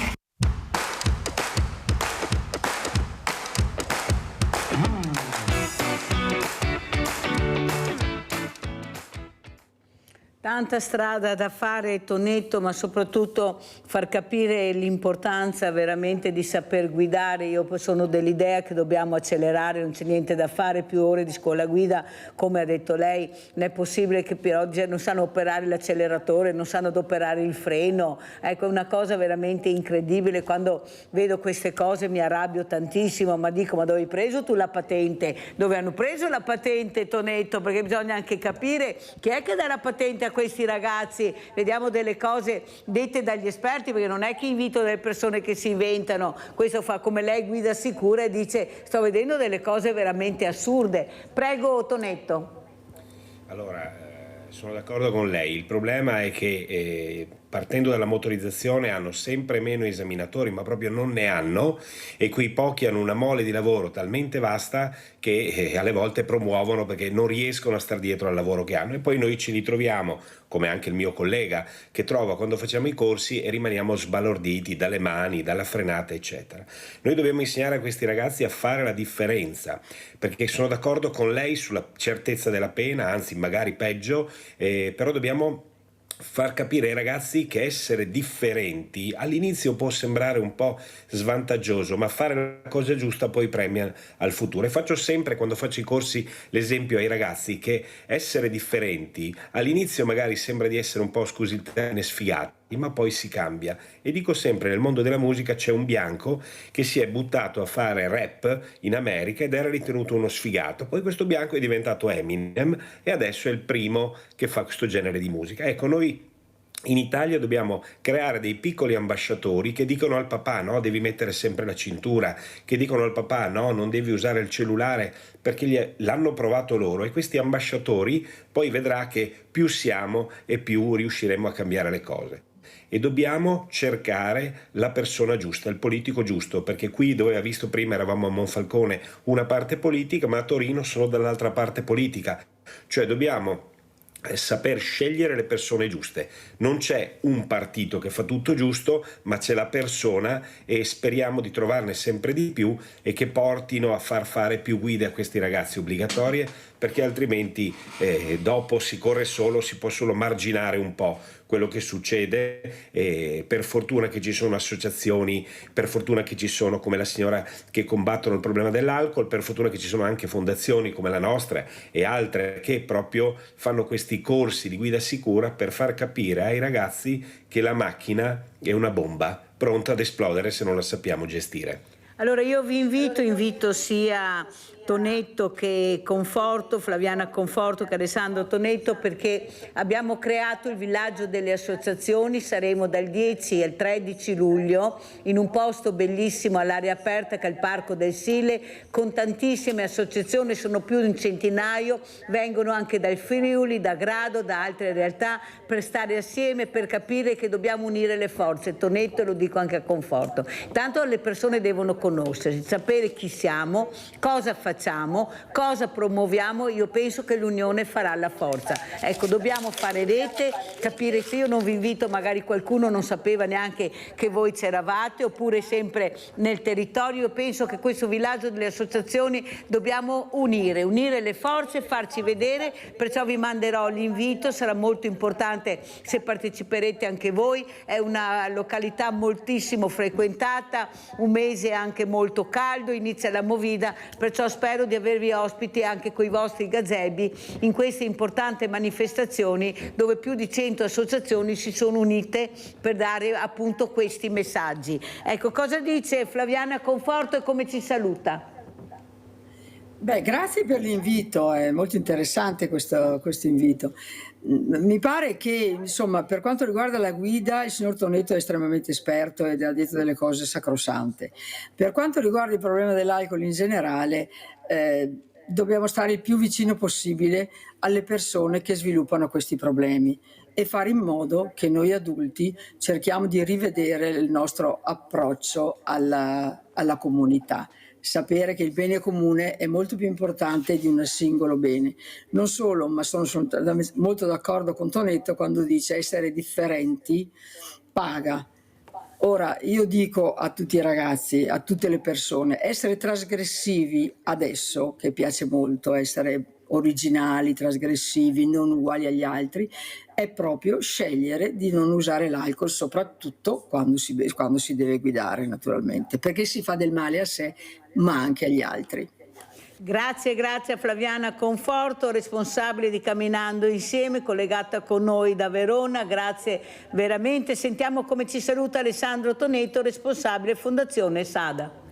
Tanta strada da fare, Tonetto, ma soprattutto far capire l'importanza veramente di saper guidare. Io sono dell'idea che dobbiamo accelerare, non c'è niente da fare, più ore di scuola guida, come ha detto lei. Non è possibile che per oggi non sanno operare l'acceleratore, non sanno adoperare il freno. Ecco, è una cosa veramente incredibile. Quando vedo queste cose mi arrabbio tantissimo, ma dico, ma dove hai preso tu la patente? Dove hanno preso la patente, Tonetto? Perché bisogna anche capire chi è che dà la patente a questi ragazzi. Vediamo delle cose dette dagli esperti, perché non è che invito delle persone che si inventano. Questo fa come lei, guida sicura, e dice sto vedendo delle cose veramente assurde. Prego, Tonetto. Allora, sono d'accordo con lei. Il problema è che partendo dalla motorizzazione hanno sempre meno esaminatori, ma proprio non ne hanno, e quei pochi hanno una mole di lavoro talmente vasta che alle volte promuovono perché non riescono a star dietro al lavoro che hanno, e poi noi ci ritroviamo, come anche il mio collega, che trova quando facciamo i corsi e rimaniamo sbalorditi dalle mani, dalla frenata, eccetera. Noi dobbiamo insegnare a questi ragazzi a fare la differenza, perché sono d'accordo con lei sulla certezza della pena, anzi magari peggio, però dobbiamo far capire ai ragazzi che essere differenti all'inizio può sembrare un po' svantaggioso, ma fare la cosa giusta poi premia al futuro. E faccio sempre, quando faccio i corsi, l'esempio ai ragazzi che essere differenti all'inizio magari sembra di essere un po', scusi il termine, sfigati, ma poi si cambia. E dico sempre, nel mondo della musica c'è un bianco che si è buttato a fare rap in America ed era ritenuto uno sfigato, poi questo bianco è diventato Eminem e adesso è il primo che fa questo genere di musica. Ecco, noi in Italia dobbiamo creare dei piccoli ambasciatori che dicono al papà no, devi mettere sempre la cintura, che dicono al papà no, non devi usare il cellulare, perché l'hanno provato loro, e questi ambasciatori poi vedrà che più siamo e più riusciremo a cambiare le cose. E dobbiamo cercare la persona giusta, il politico giusto, perché qui, dove ha visto prima, eravamo a Monfalcone, una parte politica, ma a Torino sono dall'altra parte politica, cioè dobbiamo saper scegliere le persone giuste. Non c'è un partito che fa tutto giusto, ma c'è la persona, e speriamo di trovarne sempre di più e che portino a far fare più guide a questi ragazzi obbligatorie, perché altrimenti dopo si corre solo, si può solo marginare un po' quello che succede. Per fortuna che ci sono associazioni, per fortuna che ci sono, come la signora, che combattono il problema dell'alcol, per fortuna che ci sono anche fondazioni come la nostra e altre che proprio fanno questi corsi di guida sicura per far capire ai ragazzi che la macchina è una bomba pronta ad esplodere se non la sappiamo gestire. Allora io vi invito sia Tonetto che Conforto, Flaviana Conforto che Alessandro Tonetto, perché abbiamo creato il villaggio delle associazioni. Saremo dal 10 al 13 luglio in un posto bellissimo all'aria aperta che è il Parco del Sile, con tantissime associazioni, sono più di un centinaio, vengono anche dal Friuli, da Grado, da altre realtà, per stare assieme, per capire che dobbiamo unire le forze. Tonetto, lo dico anche a Conforto. Tanto le persone devono conoscersi, sapere chi siamo, cosa facciamo, cosa promuoviamo. Io penso che l'unione farà la forza. Ecco, dobbiamo fare rete, capire. Se io non vi invito, magari qualcuno non sapeva neanche che voi c'eravate, oppure sempre nel territorio. Io penso che questo villaggio delle associazioni dobbiamo unire le forze, farci vedere, perciò vi manderò l'invito, sarà molto importante se parteciperete anche voi. È una località moltissimo frequentata, un mese anche molto caldo, inizia la Movida, perciò spero di avervi ospiti anche con i vostri gazebi in queste importanti manifestazioni dove più di 100 associazioni si sono unite per dare appunto questi messaggi. Ecco, cosa dice Flaviana Conforto e come ci saluta? Beh, grazie per l'invito, è molto interessante questo invito. Mi pare che, insomma, per quanto riguarda la guida, il signor Tonetto è estremamente esperto ed ha detto delle cose sacrosante. Per quanto riguarda il problema dell'alcol in generale, dobbiamo stare il più vicino possibile alle persone che sviluppano questi problemi e fare in modo che noi adulti cerchiamo di rivedere il nostro approccio alla comunità. Sapere che il bene comune è molto più importante di un singolo bene. Non solo, ma sono molto d'accordo con Tonetto quando dice essere differenti paga. Ora, io dico a tutti i ragazzi, a tutte le persone, essere trasgressivi adesso, che piace molto essere originali, trasgressivi, non uguali agli altri, è proprio scegliere di non usare l'alcol, soprattutto quando si deve guidare, naturalmente, perché si fa del male a sé, ma anche agli altri. Grazie a Flaviana Conforto, responsabile di Camminando Insieme, collegata con noi da Verona, grazie veramente. Sentiamo come ci saluta Alessandro Tonetto, responsabile Fondazione SADA.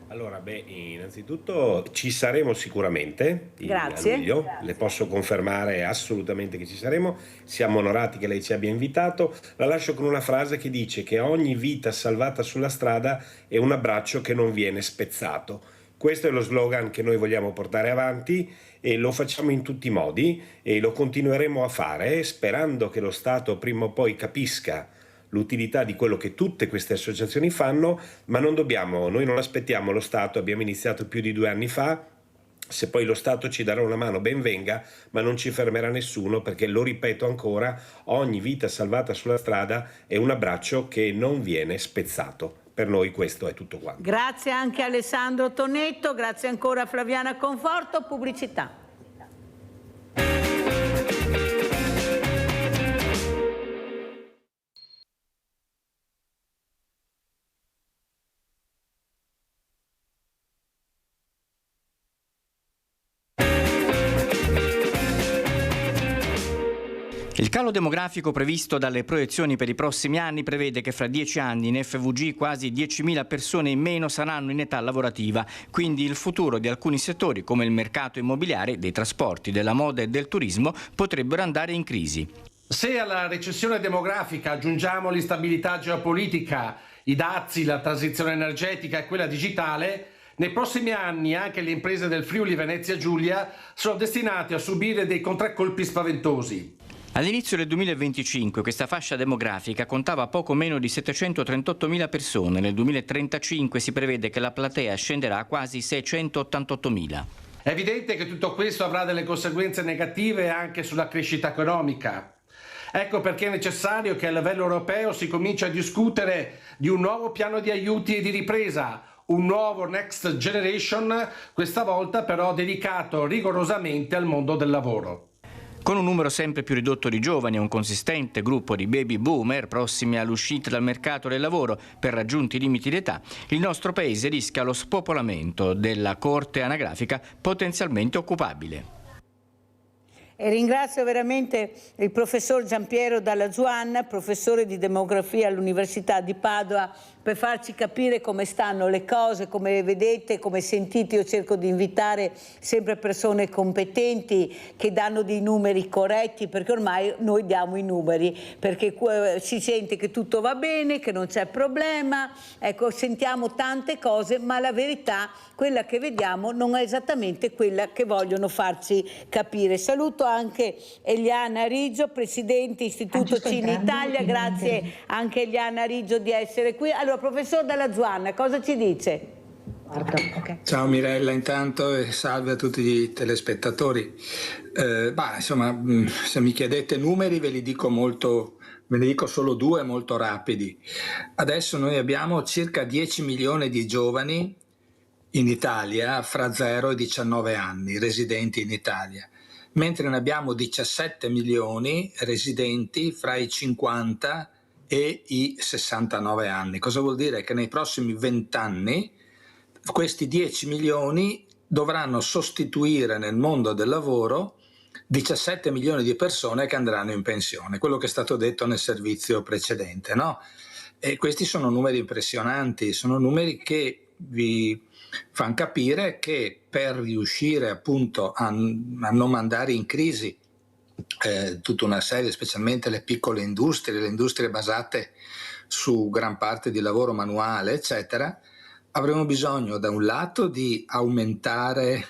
Allora, innanzitutto ci saremo sicuramente a luglio, le posso confermare assolutamente che ci saremo, siamo onorati che lei ci abbia invitato. La lascio con una frase che dice che ogni vita salvata sulla strada è un abbraccio che non viene spezzato. Questo è lo slogan che noi vogliamo portare avanti e lo facciamo in tutti i modi e lo continueremo a fare sperando che lo Stato prima o poi capisca l'utilità di quello che tutte queste associazioni fanno, ma noi non aspettiamo lo Stato, abbiamo iniziato più di 2 anni fa, se poi lo Stato ci darà una mano ben venga, ma non ci fermerà nessuno perché, lo ripeto ancora, ogni vita salvata sulla strada è un abbraccio che non viene spezzato. Per noi questo è tutto quanto. Grazie anche a Alessandro Tonetto, grazie ancora a Flaviana Conforto, pubblicità. Il calo demografico previsto dalle proiezioni per i prossimi anni prevede che fra 10 anni in FVG quasi 10.000 persone in meno saranno in età lavorativa, quindi il futuro di alcuni settori come il mercato immobiliare, dei trasporti, della moda e del turismo potrebbero andare in crisi. Se alla recessione demografica aggiungiamo l'instabilità geopolitica, i dazi, la transizione energetica e quella digitale, nei prossimi anni anche le imprese del Friuli Venezia Giulia sono destinate a subire dei contraccolpi spaventosi. All'inizio del 2025 questa fascia demografica contava poco meno di 738.000 persone, nel 2035 si prevede che la platea scenderà a quasi 688.000. È evidente che tutto questo avrà delle conseguenze negative anche sulla crescita economica. Ecco perché è necessario che a livello europeo si cominci a discutere di un nuovo piano di aiuti e di ripresa, un nuovo Next Generation, questa volta però dedicato rigorosamente al mondo del lavoro. Con un numero sempre più ridotto di giovani e un consistente gruppo di baby boomer prossimi all'uscita dal mercato del lavoro per raggiunti limiti d'età, il nostro paese rischia lo spopolamento della corte anagrafica potenzialmente occupabile. E ringrazio veramente il professor Giampiero Dalla Zuanna, professore di demografia all'Università di Padova, per farci capire come stanno le cose. Come vedete, come sentite, io cerco di invitare sempre persone competenti che danno dei numeri corretti, perché ormai noi diamo i numeri, perché si sente che tutto va bene, che non c'è problema, ecco, sentiamo tante cose, ma la verità, quella che vediamo, non è esattamente quella che vogliono farci capire. Saluto anche Eliana Riggio, Presidente Istituto Cine Italia, grazie anche Eliana Riggio di essere qui. Allora, professor Dalla Zuanna, cosa ci dice? Ciao Mirella intanto e salve a tutti i telespettatori. Insomma, se mi chiedete numeri ve ne dico solo 2 molto rapidi. Adesso noi abbiamo circa 10 milioni di giovani in Italia fra 0 e 19 anni residenti in Italia, mentre ne abbiamo 17 milioni residenti fra i 50 e i 69 anni. Cosa vuol dire? Che nei prossimi 20 anni questi 10 milioni dovranno sostituire nel mondo del lavoro 17 milioni di persone che andranno in pensione, quello che è stato detto nel servizio precedente, no? E questi sono numeri impressionanti, sono numeri che vi fanno capire che per riuscire appunto a non mandare in crisi tutta una serie, specialmente le piccole industrie, le industrie basate su gran parte di lavoro manuale, eccetera, avremo bisogno da un lato di aumentare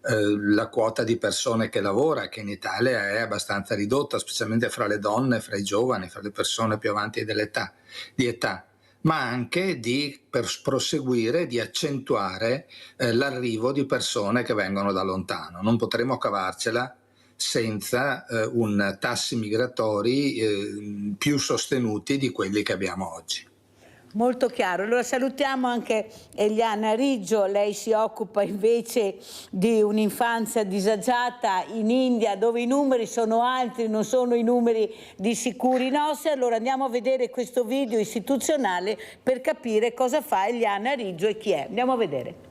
la quota di persone che lavora, che in Italia è abbastanza ridotta, specialmente fra le donne, fra i giovani, fra le persone più avanti di età, ma anche di proseguire, di accentuare l'arrivo di persone che vengono da lontano. Non potremo cavarcela senza tassi migratori più sostenuti di quelli che abbiamo oggi. Molto chiaro. Allora salutiamo anche Eliana Riggio, lei si occupa invece di un'infanzia disagiata in India, dove i numeri sono altri, non sono i numeri di sicuri nostri. Allora andiamo a vedere questo video istituzionale per capire cosa fa Eliana Riggio e chi è. Andiamo a vedere.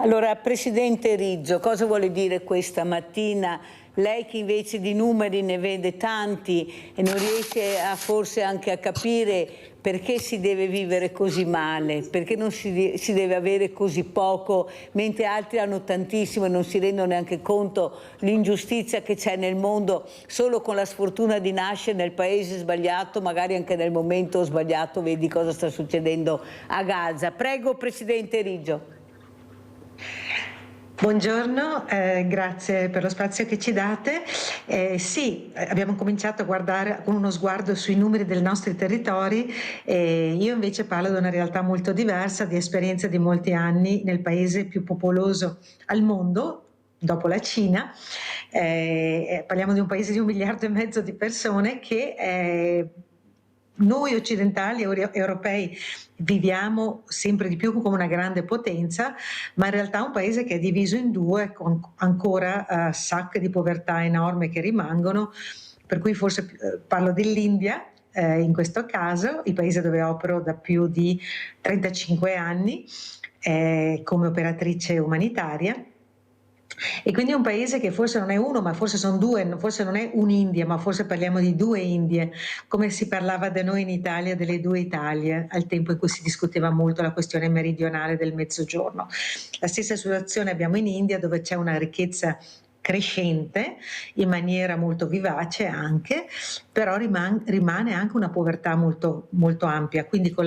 Allora, Presidente Riggio, cosa vuole dire questa mattina? Lei che invece di numeri ne vede tanti e non riesce forse anche a capire perché si deve vivere così male, perché non si deve avere così poco, mentre altri hanno tantissimo e non si rendono neanche conto l'ingiustizia che c'è nel mondo, solo con la sfortuna di nascere nel paese sbagliato, magari anche nel momento sbagliato. Vedi cosa sta succedendo a Gaza. Prego, Presidente Riggio. Buongiorno, grazie per lo spazio che ci date. Sì, abbiamo cominciato a guardare con uno sguardo sui numeri dei nostri territori. Io invece parlo di una realtà molto diversa, di esperienza di molti anni nel paese più popoloso al mondo, dopo la Cina. Parliamo di un paese di 1,5 miliardi di persone che noi occidentali europei viviamo sempre di più come una grande potenza, ma in realtà è un paese che è diviso in due, con ancora sacche di povertà enormi che rimangono, per cui forse parlo dell'India in questo caso, il paese dove opero da più di 35 anni come operatrice umanitaria. E quindi è un paese che forse non è uno, ma forse sono due, forse non è un'India, ma forse parliamo di due Indie, come si parlava da noi in Italia delle due Italie, al tempo in cui si discuteva molto la questione meridionale del Mezzogiorno. La stessa situazione abbiamo in India, dove c'è una ricchezza crescente in maniera molto vivace anche, però rimane anche una povertà molto, molto ampia, quindi con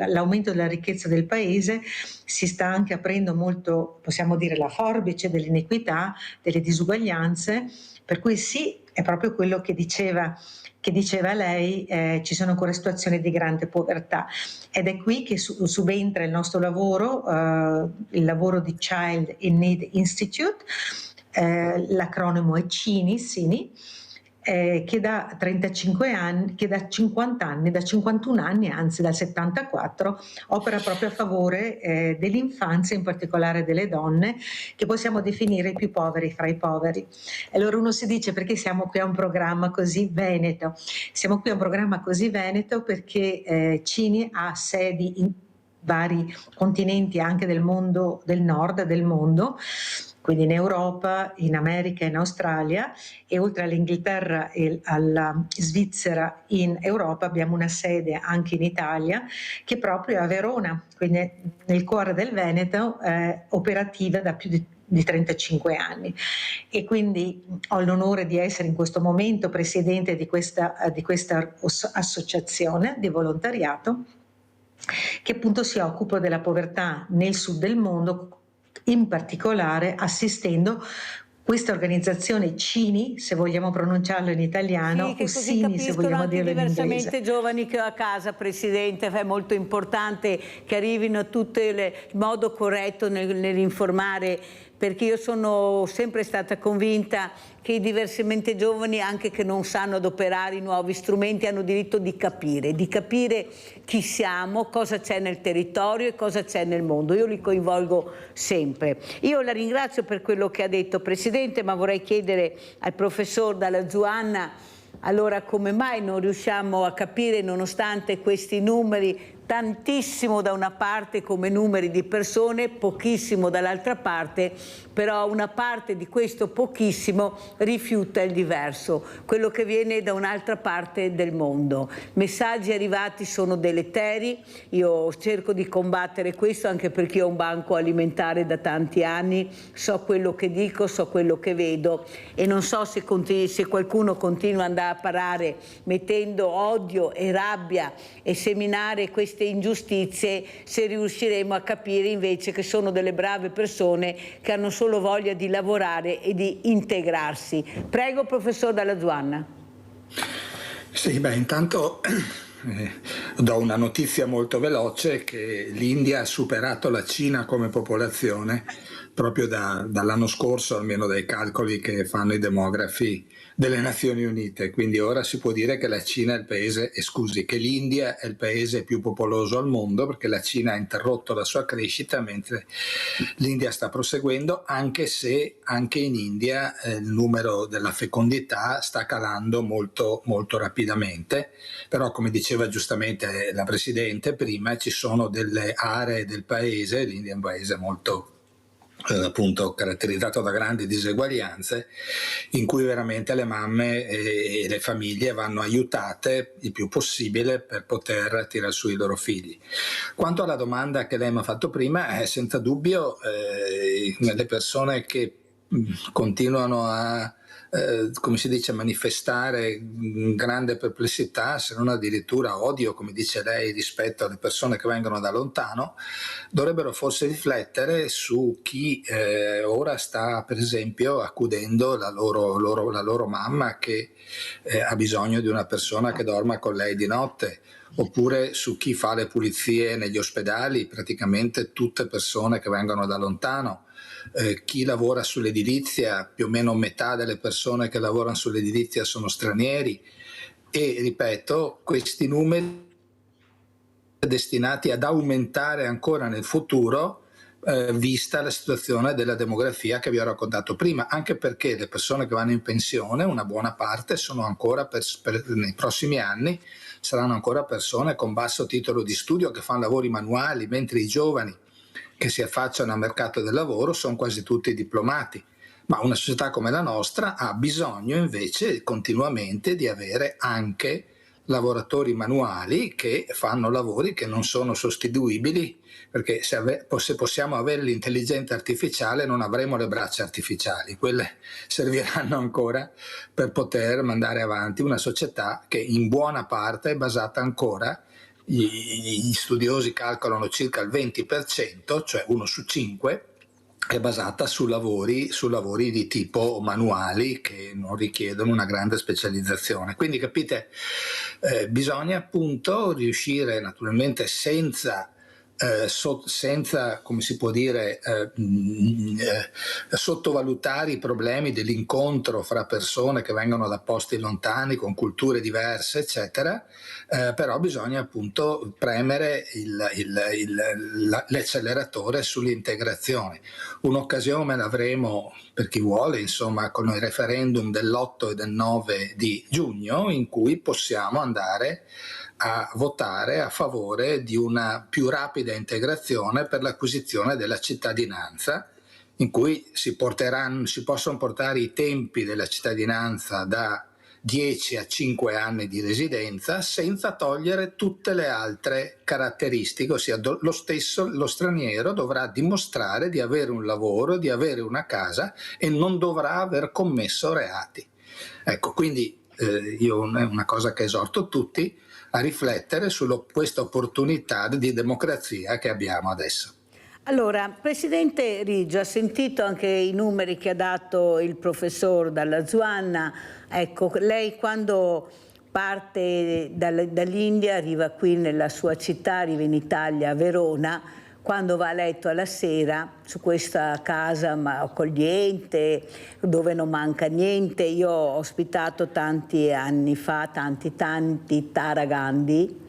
l'aumento della ricchezza del paese si sta anche aprendo molto, possiamo dire, la forbice dell'inequità, delle disuguaglianze, per cui sì, è proprio quello che diceva lei, ci sono ancora situazioni di grande povertà, ed è qui che subentra il nostro lavoro, il lavoro di Child in Need Institute. L'acronimo è CINI, che da 35 anni, che da 50 anni, da 51 anni, anzi dal 74, opera proprio a favore dell'infanzia, in particolare delle donne, che possiamo definire i più poveri fra i poveri. E allora uno si dice: perché siamo qui a un programma così veneto? Siamo qui a un programma così veneto perché Cini ha sedi in vari continenti anche del mondo, del nord del mondo, quindi in Europa, in America, in Australia, e oltre all'Inghilterra e alla Svizzera in Europa abbiamo una sede anche in Italia, che è proprio a Verona, quindi nel cuore del Veneto, operativa da più di 35 anni, e quindi ho l'onore di essere in questo momento presidente di questa associazione di volontariato che appunto si occupa della povertà nel sud del mondo, in particolare assistendo questa organizzazione Cini, se vogliamo pronunciarlo in italiano, sì, che o così Sini, se vogliamo anche dirlo in inglese. diversamente giovani che ho a casa, Presidente, è molto importante che arrivino tutte in modo corretto nell'informare, perché io sono sempre stata convinta che i diversamente giovani, anche che non sanno adoperare i nuovi strumenti, hanno diritto di capire chi siamo, cosa c'è nel territorio e cosa c'è nel mondo. Io li coinvolgo sempre. Io la ringrazio per quello che ha detto, Presidente, ma vorrei chiedere al professor Dalla Zuanna, allora come mai non riusciamo a capire, nonostante questi numeri, tantissimo da una parte come numeri di persone, pochissimo dall'altra parte, però una parte di questo pochissimo rifiuta il diverso, quello che viene da un'altra parte del mondo. Messaggi arrivati sono deleteri, io cerco di combattere questo anche perché ho un banco alimentare da tanti anni, so quello che dico, so quello che vedo e non so se qualcuno continua ad andare a parare mettendo odio e rabbia e seminare queste ingiustizie, se riusciremo a capire invece che sono delle brave persone che hanno solo voglia di lavorare e di integrarsi. Prego, professor Dalla Zuanna. Sì, intanto do una notizia molto veloce, che l'India ha superato la Cina come popolazione proprio dall'anno scorso, almeno dai calcoli che fanno i demografi delle Nazioni Unite, quindi ora si può dire che la Cina è il paese, che l'India è il paese più popoloso al mondo, perché la Cina ha interrotto la sua crescita mentre l'India sta proseguendo, anche se anche in India il numero della fecondità sta calando molto, molto rapidamente, però come diceva giustamente la Presidente prima, ci sono delle aree del paese, l'India è un paese molto appunto caratterizzato da grandi diseguaglianze, in cui veramente le mamme e le famiglie vanno aiutate il più possibile per poter tirare su i loro figli. Quanto alla domanda che lei mi ha fatto prima, senza dubbio le persone che continuano a come si dice, manifestare grande perplessità, se non addirittura odio, come dice lei, rispetto alle persone che vengono da lontano, dovrebbero forse riflettere su chi ora sta per esempio accudendo la loro mamma che ha bisogno di una persona che dorma con lei di notte, oppure su chi fa le pulizie negli ospedali, praticamente tutte persone che vengono da lontano. Chi lavora sull'edilizia, più o meno metà delle persone che lavorano sull'edilizia sono stranieri, e ripeto, questi numeri destinati ad aumentare ancora nel futuro, vista la situazione della demografia che vi ho raccontato prima, anche perché le persone che vanno in pensione, una buona parte, sono ancora nei prossimi anni saranno ancora persone con basso titolo di studio che fanno lavori manuali, mentre i giovani che si affacciano al mercato del lavoro sono quasi tutti diplomati. Ma una società come la nostra ha bisogno invece continuamente di avere anche lavoratori manuali che fanno lavori che non sono sostituibili, perché se possiamo avere l'intelligenza artificiale non avremo le braccia artificiali, quelle serviranno ancora per poter mandare avanti una società che in buona parte è basata ancora, gli studiosi calcolano circa il 20%, cioè 1 su 5, è basata su lavori di tipo manuali che non richiedono una grande specializzazione. Quindi capite, bisogna appunto riuscire, naturalmente senza senza, come si può dire, sottovalutare i problemi dell'incontro fra persone che vengono da posti lontani, con culture diverse, eccetera, però bisogna appunto premere l'acceleratore sull'integrazione. Un'occasione l'avremo, per chi vuole, insomma, con il referendum dell'8 e del 9 di giugno, in cui possiamo andare a votare a favore di una più rapida integrazione per l'acquisizione della cittadinanza, in cui si possono portare i tempi della cittadinanza da 10 a 5 anni di residenza, senza togliere tutte le altre caratteristiche, ossia lo straniero dovrà dimostrare di avere un lavoro, di avere una casa e non dovrà aver commesso reati. Ecco, quindi io è una cosa che esorto tutti a riflettere su questa opportunità di democrazia che abbiamo adesso. Allora, Presidente Riggio, ha sentito anche i numeri che ha dato il professor Dalla Zuanna. Ecco, lei quando parte dall'India, arriva qui nella sua città, arriva in Italia, a Verona, quando va a letto alla sera su questa casa accogliente, dove non manca niente. Io ho ospitato tanti anni fa, tanti Tara Gandhi,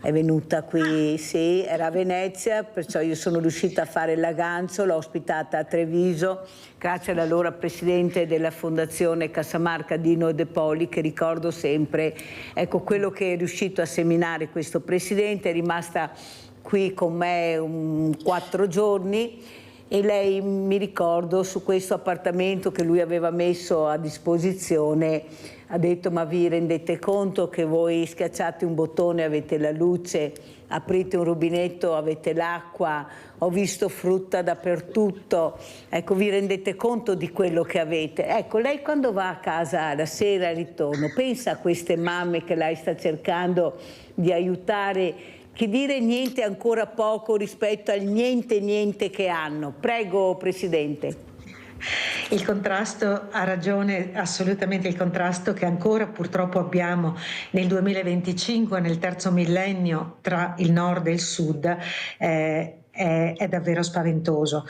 è venuta qui, sì, era a Venezia, perciò io sono riuscita a fare l'aggancio, l'ho ospitata a Treviso, grazie all'allora presidente della Fondazione Casamarca Dino De Poli, che ricordo sempre. Ecco, quello che è riuscito a seminare questo presidente, è rimasta qui con me 4 giorni, e lei, mi ricordo, su questo appartamento che lui aveva messo a disposizione, ha detto: ma vi rendete conto che voi schiacciate un bottone, avete la luce, aprite un rubinetto, avete l'acqua, ho visto frutta dappertutto, ecco, vi rendete conto di quello che avete? Ecco, lei quando va a casa la sera al ritorno, pensa a queste mamme che lei sta cercando di aiutare, che dire niente ancora poco rispetto al niente che hanno. Prego, Presidente. Il contrasto, ha ragione, assolutamente, il contrasto che ancora purtroppo abbiamo nel 2025, nel terzo millennio, tra il nord e il sud, è davvero spaventoso.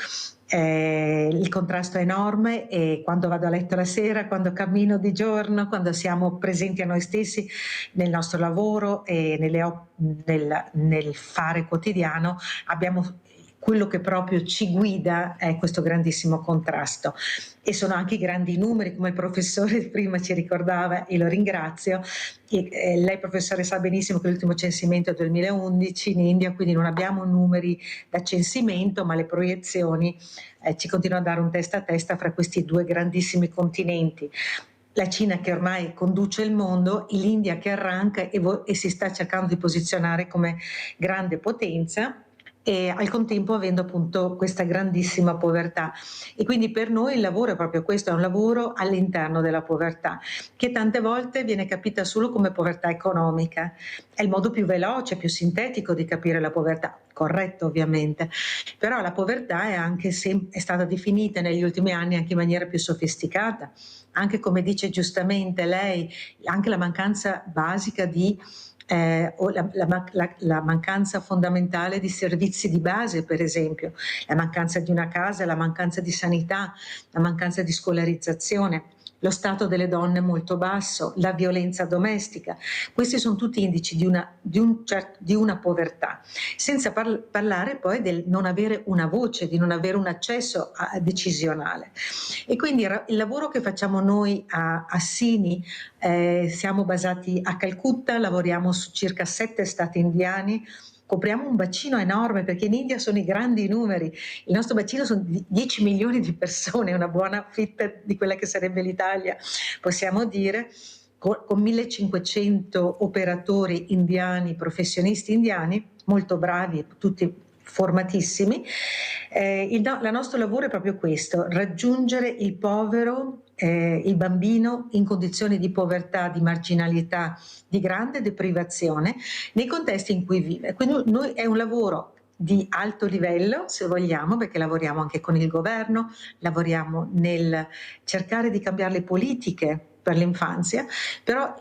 Il contrasto è enorme, e quando vado a letto la sera, quando cammino di giorno, quando siamo presenti a noi stessi nel nostro lavoro e nel fare quotidiano, abbiamo quello che proprio ci guida, è questo grandissimo contrasto. E sono anche i grandi numeri, come il professore prima ci ricordava, e lo ringrazio. Lei, professore, sa benissimo che l'ultimo censimento è del 2011 in India, quindi non abbiamo numeri da censimento, ma le proiezioni ci continuano a dare un testa a testa fra questi due grandissimi continenti. La Cina che ormai conduce il mondo, l'India che arranca e si sta cercando di posizionare come grande potenza, e al contempo avendo appunto questa grandissima povertà. E quindi per noi il lavoro è proprio questo, è un lavoro all'interno della povertà, che tante volte viene capita solo come povertà economica. È il modo più veloce, più sintetico di capire la povertà, corretto ovviamente, però la povertà è stata definita negli ultimi anni anche in maniera più sofisticata, anche, come dice giustamente lei, anche la mancanza basica o la mancanza fondamentale di servizi di base, per esempio, la mancanza di una casa, la mancanza di sanità, la mancanza di scolarizzazione, lo stato delle donne molto basso, la violenza domestica. Questi sono tutti indici di una povertà, senza parlare poi del non avere una voce, di non avere un accesso decisionale. E quindi il lavoro che facciamo noi a Sini, siamo basati a Calcutta, lavoriamo su circa 7 stati indiani, copriamo un bacino enorme, perché in India sono i grandi numeri. Il nostro bacino sono 10 milioni di persone, una buona fetta di quella che sarebbe l'Italia, possiamo dire, con 1500 operatori indiani, professionisti indiani, molto bravi, tutti formatissimi. Il nostro lavoro è proprio questo: raggiungere il povero, il bambino in condizioni di povertà, di marginalità, di grande deprivazione nei contesti in cui vive. Quindi noi è un lavoro di alto livello, se vogliamo, perché lavoriamo anche con il governo, lavoriamo nel cercare di cambiare le politiche per l'infanzia, però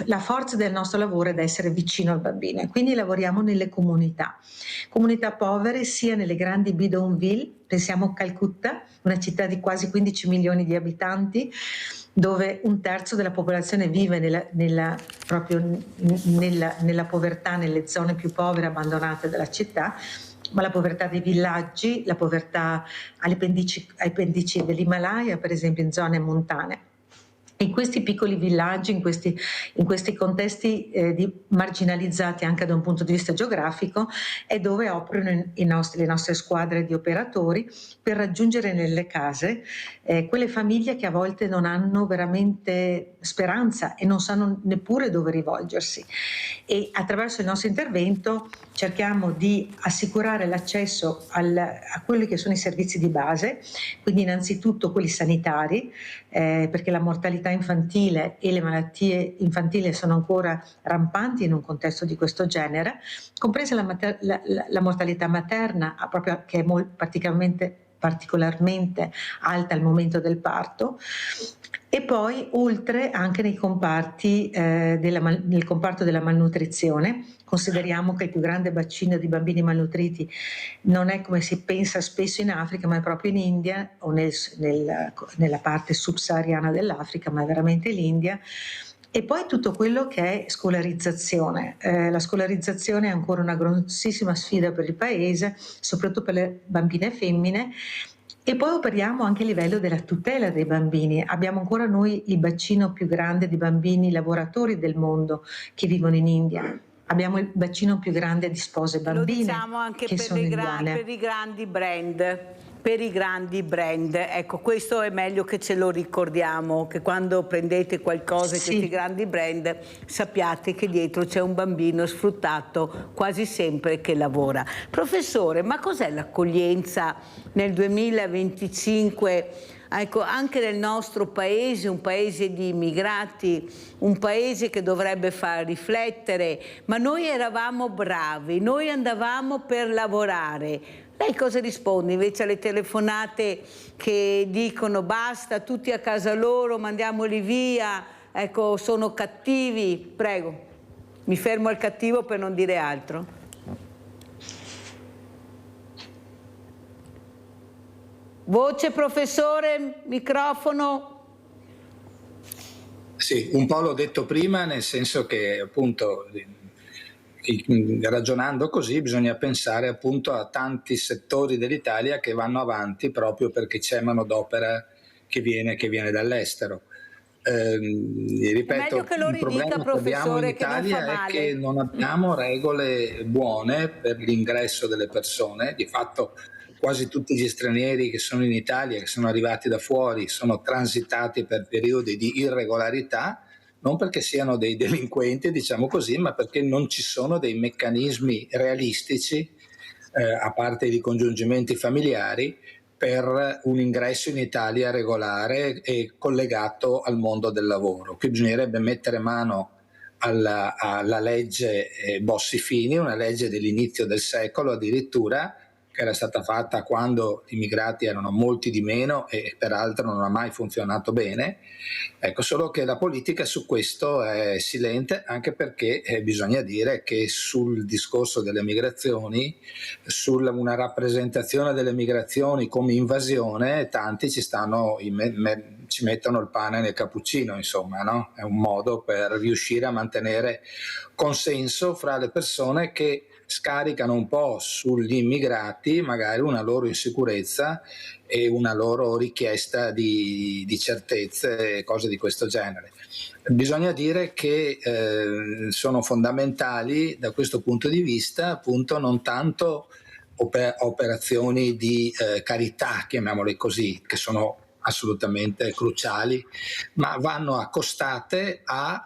la forza del nostro lavoro è da essere vicino al bambino e quindi lavoriamo nelle comunità povere, sia nelle grandi bidonville, pensiamo a Calcutta, una città di quasi 15 milioni di abitanti, dove un terzo della popolazione vive nella povertà, nelle zone più povere abbandonate della città, ma la povertà dei villaggi, la povertà ai pendici dell'Himalaya, per esempio in zone montane. In questi piccoli villaggi, in questi contesti marginalizzati anche da un punto di vista geografico, è dove operano le nostre squadre di operatori per raggiungere nelle case quelle famiglie che a volte non hanno veramente speranza e non sanno neppure dove rivolgersi. E attraverso il nostro intervento cerchiamo di assicurare l'accesso a quelli che sono i servizi di base, quindi innanzitutto quelli sanitari, perché la mortalità infantile e le malattie infantili sono ancora rampanti in un contesto di questo genere, compresa la mortalità materna, proprio che è particolarmente alta al momento del parto, e poi oltre anche nel comparto della malnutrizione. Consideriamo che il più grande bacino di bambini malnutriti non è come si pensa spesso in Africa, ma è proprio in India o nella parte subsahariana dell'Africa, ma è veramente l'India. E poi tutto quello che è scolarizzazione. La scolarizzazione è ancora una grossissima sfida per il paese, soprattutto per le bambine femmine. E poi operiamo anche a livello della tutela dei bambini. Abbiamo ancora noi il bacino più grande di bambini lavoratori del mondo che vivono in India. Abbiamo il bacino più grande di spose bambine. Lo diciamo anche che sono per i grandi brand. Per i grandi brand, ecco, questo è meglio che ce lo ricordiamo, che quando prendete qualcosa di questi grandi brand sappiate che dietro c'è un bambino sfruttato quasi sempre che lavora. Professore, ma cos'è l'accoglienza nel 2025? Ecco, anche nel nostro paese, un paese di immigrati, un paese che dovrebbe far riflettere, ma noi eravamo bravi, noi andavamo per lavorare. Lei cosa risponde invece alle telefonate che dicono basta, tutti a casa loro, mandiamoli via, ecco, sono cattivi? Prego, mi fermo al cattivo per non dire altro. Voce, professore, microfono. Sì, un po' l'ho detto prima, nel senso che appunto ragionando così bisogna pensare appunto a tanti settori dell'Italia che vanno avanti proprio perché c'è manodopera che viene dall'estero. Ripeto, il problema che abbiamo in Italia è che non abbiamo regole buone per l'ingresso delle persone. Di fatto quasi tutti gli stranieri che sono in Italia, che sono arrivati da fuori, sono transitati per periodi di irregolarità, non perché siano dei delinquenti, diciamo così, ma perché non ci sono dei meccanismi realistici, a parte i ricongiungimenti familiari, per un ingresso in Italia regolare e collegato al mondo del lavoro. Qui bisognerebbe mettere mano alla legge Bossi-Fini, una legge dell'inizio del secolo addirittura, che era stata fatta quando gli immigrati erano molti di meno e peraltro non ha mai funzionato bene. Ecco, solo che la politica su questo è silente, anche perché bisogna dire che sul discorso delle migrazioni, su una rappresentazione delle migrazioni come invasione, tanti ci mettono il pane nel cappuccino, insomma, no? È un modo per riuscire a mantenere consenso fra le persone che scaricano un po' sugli immigrati magari una loro insicurezza e una loro richiesta di certezze e cose di questo genere. Bisogna dire che sono fondamentali da questo punto di vista appunto non tanto operazioni di carità, chiamiamole così, che sono assolutamente cruciali, ma vanno accostate a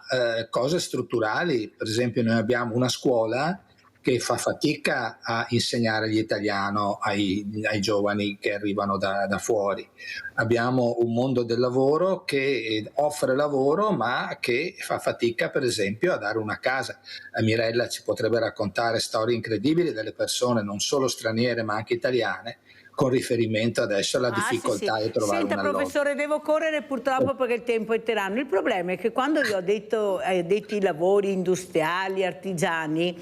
cose strutturali. Per esempio noi abbiamo una scuola che fa fatica a insegnare l'italiano ai giovani che arrivano da fuori. Abbiamo un mondo del lavoro che offre lavoro ma che fa fatica per esempio a dare una casa. Mirella ci potrebbe raccontare storie incredibili delle persone non solo straniere ma anche italiane con riferimento adesso alla difficoltà di trovare Senta, un alloggio. professore, devo correre purtroppo perché il tempo è tiranno. Il problema è che quando io ho detto addetti ai lavori industriali, artigiani,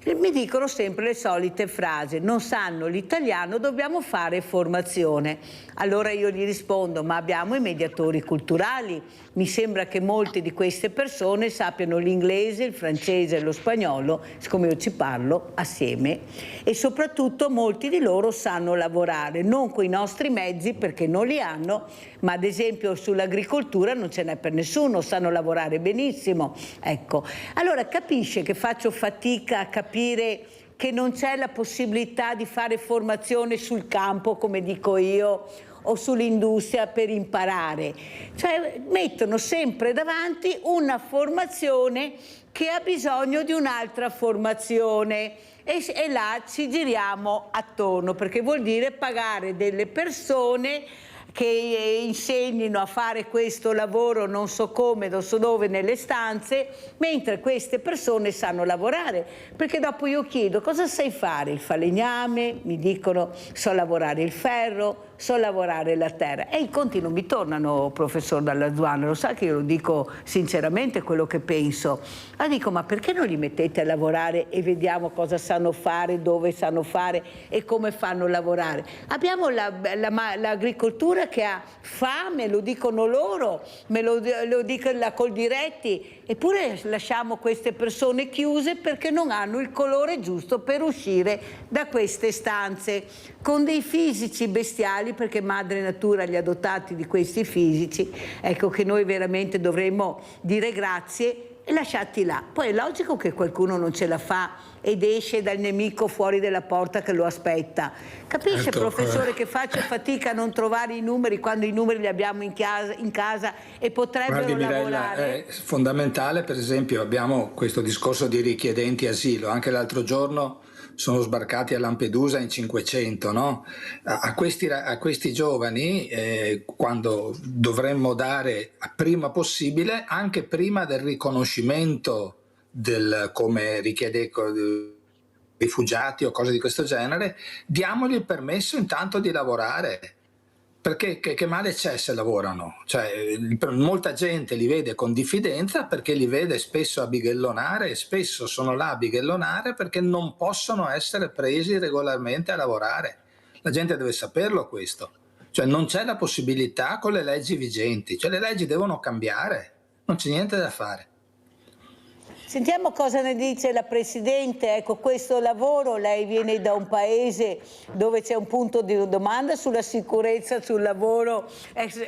mi dicono sempre le solite frasi: non sanno l'italiano, dobbiamo fare formazione. Allora io gli rispondo: ma abbiamo i mediatori culturali, mi sembra che molte di queste persone sappiano l'inglese, il francese e lo spagnolo, siccome io ci parlo assieme, e soprattutto molti di loro sanno lavorare, non con i nostri mezzi perché non li hanno, ma ad esempio sull'agricoltura non ce n'è per nessuno, sanno lavorare benissimo. Ecco, allora capisce che faccio fatica a capire che non c'è la possibilità di fare formazione sul campo, come dico io, o sull'industria per imparare. Cioè mettono sempre davanti una formazione che ha bisogno di un'altra formazione e là ci giriamo attorno, perché vuol dire pagare delle persone che insegnino a fare questo lavoro non so come, non so dove, nelle stanze, mentre queste persone sanno lavorare. Perché dopo io chiedo: cosa sai fare? Il falegname? Mi dicono: so lavorare il ferro, so lavorare la terra. E i conti non mi tornano, professor Dall'Azuana, lo sa che io lo dico sinceramente quello che penso. Ma dico: ma perché non li mettete a lavorare e vediamo cosa sanno fare, dove sanno fare e come fanno lavorare? Abbiamo l'agricoltura che ha fame, lo dicono loro, lo dico la Coldiretti, eppure lasciamo queste persone chiuse perché non hanno il colore giusto per uscire da queste stanze, con dei fisici bestiali, perché madre natura li ha dotati di questi fisici. Ecco che noi veramente dovremmo dire grazie e lasciati là. Poi è logico che qualcuno non ce la fa ed esce dal nemico fuori della porta che lo aspetta. Capisce, Certo, professore, che faccio fatica a non trovare i numeri quando i numeri li abbiamo in casa e potrebbero Guardi, Mirella, lavorare? è fondamentale. Per esempio abbiamo questo discorso di richiedenti asilo. Anche l'altro giorno sono sbarcati a Lampedusa in 500, no? A questi giovani, quando dovremmo dare prima possibile, anche prima del riconoscimento come rifugiati o cose di questo genere, diamogli il permesso intanto di lavorare. Perché che male c'è se lavorano? Cioè, molta gente li vede con diffidenza perché li vede spesso a bighellonare, e spesso sono là a bighellonare perché non possono essere presi regolarmente a lavorare. La gente deve saperlo questo. Cioè non c'è la possibilità con le leggi vigenti, cioè le leggi devono cambiare, non c'è niente da fare. Sentiamo cosa ne dice la Presidente. Ecco, questo lavoro, lei viene da un paese dove c'è un punto di domanda sulla sicurezza sul lavoro,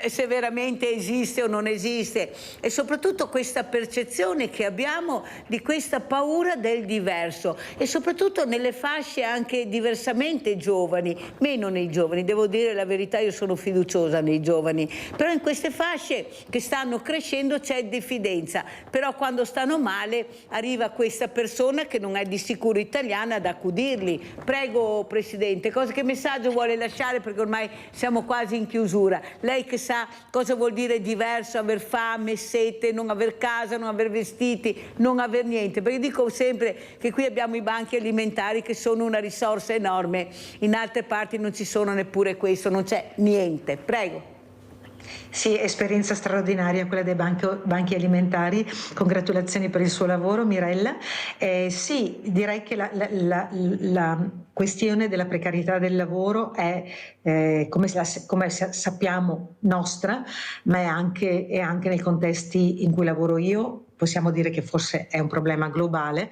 se veramente esiste o non esiste, e soprattutto questa percezione che abbiamo di questa paura del diverso, e soprattutto nelle fasce anche diversamente giovani, meno nei giovani, devo dire la verità, io sono fiduciosa nei giovani, però in queste fasce che stanno crescendo c'è diffidenza, però quando stanno male arriva questa persona che non è di sicuro italiana ad accudirli. Prego, Presidente, che messaggio vuole lasciare, perché ormai siamo quasi in chiusura. Lei che sa cosa vuol dire diverso, aver fame, sete, non aver casa, non aver vestiti, non aver niente, perché dico sempre che qui abbiamo i banchi alimentari che sono una risorsa enorme, in altre parti non ci sono neppure questo, non c'è niente. Prego. Sì, esperienza straordinaria quella dei banchi alimentari, congratulazioni per il suo lavoro, Mirella. Sì, direi che la questione della precarietà del lavoro è, come sappiamo, nostra, ma è anche nei contesti in cui lavoro io. Possiamo dire che forse è un problema globale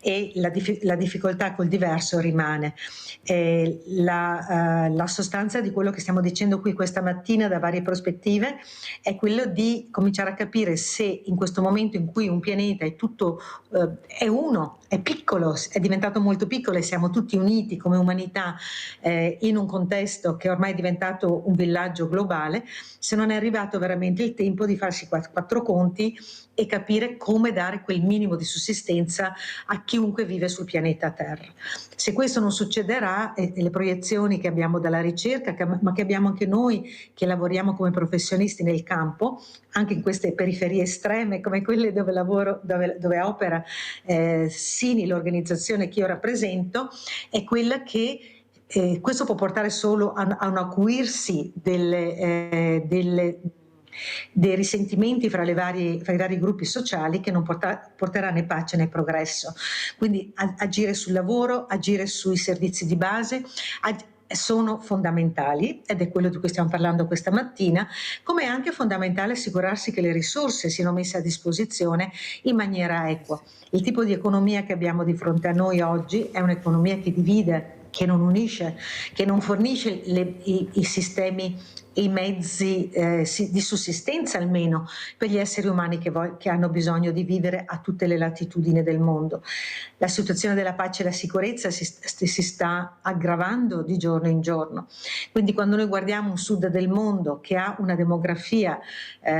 e la difficoltà col diverso rimane. La sostanza di quello che stiamo dicendo qui questa mattina da varie prospettive è quello di cominciare a capire se in questo momento in cui un pianeta è tutto, è uno, è piccolo, è diventato molto piccolo e siamo tutti uniti come umanità in un contesto che ormai è diventato un villaggio globale, se non è arrivato veramente il tempo di farsi quattro conti e capire come dare quel minimo di sussistenza a chiunque vive sul pianeta Terra. Se questo non succederà, le proiezioni che abbiamo dalla ricerca, ma che abbiamo anche noi che lavoriamo come professionisti nel campo, anche in queste periferie estreme come quelle dove lavoro, dove opera Sini, l'organizzazione che io rappresento, è quella che questo può portare solo a un acuirsi dei risentimenti fra i vari gruppi sociali che non porterà né pace né progresso. Quindi agire sul lavoro, agire sui servizi di base, sono fondamentali, ed è quello di cui stiamo parlando questa mattina, come è anche fondamentale assicurarsi che le risorse siano messe a disposizione in maniera equa. Il tipo di economia che abbiamo di fronte a noi oggi è un'economia che divide, che non unisce, che non fornisce i sistemi, i mezzi di sussistenza almeno per gli esseri umani che hanno bisogno di vivere a tutte le latitudini del mondo. La situazione della pace e della sicurezza si sta aggravando di giorno in giorno. Quindi quando noi guardiamo un sud del mondo che ha una demografia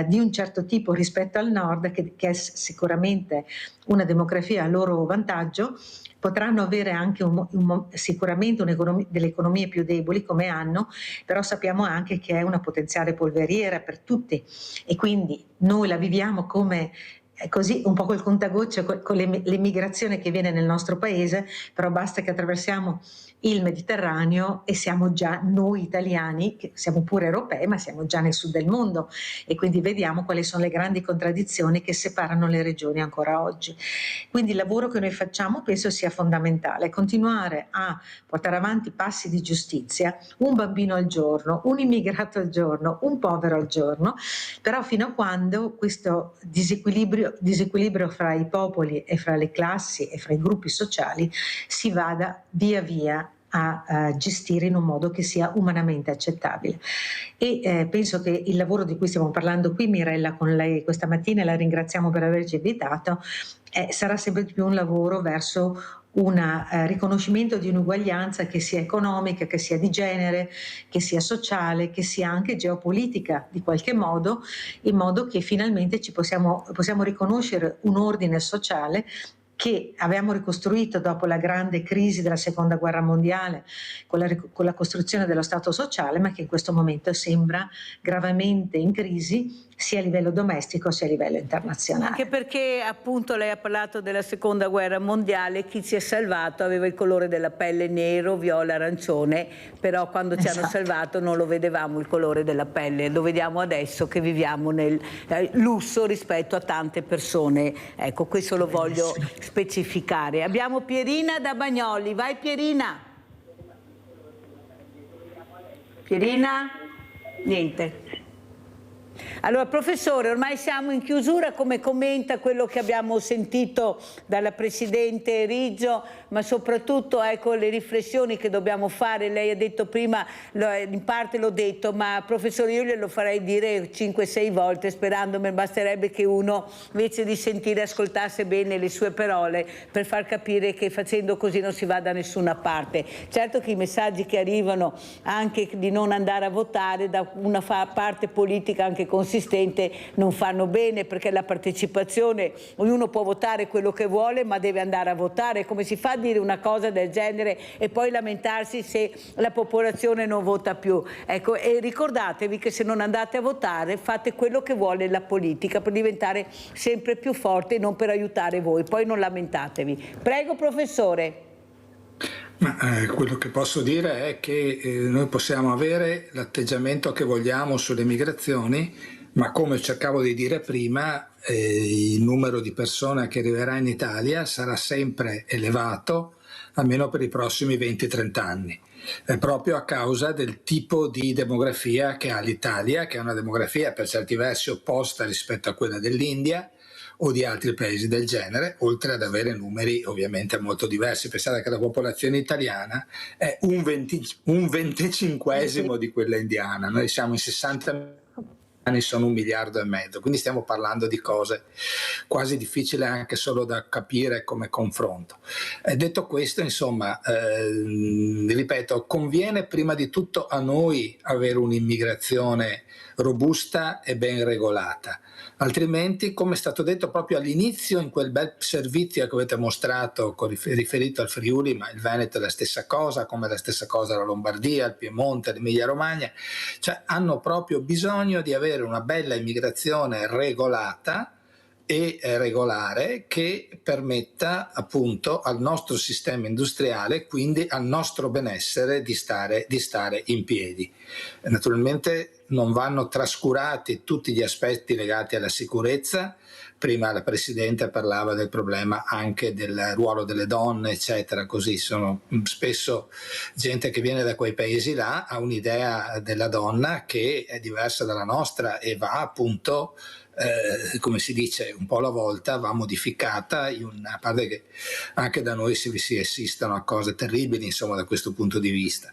di un certo tipo rispetto al nord, che è sicuramente una demografia a loro vantaggio, potranno avere anche sicuramente delle economie più deboli come hanno, però sappiamo anche che è una potenziale polveriera per tutti, e quindi noi la viviamo come così un po' col contagocce, con l'immigrazione che viene nel nostro paese, però basta che attraversiamo il Mediterraneo e siamo già noi italiani, che siamo pure europei, ma siamo già nel sud del mondo, e quindi vediamo quali sono le grandi contraddizioni che separano le regioni ancora oggi. Quindi il lavoro che noi facciamo penso sia fondamentale, continuare a portare avanti passi di giustizia, un bambino al giorno, un immigrato al giorno, un povero al giorno, però fino a quando questo disequilibrio fra i popoli e fra le classi e fra i gruppi sociali si vada via via a gestire in un modo che sia umanamente accettabile. E penso che il lavoro di cui stiamo parlando qui, Mirella, con lei questa mattina, e la ringraziamo per averci invitato, sarà sempre di più un lavoro verso un riconoscimento di un'uguaglianza che sia economica, che sia di genere, che sia sociale, che sia anche geopolitica di qualche modo, in modo che finalmente possiamo riconoscere un ordine sociale che avevamo ricostruito dopo la grande crisi della Seconda Guerra Mondiale con la costruzione dello Stato sociale, ma che in questo momento sembra gravemente in crisi sia a livello domestico sia a livello internazionale. Anche perché appunto lei ha parlato della Seconda Guerra Mondiale, chi ci ha salvato aveva il colore della pelle nero, viola, arancione, però quando ci hanno salvato non lo vedevamo il colore della pelle, lo vediamo adesso che viviamo nel lusso rispetto a tante persone. Ecco, questo lo voglio specificare. Abbiamo Pierina da Bagnoli, vai Pierina. Pierina? Niente. Allora professore, ormai siamo in chiusura, come commenta quello che abbiamo sentito dalla Presidente Riggio, ma soprattutto ecco le riflessioni che dobbiamo fare? Lei ha detto prima, in parte l'ho detto, ma professore io glielo farei dire 5-6 volte, sperando mi basterebbe che uno invece di sentire ascoltasse bene le sue parole per far capire che facendo così non si va da nessuna parte. Certo che i messaggi che arrivano anche di non andare a votare da una parte politica anche consistente non fanno bene, perché la partecipazione, ognuno può votare quello che vuole ma deve andare a votare. Come si fa a dire una cosa del genere e poi lamentarsi se la popolazione non vota più? Ecco, e ricordatevi che se non andate a votare fate quello che vuole la politica per diventare sempre più forte e non per aiutare voi, poi non lamentatevi. Prego professore. Ma, quello che posso dire è che noi possiamo avere l'atteggiamento che vogliamo sulle migrazioni, ma come cercavo di dire prima, il numero di persone che arriverà in Italia sarà sempre elevato, almeno per i prossimi 20-30 anni, proprio a causa del tipo di demografia che ha l'Italia, che è una demografia per certi versi opposta rispetto a quella dell'India o di altri paesi del genere, oltre ad avere numeri ovviamente molto diversi. Pensate che la popolazione italiana è un 25esimo di quella indiana, noi siamo in 60 anni, sono 1,5 miliardi, quindi stiamo parlando di cose quasi difficili anche solo da capire come confronto. Detto questo, insomma, ripeto, conviene prima di tutto a noi avere un'immigrazione robusta e ben regolata, altrimenti, come è stato detto proprio all'inizio in quel bel servizio che avete mostrato riferito al Friuli, ma il Veneto è la stessa cosa, come la stessa cosa la Lombardia, il Piemonte, l'Emilia Romagna, cioè hanno proprio bisogno di avere una bella immigrazione regolata e regolare che permetta appunto al nostro sistema industriale, quindi al nostro benessere, di stare in piedi. Naturalmente non vanno trascurati tutti gli aspetti legati alla sicurezza. Prima la Presidente parlava del problema anche del ruolo delle donne, eccetera, così sono spesso gente che viene da quei paesi là, ha un'idea della donna che è diversa dalla nostra e va appunto, come si dice, un po' alla volta, va modificata, a parte che anche da noi si assistono a cose terribili, insomma, da questo punto di vista.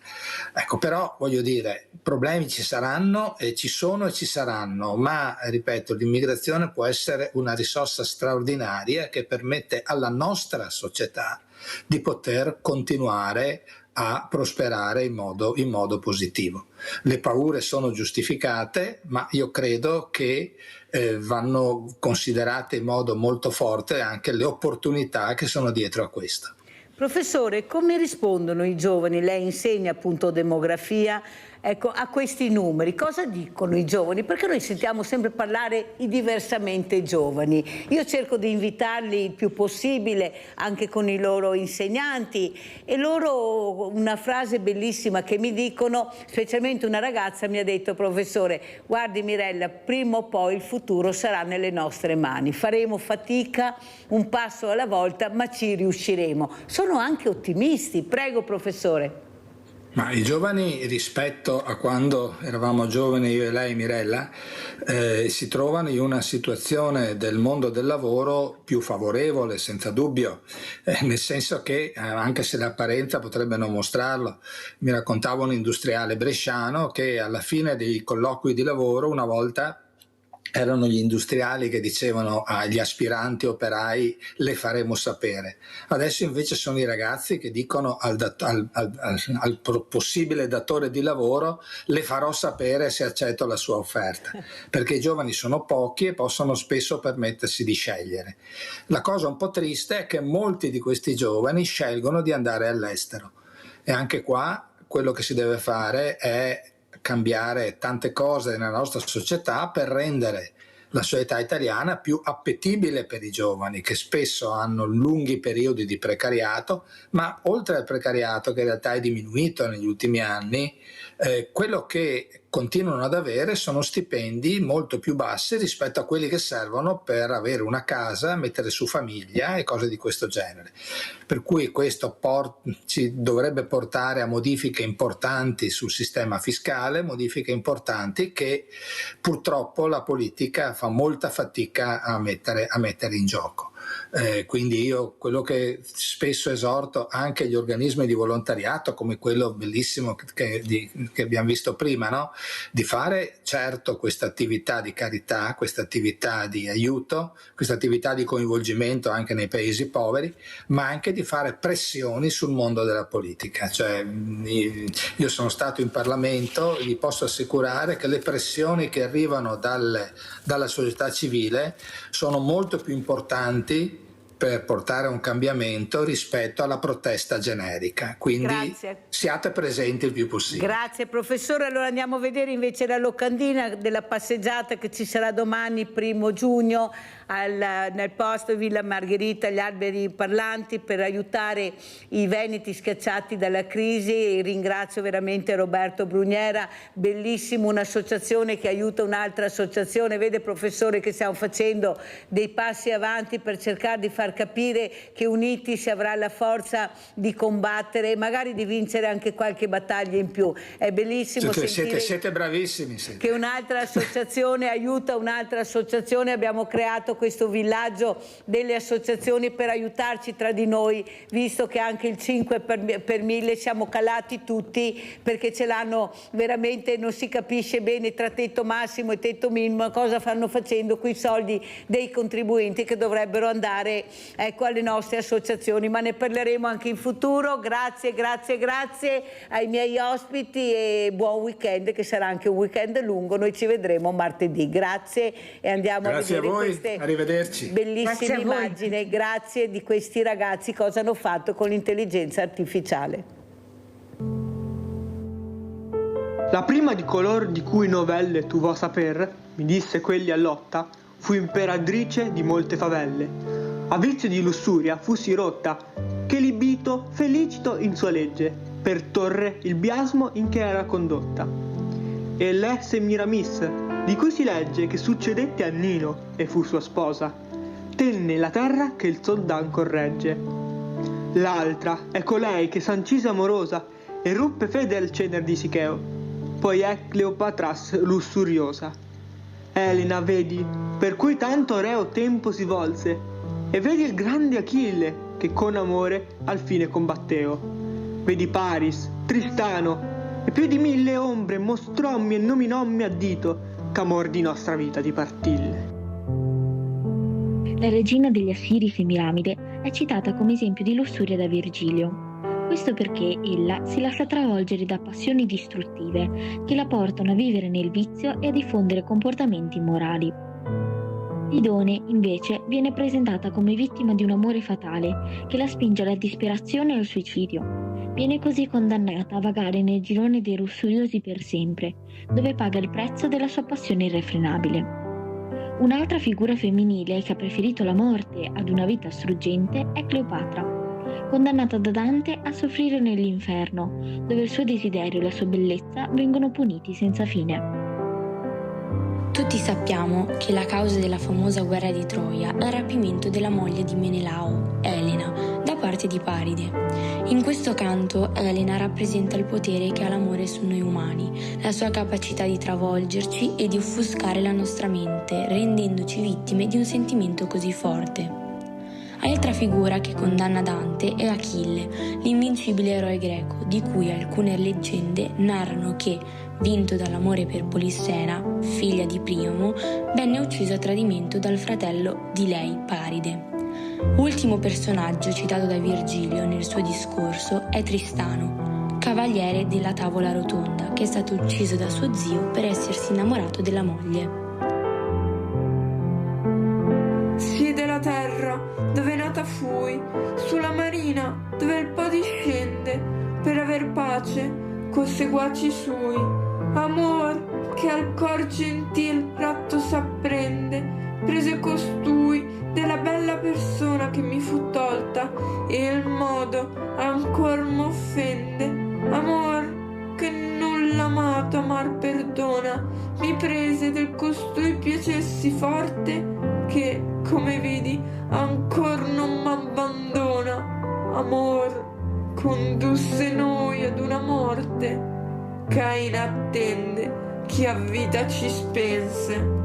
Ecco, però voglio dire, problemi ci saranno, e ci sono e ci saranno, ma ripeto, l'immigrazione può essere una risorsa straordinaria che permette alla nostra società di poter continuare a prosperare in modo positivo. Le paure sono giustificate, ma io credo che vanno considerate in modo molto forte anche le opportunità che sono dietro a questo. Professore, come rispondono i giovani? Lei insegna appunto demografia, ecco, a questi numeri. Cosa dicono i giovani? Perché noi sentiamo sempre parlare di diversamente giovani. Io cerco di invitarli il più possibile anche con i loro insegnanti, e loro una frase bellissima che mi dicono, specialmente una ragazza mi ha detto: professore, guardi Mirella, prima o poi il futuro sarà nelle nostre mani, faremo fatica, un passo alla volta, ma ci riusciremo. Sono anche ottimisti. Prego professore. Ma i giovani, rispetto a quando eravamo giovani io e lei Mirella, si trovano in una situazione del mondo del lavoro più favorevole, senza dubbio, nel senso che, anche se l'apparenza potrebbe non mostrarlo, mi raccontava un industriale bresciano che alla fine dei colloqui di lavoro una volta erano gli industriali che dicevano agli aspiranti operai: le faremo sapere. Adesso invece sono i ragazzi che dicono al possibile datore di lavoro: le farò sapere se accetto la sua offerta, perché i giovani sono pochi e possono spesso permettersi di scegliere. La cosa un po' triste è che molti di questi giovani scelgono di andare all'estero, e anche qua quello che si deve fare è cambiare tante cose nella nostra società per rendere la società italiana più appetibile per i giovani, che spesso hanno lunghi periodi di precariato, ma oltre al precariato, che in realtà è diminuito negli ultimi anni, quello che continuano ad avere sono stipendi molto più bassi rispetto a quelli che servono per avere una casa, mettere su famiglia e cose di questo genere. Per cui questo ci dovrebbe portare a modifiche importanti sul sistema fiscale, modifiche importanti che purtroppo la politica fa molta fatica a mettere in gioco. Quindi io quello che spesso esorto anche gli organismi di volontariato, come quello bellissimo che abbiamo visto prima, no? Di fare certo questa attività di carità, questa attività di aiuto, questa attività di coinvolgimento anche nei paesi poveri, ma anche di fare pressioni sul mondo della politica. Cioè, io sono stato in Parlamento e vi posso assicurare che le pressioni che arrivano dalla società civile sono molto più importanti per portare a un cambiamento rispetto alla protesta generica. Quindi grazie. Siate presenti il più possibile. Grazie professore. Allora andiamo a vedere invece la locandina della passeggiata che ci sarà domani 1 giugno nel posto Villa Margherita, gli alberi parlanti, per aiutare i veneti schiacciati dalla crisi. Ringrazio veramente Roberto Bruniera, bellissimo, un'associazione che aiuta un'altra associazione. Vede professore che stiamo facendo dei passi avanti per cercare di far capire che uniti si avrà la forza di combattere e magari di vincere anche qualche battaglia in più. È bellissimo siete bravissimi. Che un'altra associazione aiuta un'altra associazione. Abbiamo creato questo villaggio delle associazioni per aiutarci tra di noi, visto che anche il 5 per 1000 siamo calati tutti, perché ce l'hanno veramente, non si capisce bene tra tetto massimo e tetto minimo cosa fanno facendo quei soldi dei contribuenti che dovrebbero andare, ecco, alle nostre associazioni, ma ne parleremo anche in futuro. Grazie ai miei ospiti e buon weekend, che sarà anche un weekend lungo. Noi ci vedremo martedì. Grazie e andiamo a vedere queste arrivederci. Bellissime immagini. Grazie di questi ragazzi, cosa hanno fatto con l'intelligenza artificiale. La prima di coloro di cui novelle tu vuoi saper, mi disse quelli a lotta, fu imperatrice di molte favelle. A vizio di lussuria fussi rotta, che libito felicito in sua legge, per torre il biasmo in che era condotta. E lei Semiramis, di cui si legge che succedette a Nino e fu sua sposa, tenne la terra che il sol dan corregge. L'altra è colei che s'ancise amorosa e ruppe fede al cener di Sicheo, poi è Cleopatras lussuriosa. Elena vedi, per cui tanto reo tempo si volse, e vedi il grande Achille che con amore al fine combatteo. Vedi Paris, Tristano, e più di 1000 ombre mostrommi e nominommi a dito, ch'amor di nostra vita dipartille. La regina degli Assiri Semiramide è citata come esempio di lussuria da Virgilio. Questo perché ella si lascia travolgere da passioni distruttive che la portano a vivere nel vizio e a diffondere comportamenti immorali. Didone, invece, viene presentata come vittima di un amore fatale che la spinge alla disperazione e al suicidio. Viene così condannata a vagare nel girone dei lussuriosi per sempre, dove paga il prezzo della sua passione irrefrenabile. Un'altra figura femminile che ha preferito la morte ad una vita struggente è Cleopatra, condannata da Dante a soffrire nell'inferno, dove il suo desiderio e la sua bellezza vengono puniti senza fine. Tutti sappiamo che la causa della famosa guerra di Troia è il rapimento della moglie di Menelao, Elena, da parte di Paride. In questo canto Elena rappresenta il potere che ha l'amore su noi umani, la sua capacità di travolgerci e di offuscare la nostra mente, rendendoci vittime di un sentimento così forte. Altra figura che condanna Dante è Achille, l'invincibile eroe greco, di cui alcune leggende narrano che, vinto dall'amore per Polissena, figlia di Priamo, venne ucciso a tradimento dal fratello di lei, Paride. Ultimo personaggio citato da Virgilio nel suo discorso è Tristano, cavaliere della tavola rotonda, che è stato ucciso da suo zio per essersi innamorato della moglie. Sii della terra, dove nata fui, sulla marina, dove il Po discende, per aver pace coi seguaci sui. Amor, che al cor gentil ratto s'apprende, prese costui della bella persona che mi fu tolta, e il modo ancor m'offende. Amor, che nulla amato amar perdona, mi prese del costui piacessi forte, che, come vedi, ancor non m'abbandona. Amor, condusse noi ad una morte, Cain attende chi a vita ci spense.